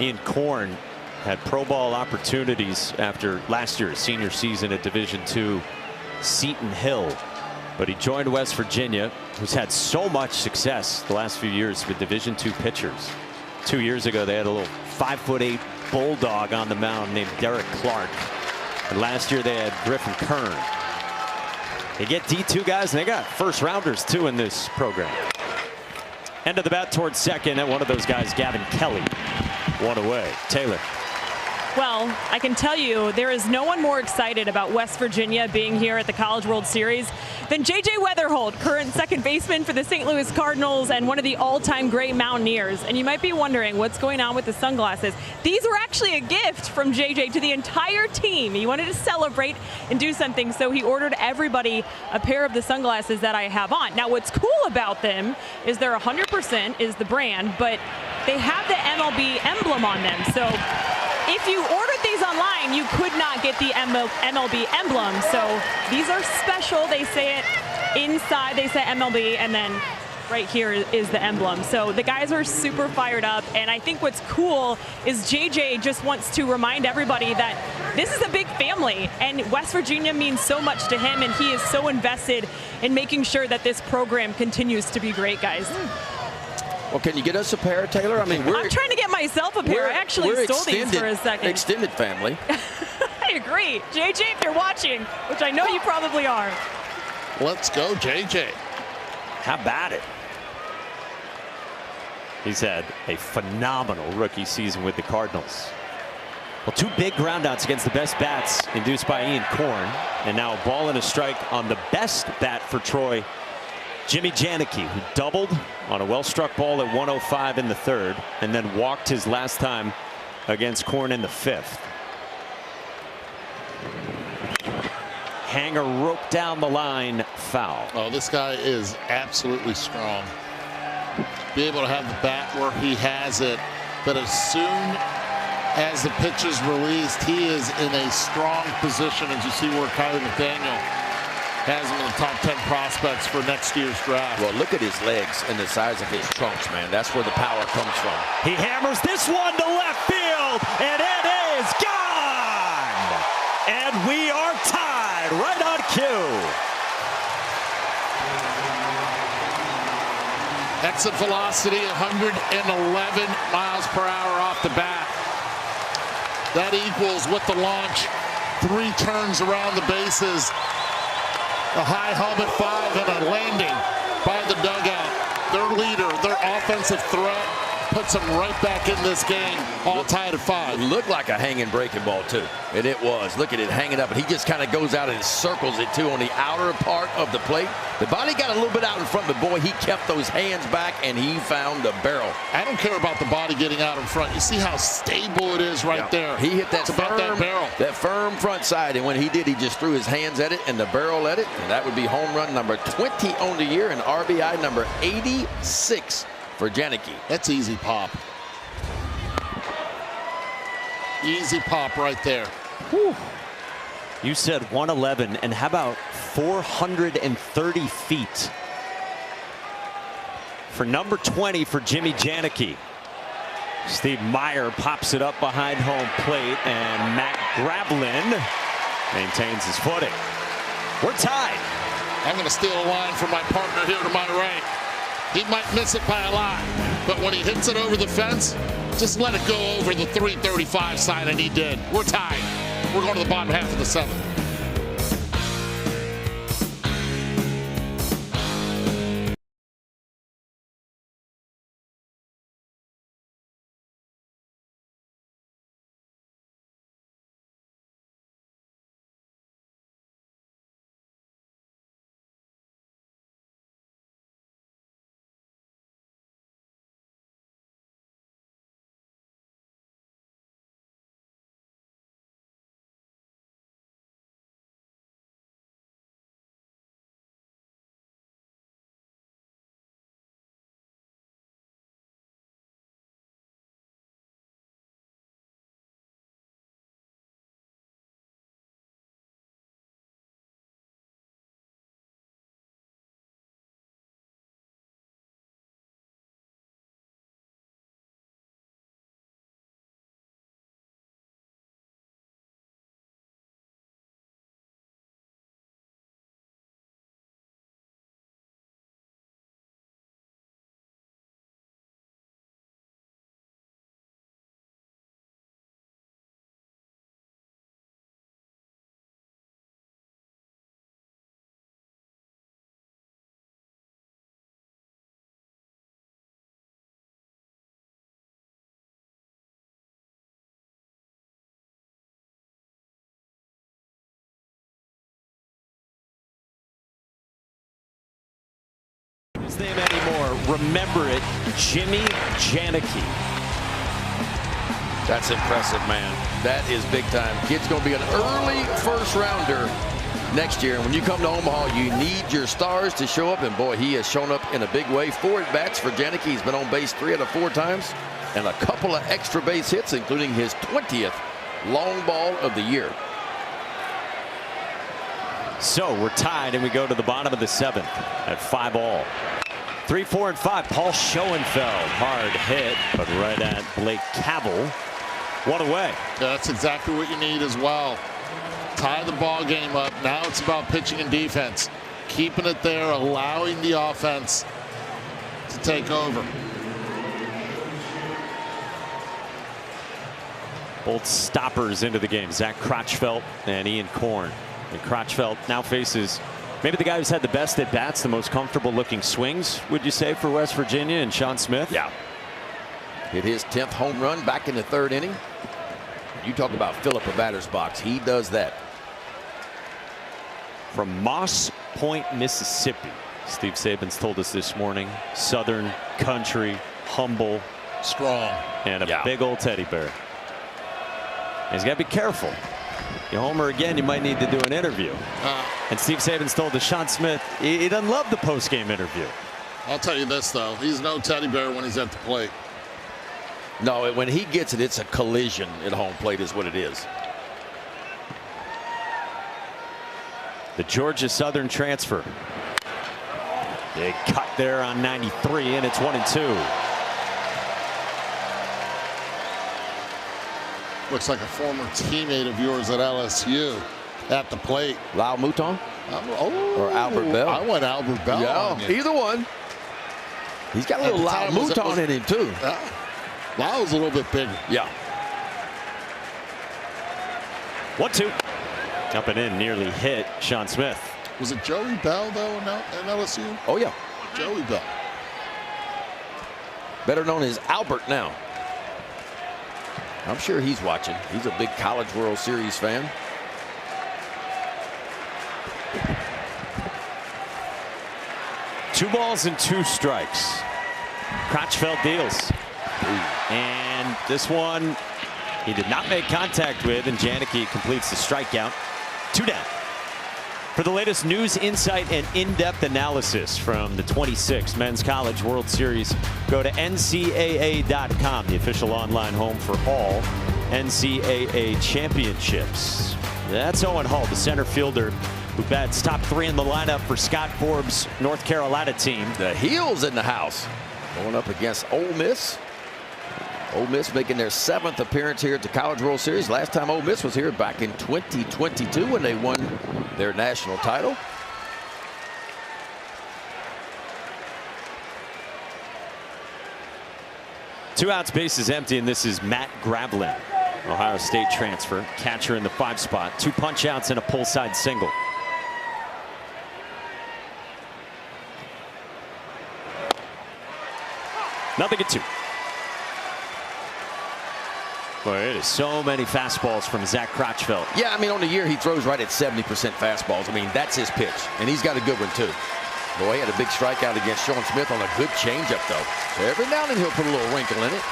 Ian Korn had pro ball opportunities after last year's senior season at Division II Seton Hill. But he joined West Virginia, who's had so much success the last few years with Division II pitchers. 2 years ago, they had a little 5'8" bulldog on the mound named Derek Clark. And last year, they had Griffin Kern. They get D2 guys, and they got first rounders, too, in this program. End of the bat towards second, and one of those guys, Gavin Kelly, one away. Taylor. Well, I can tell you there is no one more excited about West Virginia being here at the College World Series than J.J. Weatherholt, current second baseman for the St. Louis Cardinals and one of the all-time great Mountaineers. And you might be wondering what's going on with the sunglasses. These were actually a gift from J.J. to the entire team. He wanted to celebrate and do something, so he ordered everybody a pair of the sunglasses that I have on. Now, what's cool about them is they're 100% is the brand, but they have the MLB emblem on them. So if you ordered these online, you could not get the MLB emblem. So these are special. They say it inside. They say MLB, and then right here is the emblem. So the guys are super fired up. And I think what's cool is JJ just wants to remind everybody that this is a big family. And West Virginia means so much to him. And he is so invested in making sure that this program continues to be great, guys. Well, can you get us a pair, Taylor? I mean, I'm trying to get myself a pair. I actually stole these for a second. Extended family. I agree. JJ, if you're watching, which I know you probably are. Let's go, JJ. How about it? He's had a phenomenal rookie season with the Cardinals. Well, 2 big groundouts against the best bats induced by Ian Korn. And now a ball and a strike on the best bat for Troy, Jimmy Janicki, who doubled on a well-struck ball at 105 in the 3rd and then walked his last time against Korn in the 5th. Hanger roped down the line, foul. Oh, this guy is absolutely strong. Be able to have the bat where he has it, but as soon as the pitch is released, he is in a strong position, as you see where Kylie McDaniel has him in the top 10 prospects for next year's draft. Well, look at his legs and the size of his trunks, man. That's where the power comes from. He hammers this one to left field, and it is gone! And we are tied right on cue. Exit velocity 111 miles per hour off the bat. That equals with the launch 3 turns around the bases, a high hum at 5, and a landing by the dugout. Their leader, their offensive threat, puts them right back in this game, all tied at 5. It looked like a hanging breaking ball, too. And it was. Look at it hanging up. And he just kind of goes out and circles it, too, on the outer part of the plate. The body got a little bit out in front, but, boy, he kept those hands back, and he found the barrel. I don't care about the body getting out in front. You see how stable it is right there. He hit that that firm front side, and when he did, he just threw his hands at it and the barrel at it. And that would be home run number 20 on the year and RBI number 86. For Janicki. That's easy pop. Easy pop right there. Whew. You said 111, and how about 430 feet for number 20 for Jimmy Janicki. Steve Meyer pops it up behind home plate, and Matt Grablin maintains his footing. We're tied. I'm going to steal a line from my partner here to my right. He might miss it by a lot, but when he hits it over the fence, just let it go over the 335 sign, and he did. We're tied. We're going to the bottom half of the 7th. His name anymore. Remember it, Jimmy Janicki. That's impressive, man. That is big time. Kid's going to be an early first rounder next year. And when you come to Omaha, you need your stars to show up. And boy, he has shown up in a big way. 4 at-bats for Janicki. He's been on base 3 out of 4 times. And a couple of extra base hits, including his 20th long ball of the year. So we're tied, and we go to the bottom of the 7th at 5-all. 3, 4, and 5. Paul Schoenfeld, hard hit, but right at Blake Cavell. 1 away. That's exactly what you need as well. Tie the ball game up. Now it's about pitching and defense. Keeping it there, allowing the offense to take over. Both stoppers into the game. Zach Crotchfeld and Ian Korn. And Crotchfeld now faces maybe the guy who's had the best at bats, the most comfortable looking swings, would you say, for West Virginia, and Sean Smith? Yeah. Hit his 10th home run back in the 3rd inning. You talk about fill up a batter's box. He does that. From Moss Point, Mississippi. Steve Saban's told us this morning. Southern country, humble, strong, and a big old teddy bear. And he's got to be careful. You homer again, you might need to do an interview. And Steve Saban's told us Sean Smith he doesn't love the post-game interview. I'll tell you this, though. He's no teddy bear when he's at the plate. No, when he gets it, it's a collision at home plate is what it is. The Georgia Southern transfer. Big cut there on 93, and it's 1-2. Looks like a former teammate of yours at LSU at the plate. Lau Mouton? Or Albert Bell? I went Albert Bell. Yeah, either one. He's got a little Lau Mouton in him, too. Lau's a little bit bigger. Yeah. 1-2. Up and in, nearly hit Sean Smith. Was it Joey Bell, though, in LSU? Oh, yeah. Joey Bell. Better known as Albert now. I'm sure he's watching. He's a big College World Series fan. Two balls and 2 strikes. Crotchfeld deals. And this one he did not make contact with, and Janicki completes the strikeout. 2 down. For the latest news, insight, and in-depth analysis from the 26th Men's College World Series, go to NCAA.com, the official online home for all NCAA championships. That's Owen Hall, the center fielder who bats top 3 in the lineup for Scott Forbes' North Carolina team. The Heels in the house going up against Ole Miss. Ole Miss making their 7th appearance here at the College World Series. Last time Ole Miss was here back in 2022 when they won their national title. Two outs, bases empty, and this is Matt Gravlin, Ohio State transfer, catcher in the 5 spot. 2 punch outs and a pull side single. Nothing at 2. Boy, it is so many fastballs from Zach Crotchfeld. Yeah, I mean, on the year, he throws right at 70% fastballs. I mean, that's his pitch, and he's got a good one, too. Boy, he had a big strikeout against Sean Smith on a good changeup, though. So every now and then he'll put a little wrinkle in it.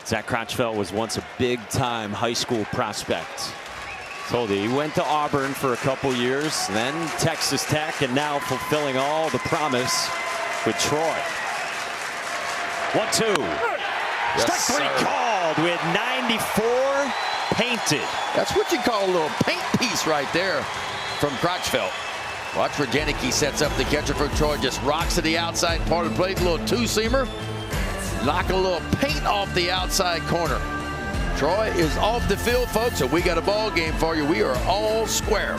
Zach Crotchfeld was once a big-time high school prospect. Told you, he went to Auburn for a couple years, then Texas Tech, and now fulfilling all the promise with Troy. 1-2. Yes, Strike 3 called with 94 painted. That's what you call a little paint piece right there from Crotchfeld. Watch where Janicki sets up the catcher for Troy. Just rocks to the outside part of the plate. A little two-seamer. Knock a little paint off the outside corner. Troy is off the field, folks, so we got a ball game for you. We are all square.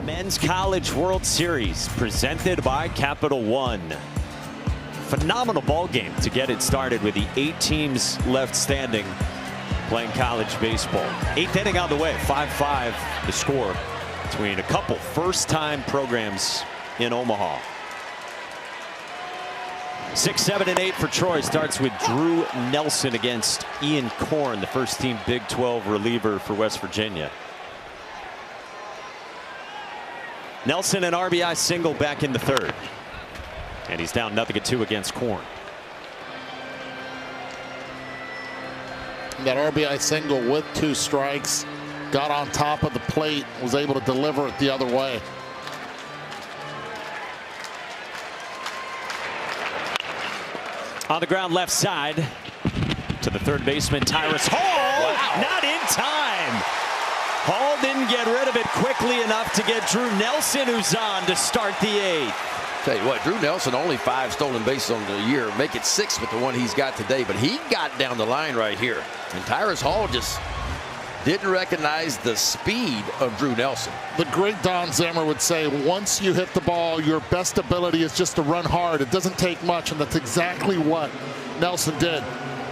Men's College World Series presented by Capital One. Phenomenal ball game to get it started with the 8 teams left standing playing college baseball. 8th inning on the way, 5-5 the score between a couple first-time programs in Omaha. 6, 7, and 8 for Troy. Starts with Drew Nelson against Ian Korn, the first-team Big 12 reliever for West Virginia. Nelson, an RBI single back in the 3rd. And he's down 0-2 against Korn. That RBI single with 2 strikes. Got on top of the plate. Was able to deliver it the other way. On the ground left side to the 3rd baseman, Tyrus Hall. Wow. Not in time. Hall didn't get rid of it quickly enough to get Drew Nelson, who's on to start the 8th. Tell you what, Drew Nelson only 5 stolen bases on the year. Make it 6 with the one he's got today, but he got down the line right here. And Tyrus Hall just didn't recognize the speed of Drew Nelson. The great Don Zammer would say, once you hit the ball, your best ability is just to run hard. It doesn't take much, and that's exactly what Nelson did.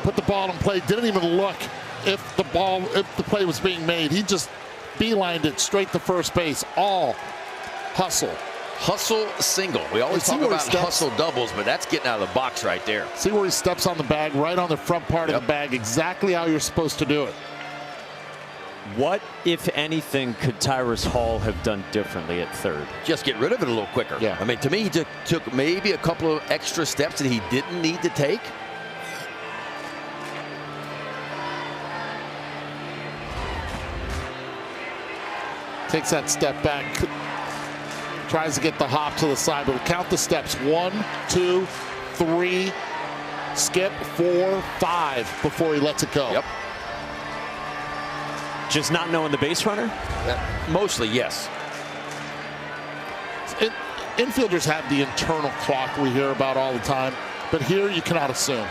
Put the ball in play, didn't even look if the play was being made. He just beelined it straight to first base. All hustle. Hustle single. We always talk about hustle doubles, but that's getting out of the box right there. See where he steps on the bag, right on the front part of the bag, exactly how you're supposed to do it. What, if anything, could Tyrus Hall have done differently at 3rd? Just get rid of it a little quicker. Yeah. I mean, to me, he just took maybe a couple of extra steps that he didn't need to take. Takes that step back. Tries to get the hop to the side, but count the steps. 1, 2, 3, skip 4, 5 before he lets it go. Yep. Just not knowing the base runner? Mostly, yes. Infielders have the internal clock we hear about all the time, but here you cannot assume.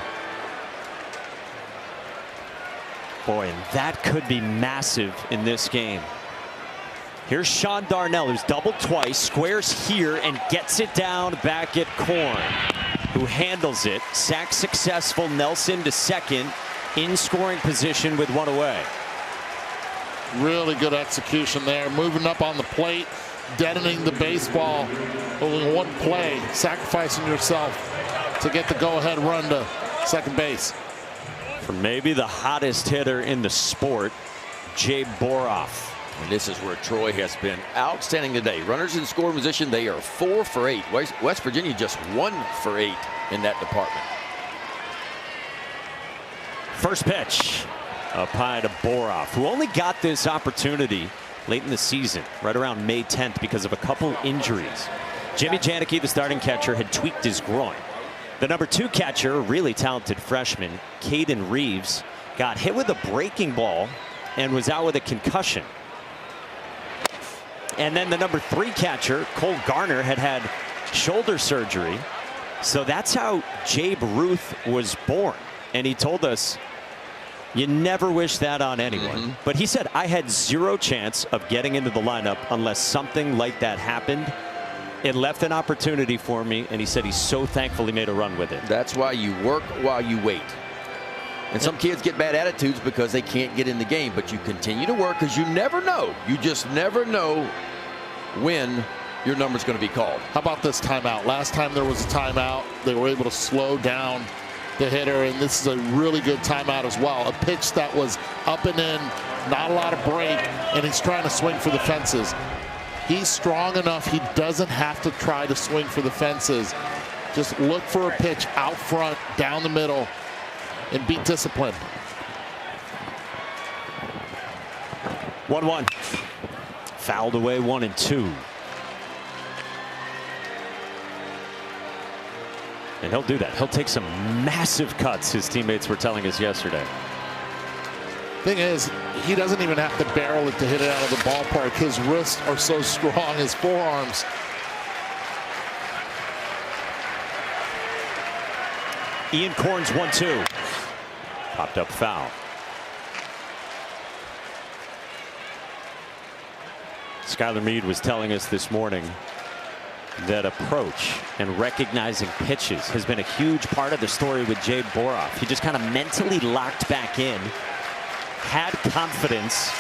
Boy, and that could be massive in this game. Here's Sean Darnell, who's doubled twice, squares here, and gets it down back at Korn, who handles it. Sack successful. Nelson to second, in scoring position with one away. Really good execution there. Moving up on the plate, deadening the baseball. Only one play, sacrificing yourself to get the go-ahead run to second base. For maybe the hottest hitter in the sport, Jay Boroff. And this is where Troy has been outstanding today. Runners in scoring position, they are 4 for 8. West Virginia just 1 for 8 in that department. First pitch up high to Boroff, who only got this opportunity late in the season, right around May 10th, because of a couple injuries. Jimmy Janicki, the starting catcher, had tweaked his groin. The number 2 catcher, a really talented freshman, Caden Reeves, got hit with a breaking ball and was out with a concussion. And then the number 3 catcher, Cole Garner, had shoulder surgery. So that's how Jabe Ruth was born. And he told us, you never wish that on anyone. But he said, I had 0 chance of getting into the lineup unless something like that happened. It left an opportunity for me, and he said he's so thankful he made a run with it. That's why you work while you wait. And some kids get bad attitudes because they can't get in the game, but you continue to work because you never know. You just never know when your number's going to be called. How about this timeout? Last time there was a timeout, they were able to slow down the hitter, and this is a really good timeout as well. A pitch that was up and in, not a lot of break, and he's trying to swing for the fences. He's strong enough, he doesn't have to try to swing for the fences. Just look for a pitch out front, down the middle, and be disciplined. 1-1. Fouled away 1 and 2. And he'll do that. He'll take some massive cuts, his teammates were telling us yesterday. Thing is, he doesn't even have to barrel it to hit it out of the ballpark. His wrists are so strong, his forearms. Ian Korn's 1-2. Popped up foul. Skylar Meade was telling us this morning that approach and recognizing pitches has been a huge part of the story with Jay Boroff. He just kind of mentally locked back in, had confidence,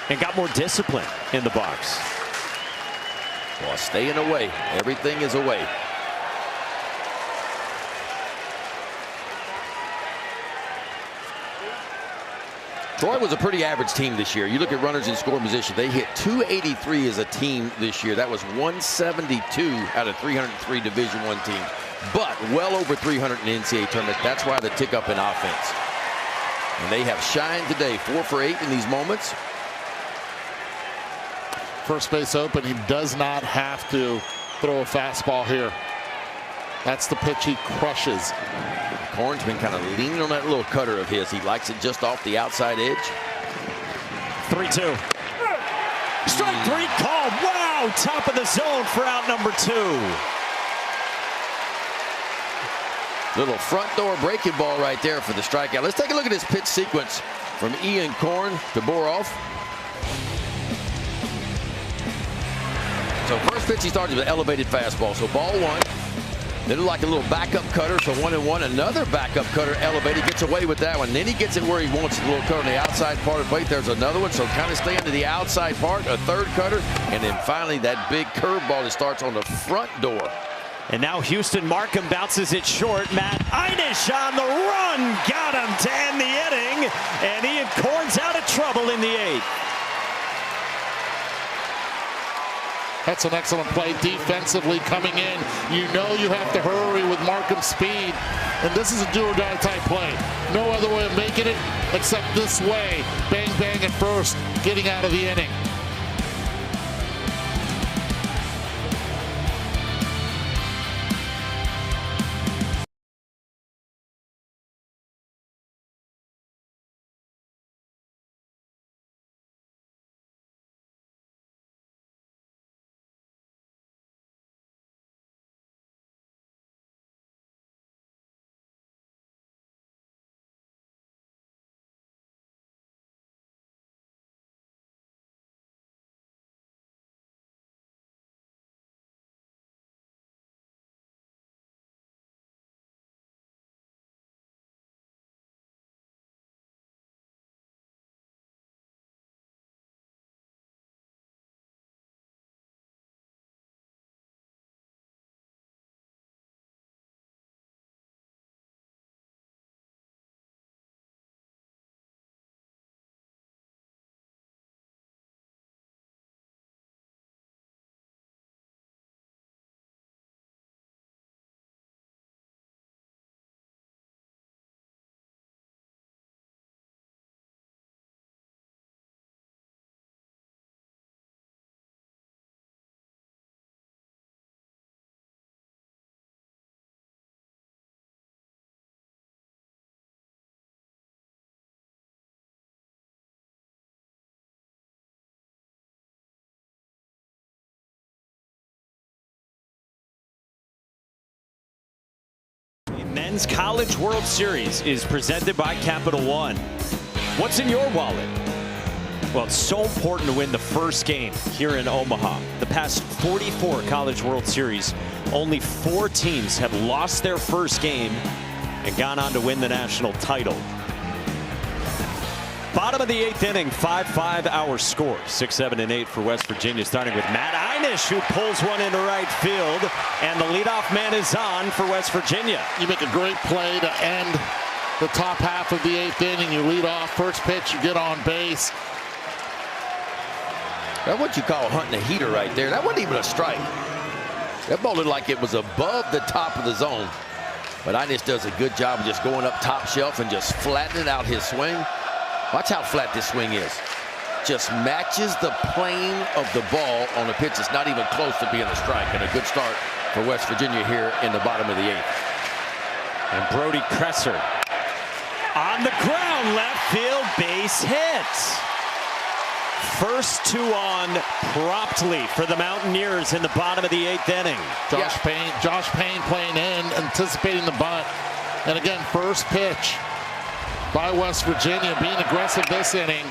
and got more discipline in the box. Well, staying away. Everything is away. Troy was a pretty average team this year. You look at runners in scoring position, they hit 283 as a team this year. That was 172 out of 303 Division I teams, but well over 300 in the NCAA tournament. That's why the tick up in offense. And they have shined today, 4 for 8 in these moments. First base open. He does not have to throw a fastball here. That's the pitch he crushes. Korn's been kind of leaning on that little cutter of his. He likes it just off the outside edge. 3-2. Strike 3 called. Wow, top of the zone for out number 2. Little front door breaking ball right there for the strikeout. Let's take a look at this pitch sequence from Ian Korn to Boroff. So first pitch he started with an elevated fastball. So ball 1. Then like a little backup cutter, so 1-1. Another backup cutter elevated, gets away with that one. Then he gets it where he wants it, a little cutter on the outside part of the plate. There's another one, so kind of staying to the outside part, a third cutter, and then finally that big curveball that starts on the front door. And now Houston Markham bounces it short. Matt Einish on the run, got him to end the inning, and Ian Korn's out of trouble in the 8th. That's an excellent play defensively coming in. You know you have to hurry with Markham's speed. And this is a do-or-die type play. No other way of making it except this way. Bang, bang at first, getting out of the inning. Men's College World Series is presented by Capital One. What's in your wallet? Well, it's so important to win the first game here in Omaha. The past 44 College World Series, only 4 teams have lost their first game and gone on to win the national title. Bottom of the 8th inning, 5-5 our score. 6, 7, and 8 for West Virginia, starting with Matt Einish, who pulls one into right field, and the leadoff man is on for West Virginia. You make a great play to end the top half of the 8th inning. You lead off, first pitch, you get on base. That's what you call hunting a heater right there. That wasn't even a strike. That ball looked like it was above the top of the zone. But Einish does a good job of just going up top shelf and just flattening out his swing. Watch how flat this swing is. Just matches the plane of the ball on a pitch that's not even close to being a strike. And a good start for West Virginia here in the bottom of the 8th. And Brody Kresser on the ground, left field, base hit. First 2 on promptly for the Mountaineers in the bottom of the 8th inning. Josh Payne playing in, anticipating the bunt. And again, first pitch by West Virginia, being aggressive this inning.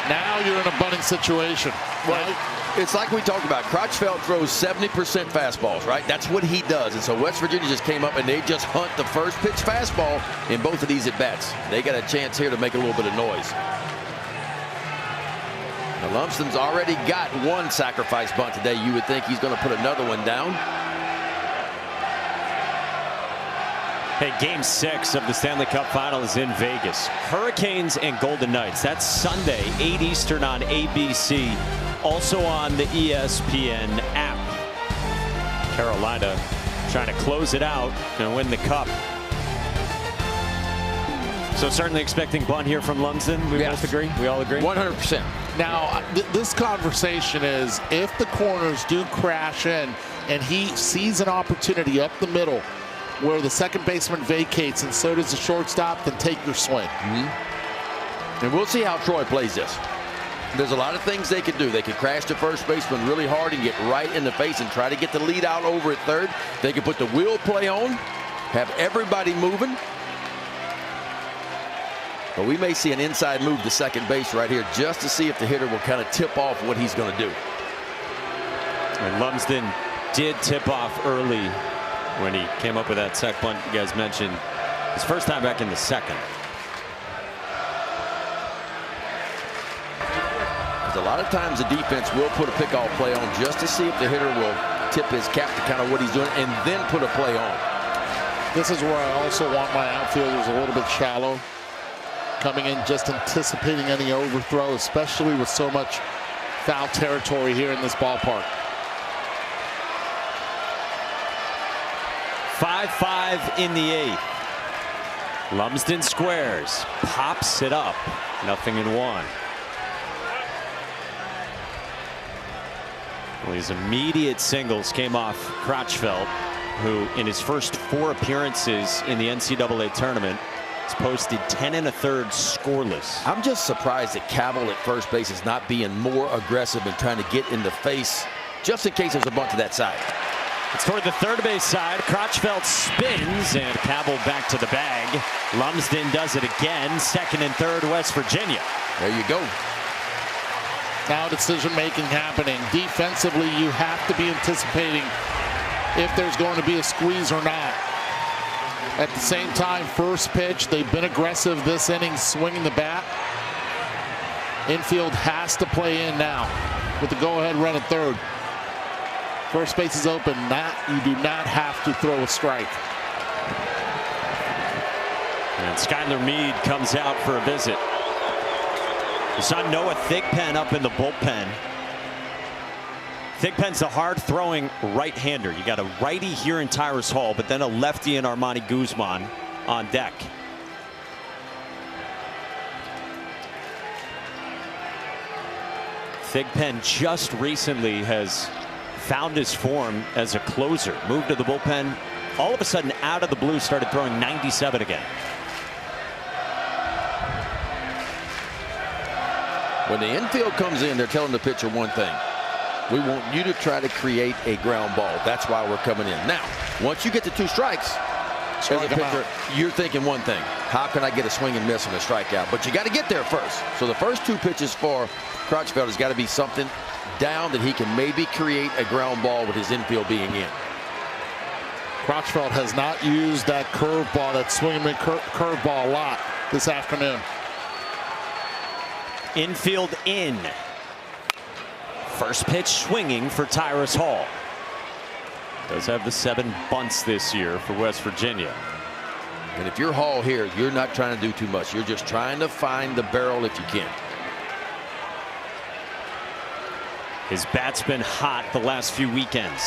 Now you're in a bunting situation. Well, it's like we talked about. Crotchfeld throws 70% fastballs, right? That's what he does. And so West Virginia just came up and they just hunt the first pitch fastball in both of these at-bats. They got a chance here to make a little bit of noise. Now, Lumsden's already got 1 sacrifice bunt today. You would think he's going to put another one down. Hey, Game 6 of the Stanley Cup Final is in Vegas. Hurricanes and Golden Knights. That's Sunday, 8 Eastern on ABC. Also on the ESPN app. Carolina trying to close it out and win the Cup. So certainly expecting bunt here from Lumsden. We both agree? We all agree? 100%. Now, this conversation is if the corners do crash in and he sees an opportunity up the middle where the second baseman vacates and so does the shortstop, then take your swing. And we'll see how Troy plays this. There's a lot of things they could do. They could crash the first baseman really hard and get right in the face and try to get the lead out over at third. They could put the wheel play on, have everybody moving. But we may see an inside move to second base right here just to see if the hitter will kind of tip off what he's going to do. And Lumsden did tip off early when he came up with that sac bunt you guys mentioned. His first time back in the second. Because a lot of times the defense will put a pickoff play on just to see if the hitter will tip his cap to kind of what he's doing and then put a play on. This is where I also want my outfielders a little bit shallow. Coming in just anticipating any overthrow, especially with so much foul territory here in this ballpark. 5-5 in the 8th. Lumsden squares, pops it up, 0-1. Well, his immediate singles came off Crotchfeld, who in his first 4 appearances in the NCAA tournament has posted 10 1/3 scoreless. I'm just surprised that Cabell at first base is not being more aggressive and trying to get in the face just in case there's a bunt to that side. It's toward the third base side. Crotchfeld spins and Cabell back to the bag. Lumsden does it again. Second and third, West Virginia. There you go. Now decision making happening. Defensively, you have to be anticipating if there's going to be a squeeze or not. At the same time, first pitch, they've been aggressive this inning, swinging the bat. Infield has to play in now with the go-ahead run at third. First base is open. You do not have to throw a strike. And Skylar Meade comes out for a visit. You saw Noah Thigpen up in the bullpen. Thigpen's a hard-throwing right-hander. You got a righty here in Tyrus Hall, but then a lefty in Armani Guzman on deck. Thigpen just recently has found his form as a closer. Moved to the bullpen. All of a sudden, out of the blue, started throwing 97 again. When the infield comes in, they're telling the pitcher one thing. We want you to try to create a ground ball. That's why we're coming in. Now, once you get to 2 strikes, As a pitcher, you're thinking one thing: how can I get a swing and miss and a strikeout? But you got to get there first. So the first 2 pitches for Crutchfield has got to be something down that he can maybe create a ground ball with his infield being in. Crutchfield has not used that curveball, that swing and curveball a lot this afternoon. Infield in. First pitch swinging for Tyrus Hall. Does have the 7 bunts this year for West Virginia. And if you're Hall here, you're not trying to do too much. You're just trying to find the barrel if you can. His bat's been hot the last few weekends.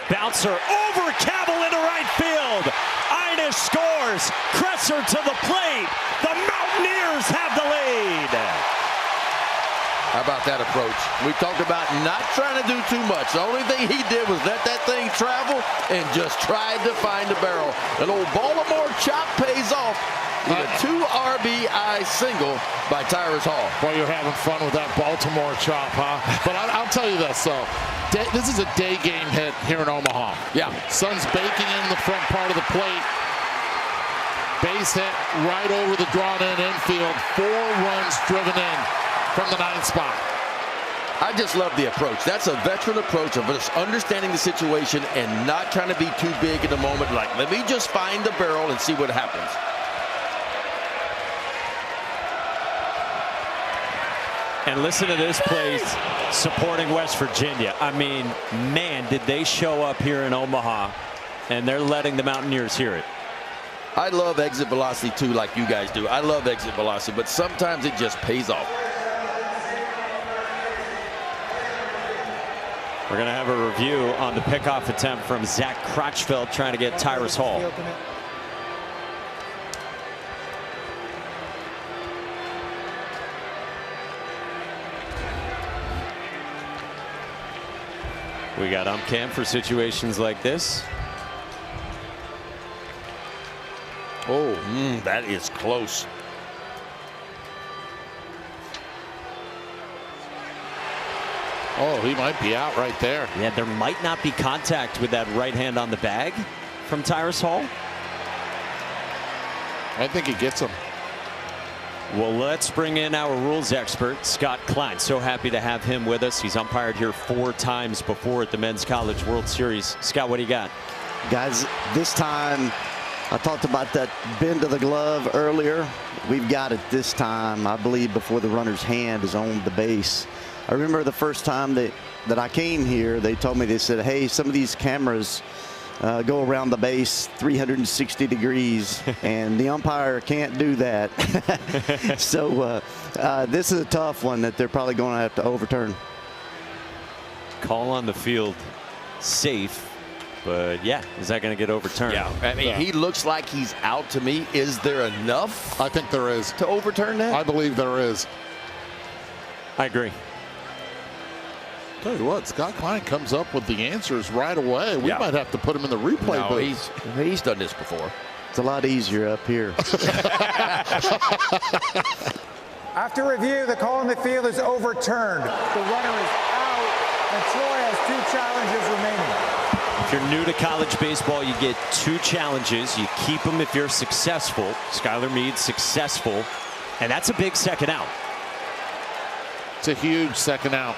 Bouncer over Cavill into right field. Inish scores. Kresser to the plate. The Mountaineers have the lead. How about that approach? We talked about not trying to do too much. The only thing he did was let that thing travel and just tried to find the barrel. An old Baltimore chop pays off with a 2 RBI single by Tyrus Hall. Well, you're having fun with that Baltimore chop, huh? But I'll tell you this, though. This is a day game hit here in Omaha. Yeah. Sun's baking in the front part of the plate. Base hit right over the drawn-in infield. 4 runs driven in from the 9th spot. I just love the approach. That's a veteran approach of just understanding the situation and not trying to be too big in the moment. Like, let me just find the barrel and see what happens. And listen to this place supporting West Virginia. I mean, man, did they show up here in Omaha, and they're letting the Mountaineers hear it. I love exit velocity too, like you guys do. I love exit velocity, but sometimes it just pays off. We're going to have a review on the pickoff attempt from Zach Crutchfield trying to get Tyrus Hall. We got UmpCam for situations like this. Oh, that is close. Oh, he might be out right there. Yeah, there might not be contact with that right hand on the bag from Tyrus Hall. I think he gets him. Well, let's bring in our rules expert, Scott Klein. So happy to have him with us. He's umpired here 4 times before at the Men's College World Series. Scott, what do you got? Guys, this time, I talked about that bend of the glove earlier. We've got it this time, I believe, before the runner's hand is on the base. I remember the first time that I came here, they told me, they said, hey, some of these cameras go around the base 360 degrees, and the umpire can't do that. So this is a tough one that they're probably going to have to overturn. Call on the field safe, but yeah, is that going to get overturned? Yeah, I mean, he looks like he's out to me. Is there enough? I think there is. To overturn that? I believe there is. I agree. Tell you what, Scott Klein comes up with the answers right away. We might have to put him in the replay booth. He's done this before. It's a lot easier up here. After review, the call in the field is overturned. The runner is out, and Troy has 2 challenges remaining. If you're new to college baseball, you get 2 challenges. You keep them if you're successful. Skylar Meade successful, and that's a big second out. It's a huge second out.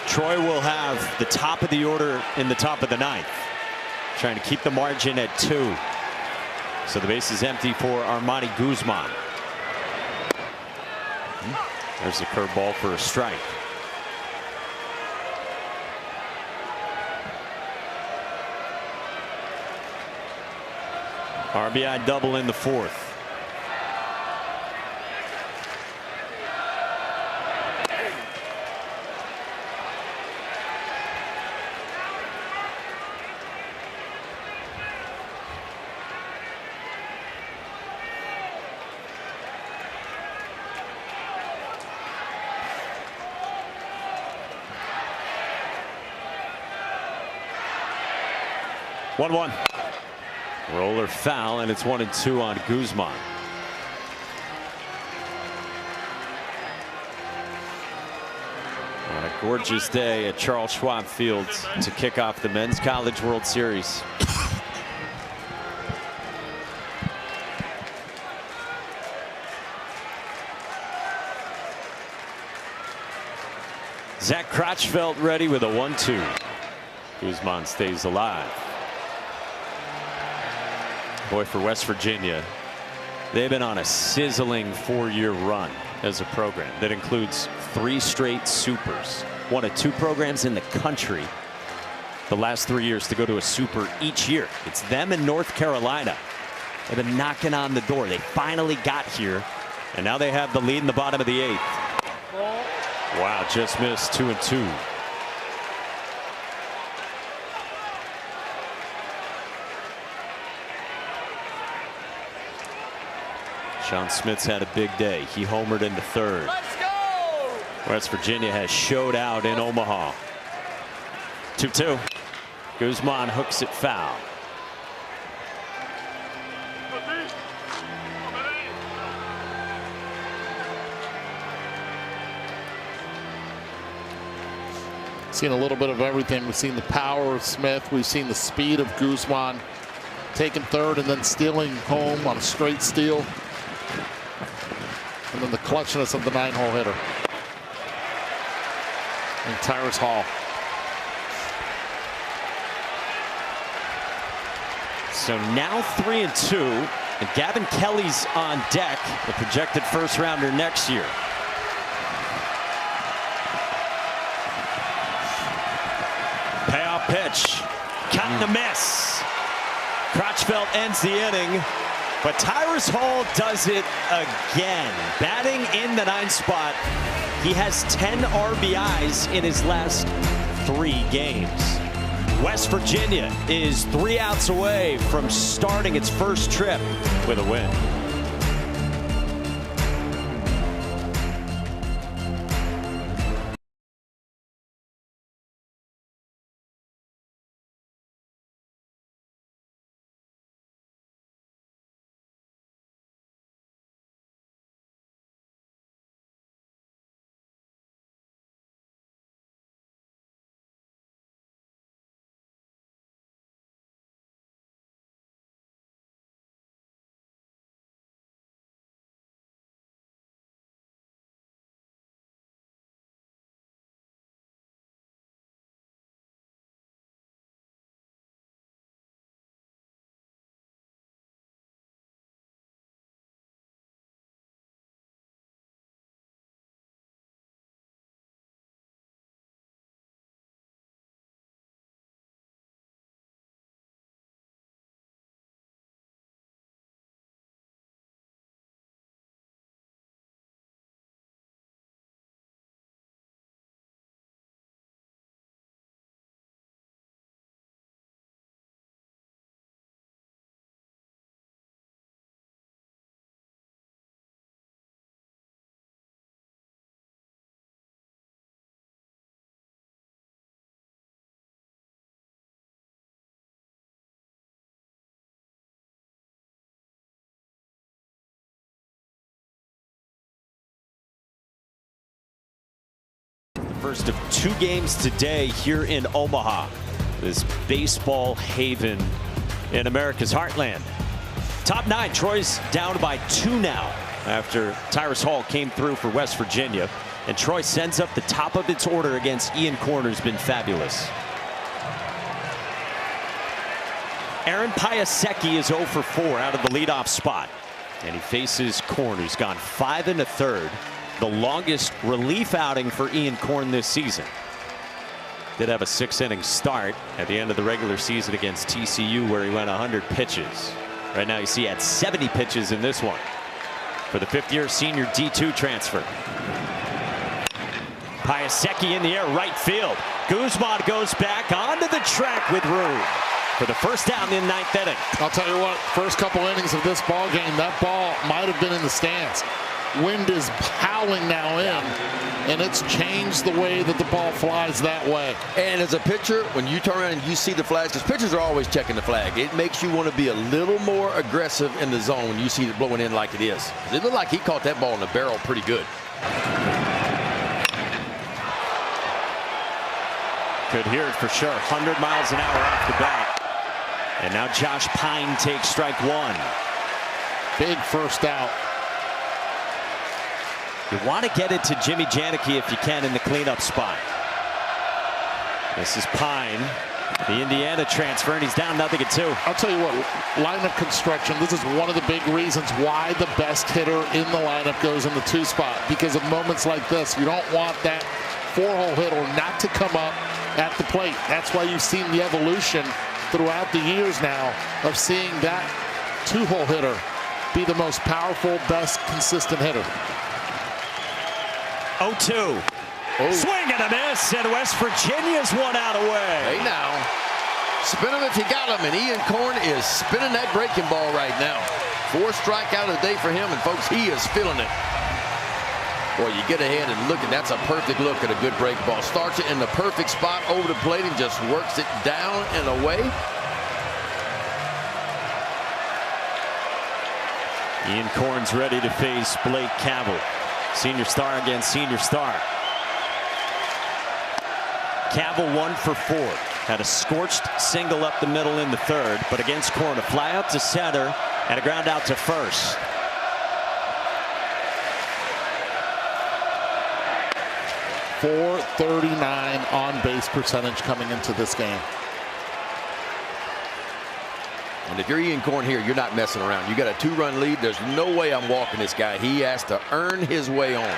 Troy will have the top of the order in the top of the 9th, trying to keep the margin at 2. So the base is empty for Armani Guzman. There's a curveball for a strike. RBI double in the 4th. One. Roller foul, and it's 1-2 on Guzman. Gorgeous day at Charles Schwab Field to kick off the Men's College World Series. Zach Crotchfeld ready with a 1-2. Guzman stays alive. Boy, for West Virginia, they've been on a sizzling 4-year run as a program that includes 3 straight supers. One of 2 programs in the country the last 3 years to go to a super each year. It's them and North Carolina. They've been knocking on the door. They finally got here, and now they have the lead in the bottom of the 8th. Wow, just missed 2-2. Sean Smith's had a big day. He homered in the 3rd. Let's go! West Virginia has showed out in Omaha. 2-2. Guzman hooks it foul. Seen a little bit of everything. We've seen the power of Smith. We've seen the speed of Guzman, taking 3rd and then stealing home on a straight steal. And then the clutchness of the 9-hole hitter. And Tyrus Hall. So now 3-2, and Gavin Kelly's on deck, the projected first-rounder next year. Payoff pitch, cut and a miss. Crotchfeld ends the inning, but Tyrus Hall does it again. Batting in the 9th spot, he has 10 RBIs in his last 3 games. West Virginia is 3 outs away from starting its first trip with a win. First of 2 games today here in Omaha, this baseball haven in America's heartland. Top 9, Troy's down by 2 now after Tyrus Hall came through for West Virginia, and Troy sends up the top of its order against Ian Corn, who's been fabulous. Aaron Piasecki is 0 for 4 out of the leadoff spot, and he faces Corn, who's gone 5 1/3. The longest relief outing for Ian Corn this season. Did have a 6-inning start at the end of the regular season against TCU, where he went 100 pitches. Right now you see he had 70 pitches in this one for the 5th-year senior D2 transfer. Piasecki in the air, right field. Guzman goes back onto the track with room for the first down in 9th inning. I'll tell you what, first couple innings of this ball game, that ball might have been in the stands. Wind is howling now in, and it's changed the way that the ball flies that way. And as a pitcher, when you turn around and you see the flags, because pitchers are always checking the flag, it makes you want to be a little more aggressive in the zone when you see it blowing in like it is. It looked like he caught that ball in the barrel pretty good. Could hear it for sure. 100 miles an hour off the bat. And now Josh Pine takes strike one. Big first out. You want to get it to Jimmy Janicki if you can in the cleanup spot. This is Pine, the Indiana transfer, and he's down 0-2. I'll tell you what, lineup construction, this is one of the big reasons why the best hitter in the lineup goes in the 2 spot. Because of moments like this, you don't want that 4-hole hitter not to come up at the plate. That's why you've seen the evolution throughout the years now of seeing that 2-hole hitter be the most powerful, best, consistent hitter. 0-2. Swing and a miss, and West Virginia's one out away. Hey now, spin him if you got him, and Ian Korn is spinning that breaking ball right now. 4 strikeout of the day for him, and folks, he is feeling it. Boy, you get ahead and look, and that's a perfect look at a good break ball. Starts it in the perfect spot over the plate and just works it down and away. Ian Korn's ready to face Blake Cavill. Senior star against senior star. Cavill 1 for 4. Had a scorched single up the middle in the 3rd, but against Korn, a fly out to center and a ground out to first. .439 on base percentage coming into this game. And if you're Ian Korn here, you're not messing around. You got a 2-run lead. There's no way I'm walking this guy. He has to earn his way on.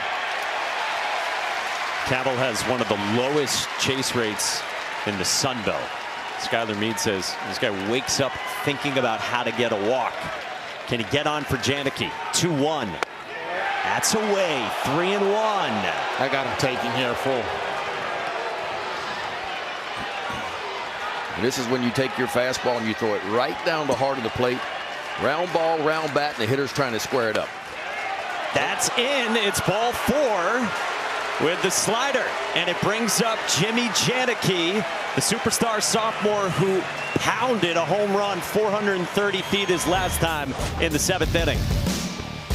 Cavill has one of the lowest chase rates in the Sun Belt. Skylar Meade says this guy wakes up thinking about how to get a walk. Can he get on for Janicki? 2-1. That's away. 3-1. I got him taking here full. And this is when you take your fastball and you throw it right down the heart of the plate. Round ball, round bat, and the hitter's trying to square it up. That's in. It's ball 4. With the slider, and it brings up Jimmy Janicki, the superstar sophomore who pounded a home run 430 feet his last time in the 7th inning.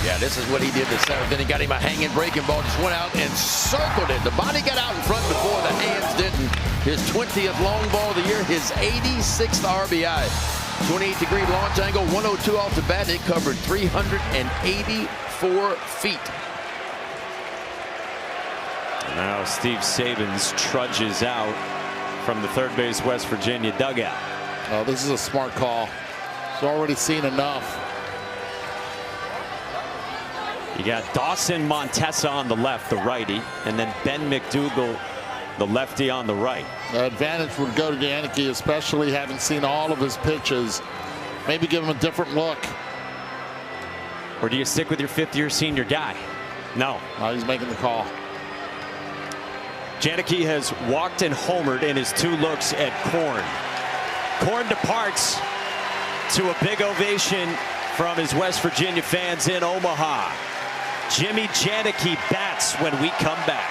Yeah, this is what he did the 7th inning. Got him a hanging breaking ball, just went out and circled it. The body got out in front before the hands didn't. His 20th long ball of the year, his 86th RBI. 28-degree launch angle, 102 off the bat. It covered 384 feet. Now Steve Sabins trudges out from the 3rd base West Virginia dugout. Oh, this is a smart call. He's already seen enough. You got Dawson Montesa on the left, the righty, and then Ben McDougal, the lefty, on the right. The advantage would go to Janicki, especially having seen all of his pitches. Maybe give him a different look. Or do you stick with your 5th-year senior guy? No. He's making the call. Janicki has walked and homered in his 2 looks at Korn. Korn departs to a big ovation from his West Virginia fans in Omaha. Jimmy Janicki bats when we come back.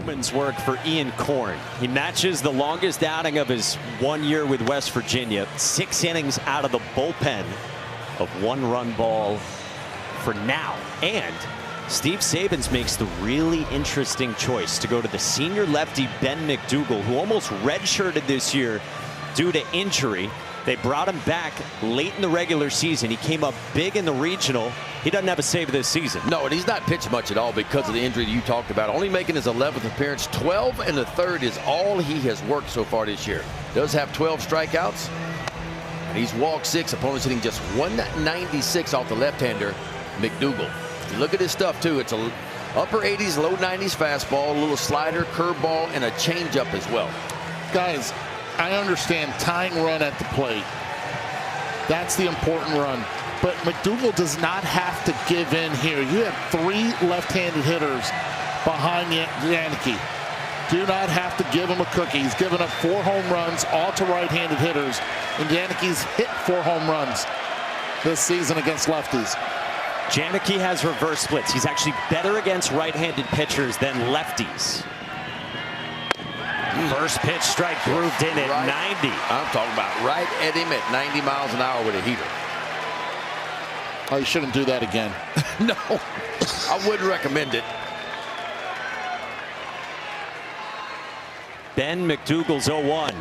yeoman's work for Ian Korn. He matches the longest outing of his 1 year with West Virginia. 6 innings out of the bullpen of 1-run ball for now. And Steve Sabins makes the really interesting choice to go to the senior lefty Ben McDougal, who almost redshirted this year due to injury. They brought him back late in the regular season. He came up big in the regional. He doesn't have a save this season. No, and he's not pitched much at all because of the injury that you talked about. Only making his 11th appearance. 12 1/3 is all he has worked so far this year. Does have 12 strikeouts. And he's walked 6. Opponents hitting just 196 off the left-hander, McDougal. You look at his stuff, too. It's a upper 80s, low 90s fastball, a little slider, curveball, and a changeup as well. Guys, I understand tying run at the plate. That's the important run. But McDougal does not have to give in here. You have 3 left-handed hitters behind Janicki. Do not have to give him a cookie. He's given up 4 home runs, all to right-handed hitters. And Janicki's hit 4 home runs this season against lefties. Janicki has reverse splits. He's actually better against right-handed pitchers than lefties. First pitch strike grooved in at 90. I'm talking about right at him at 90 miles an hour with a heater. Oh, you shouldn't do that again. No, I wouldn't recommend it. Ben McDougal's 0-1.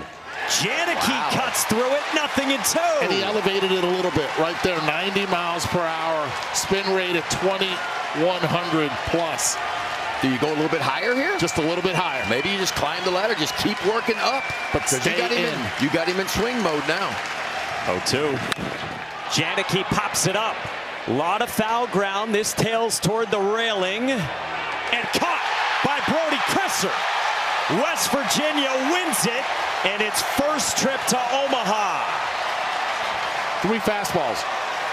Janicki cuts through it, 0-2. And he elevated it a little bit right there, 90 miles per hour, spin rate at 2,100 plus. Do you go a little bit higher here? Just a little bit higher. Maybe you just climb the ladder, just keep working up. But stay you got him in swing mode now. 0-2. Janicki pops it up. A lot of foul ground. This tails toward the railing. And caught by Brody Crisser. West Virginia wins it in its first trip to Omaha. 3 fastballs.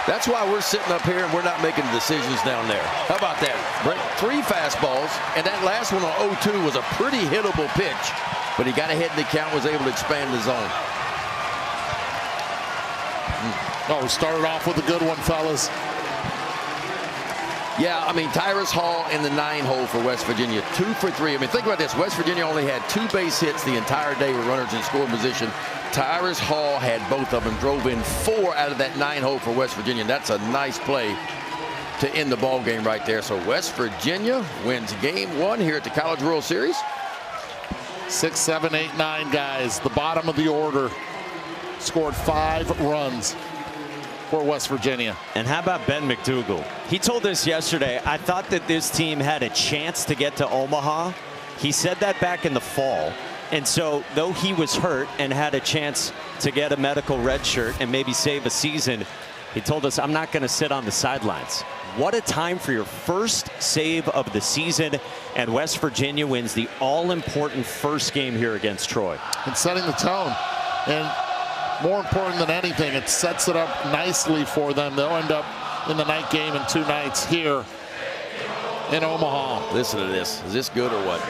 That's why we're sitting up here and we're not making decisions down there. How about that? 3 fastballs, and that last one on 0-2 was a pretty hittable pitch, but he got ahead in the count, was able to expand the zone. Oh, started off with a good one, fellas. Yeah, I mean, Tyrus Hall in the 9-hole for West Virginia, 2 for 3. I mean, think about this. West Virginia only had 2 base hits the entire day with runners in scoring position. Tyrus Hall had both of them, drove in 4 out of that 9-hole for West Virginia. And that's a nice play to end the ball game right there. So West Virginia wins game 1 here at the College World Series. 6, 7, 8, 9 guys. The bottom of the order scored 5 runs for West Virginia. And how about Ben McDougal? He told us yesterday, I thought that this team had a chance to get to Omaha. He said that back in the fall. And so, though he was hurt and had a chance to get a medical red shirt and maybe save a season, he told us, I'm not going to sit on the sidelines. What a time for your first save of the season. And West Virginia wins the all-important first game here against Troy. And setting the tone. And more important than anything, it sets it up nicely for them. They'll end up in the night game in 2 nights here in Omaha. Listen to this. Is this good or what?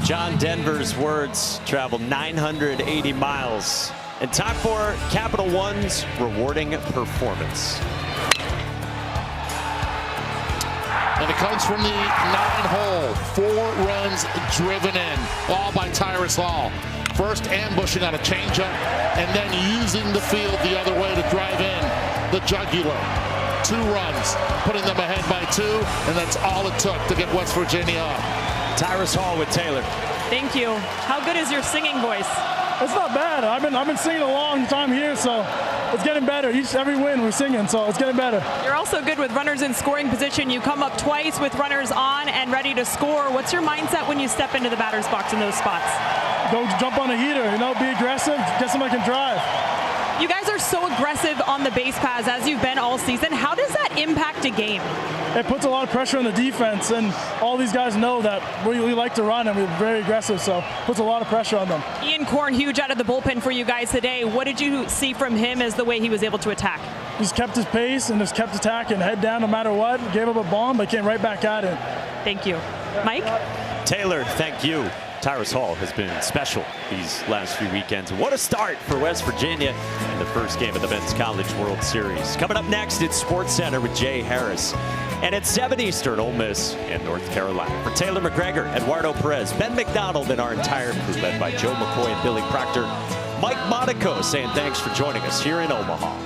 John Denver's words travel 980 miles. And time for Capital One's rewarding performance. And it comes from the 9-hole. 4 runs driven in, all by Tyrus Hall. First ambushing on a changeup, and then using the field the other way to drive in the jugular. 2 runs, putting them ahead by 2, and that's all it took to get West Virginia up. Tyrus Hall with Taylor. Thank you. How good is your singing voice? It's not bad. I've been singing a long time here, so it's getting better. Every win we're singing, so it's getting better. You're also good with runners in scoring position. You come up twice with runners on and ready to score. What's your mindset when you step into the batter's box in those spots? Go jump on a heater, be aggressive, get somebody can drive. You guys are so aggressive on the base paths as you've been all season. How does that impact a game? It puts a lot of pressure on the defense, and all these guys know that we like to run and we're very aggressive, so it puts a lot of pressure on them. Ian Korn, huge out of the bullpen for you guys today. What did you see from him as the way he was able to attack? He's kept his pace and just kept attacking, head down no matter what. Gave up a bomb, but came right back at it. Thank you. Mike? Taylor, thank you. Tyrus Hall has been special these last few weekends. What a start for West Virginia in the first game of the Men's College World Series. Coming up next, it's Sports Center with Jay Harris. And at 7 Eastern, Ole Miss and North Carolina. For Taylor McGregor, Eduardo Perez, Ben McDonald, and our entire crew led by Joe McCoy and Billy Proctor, Mike Monaco saying thanks for joining us here in Omaha.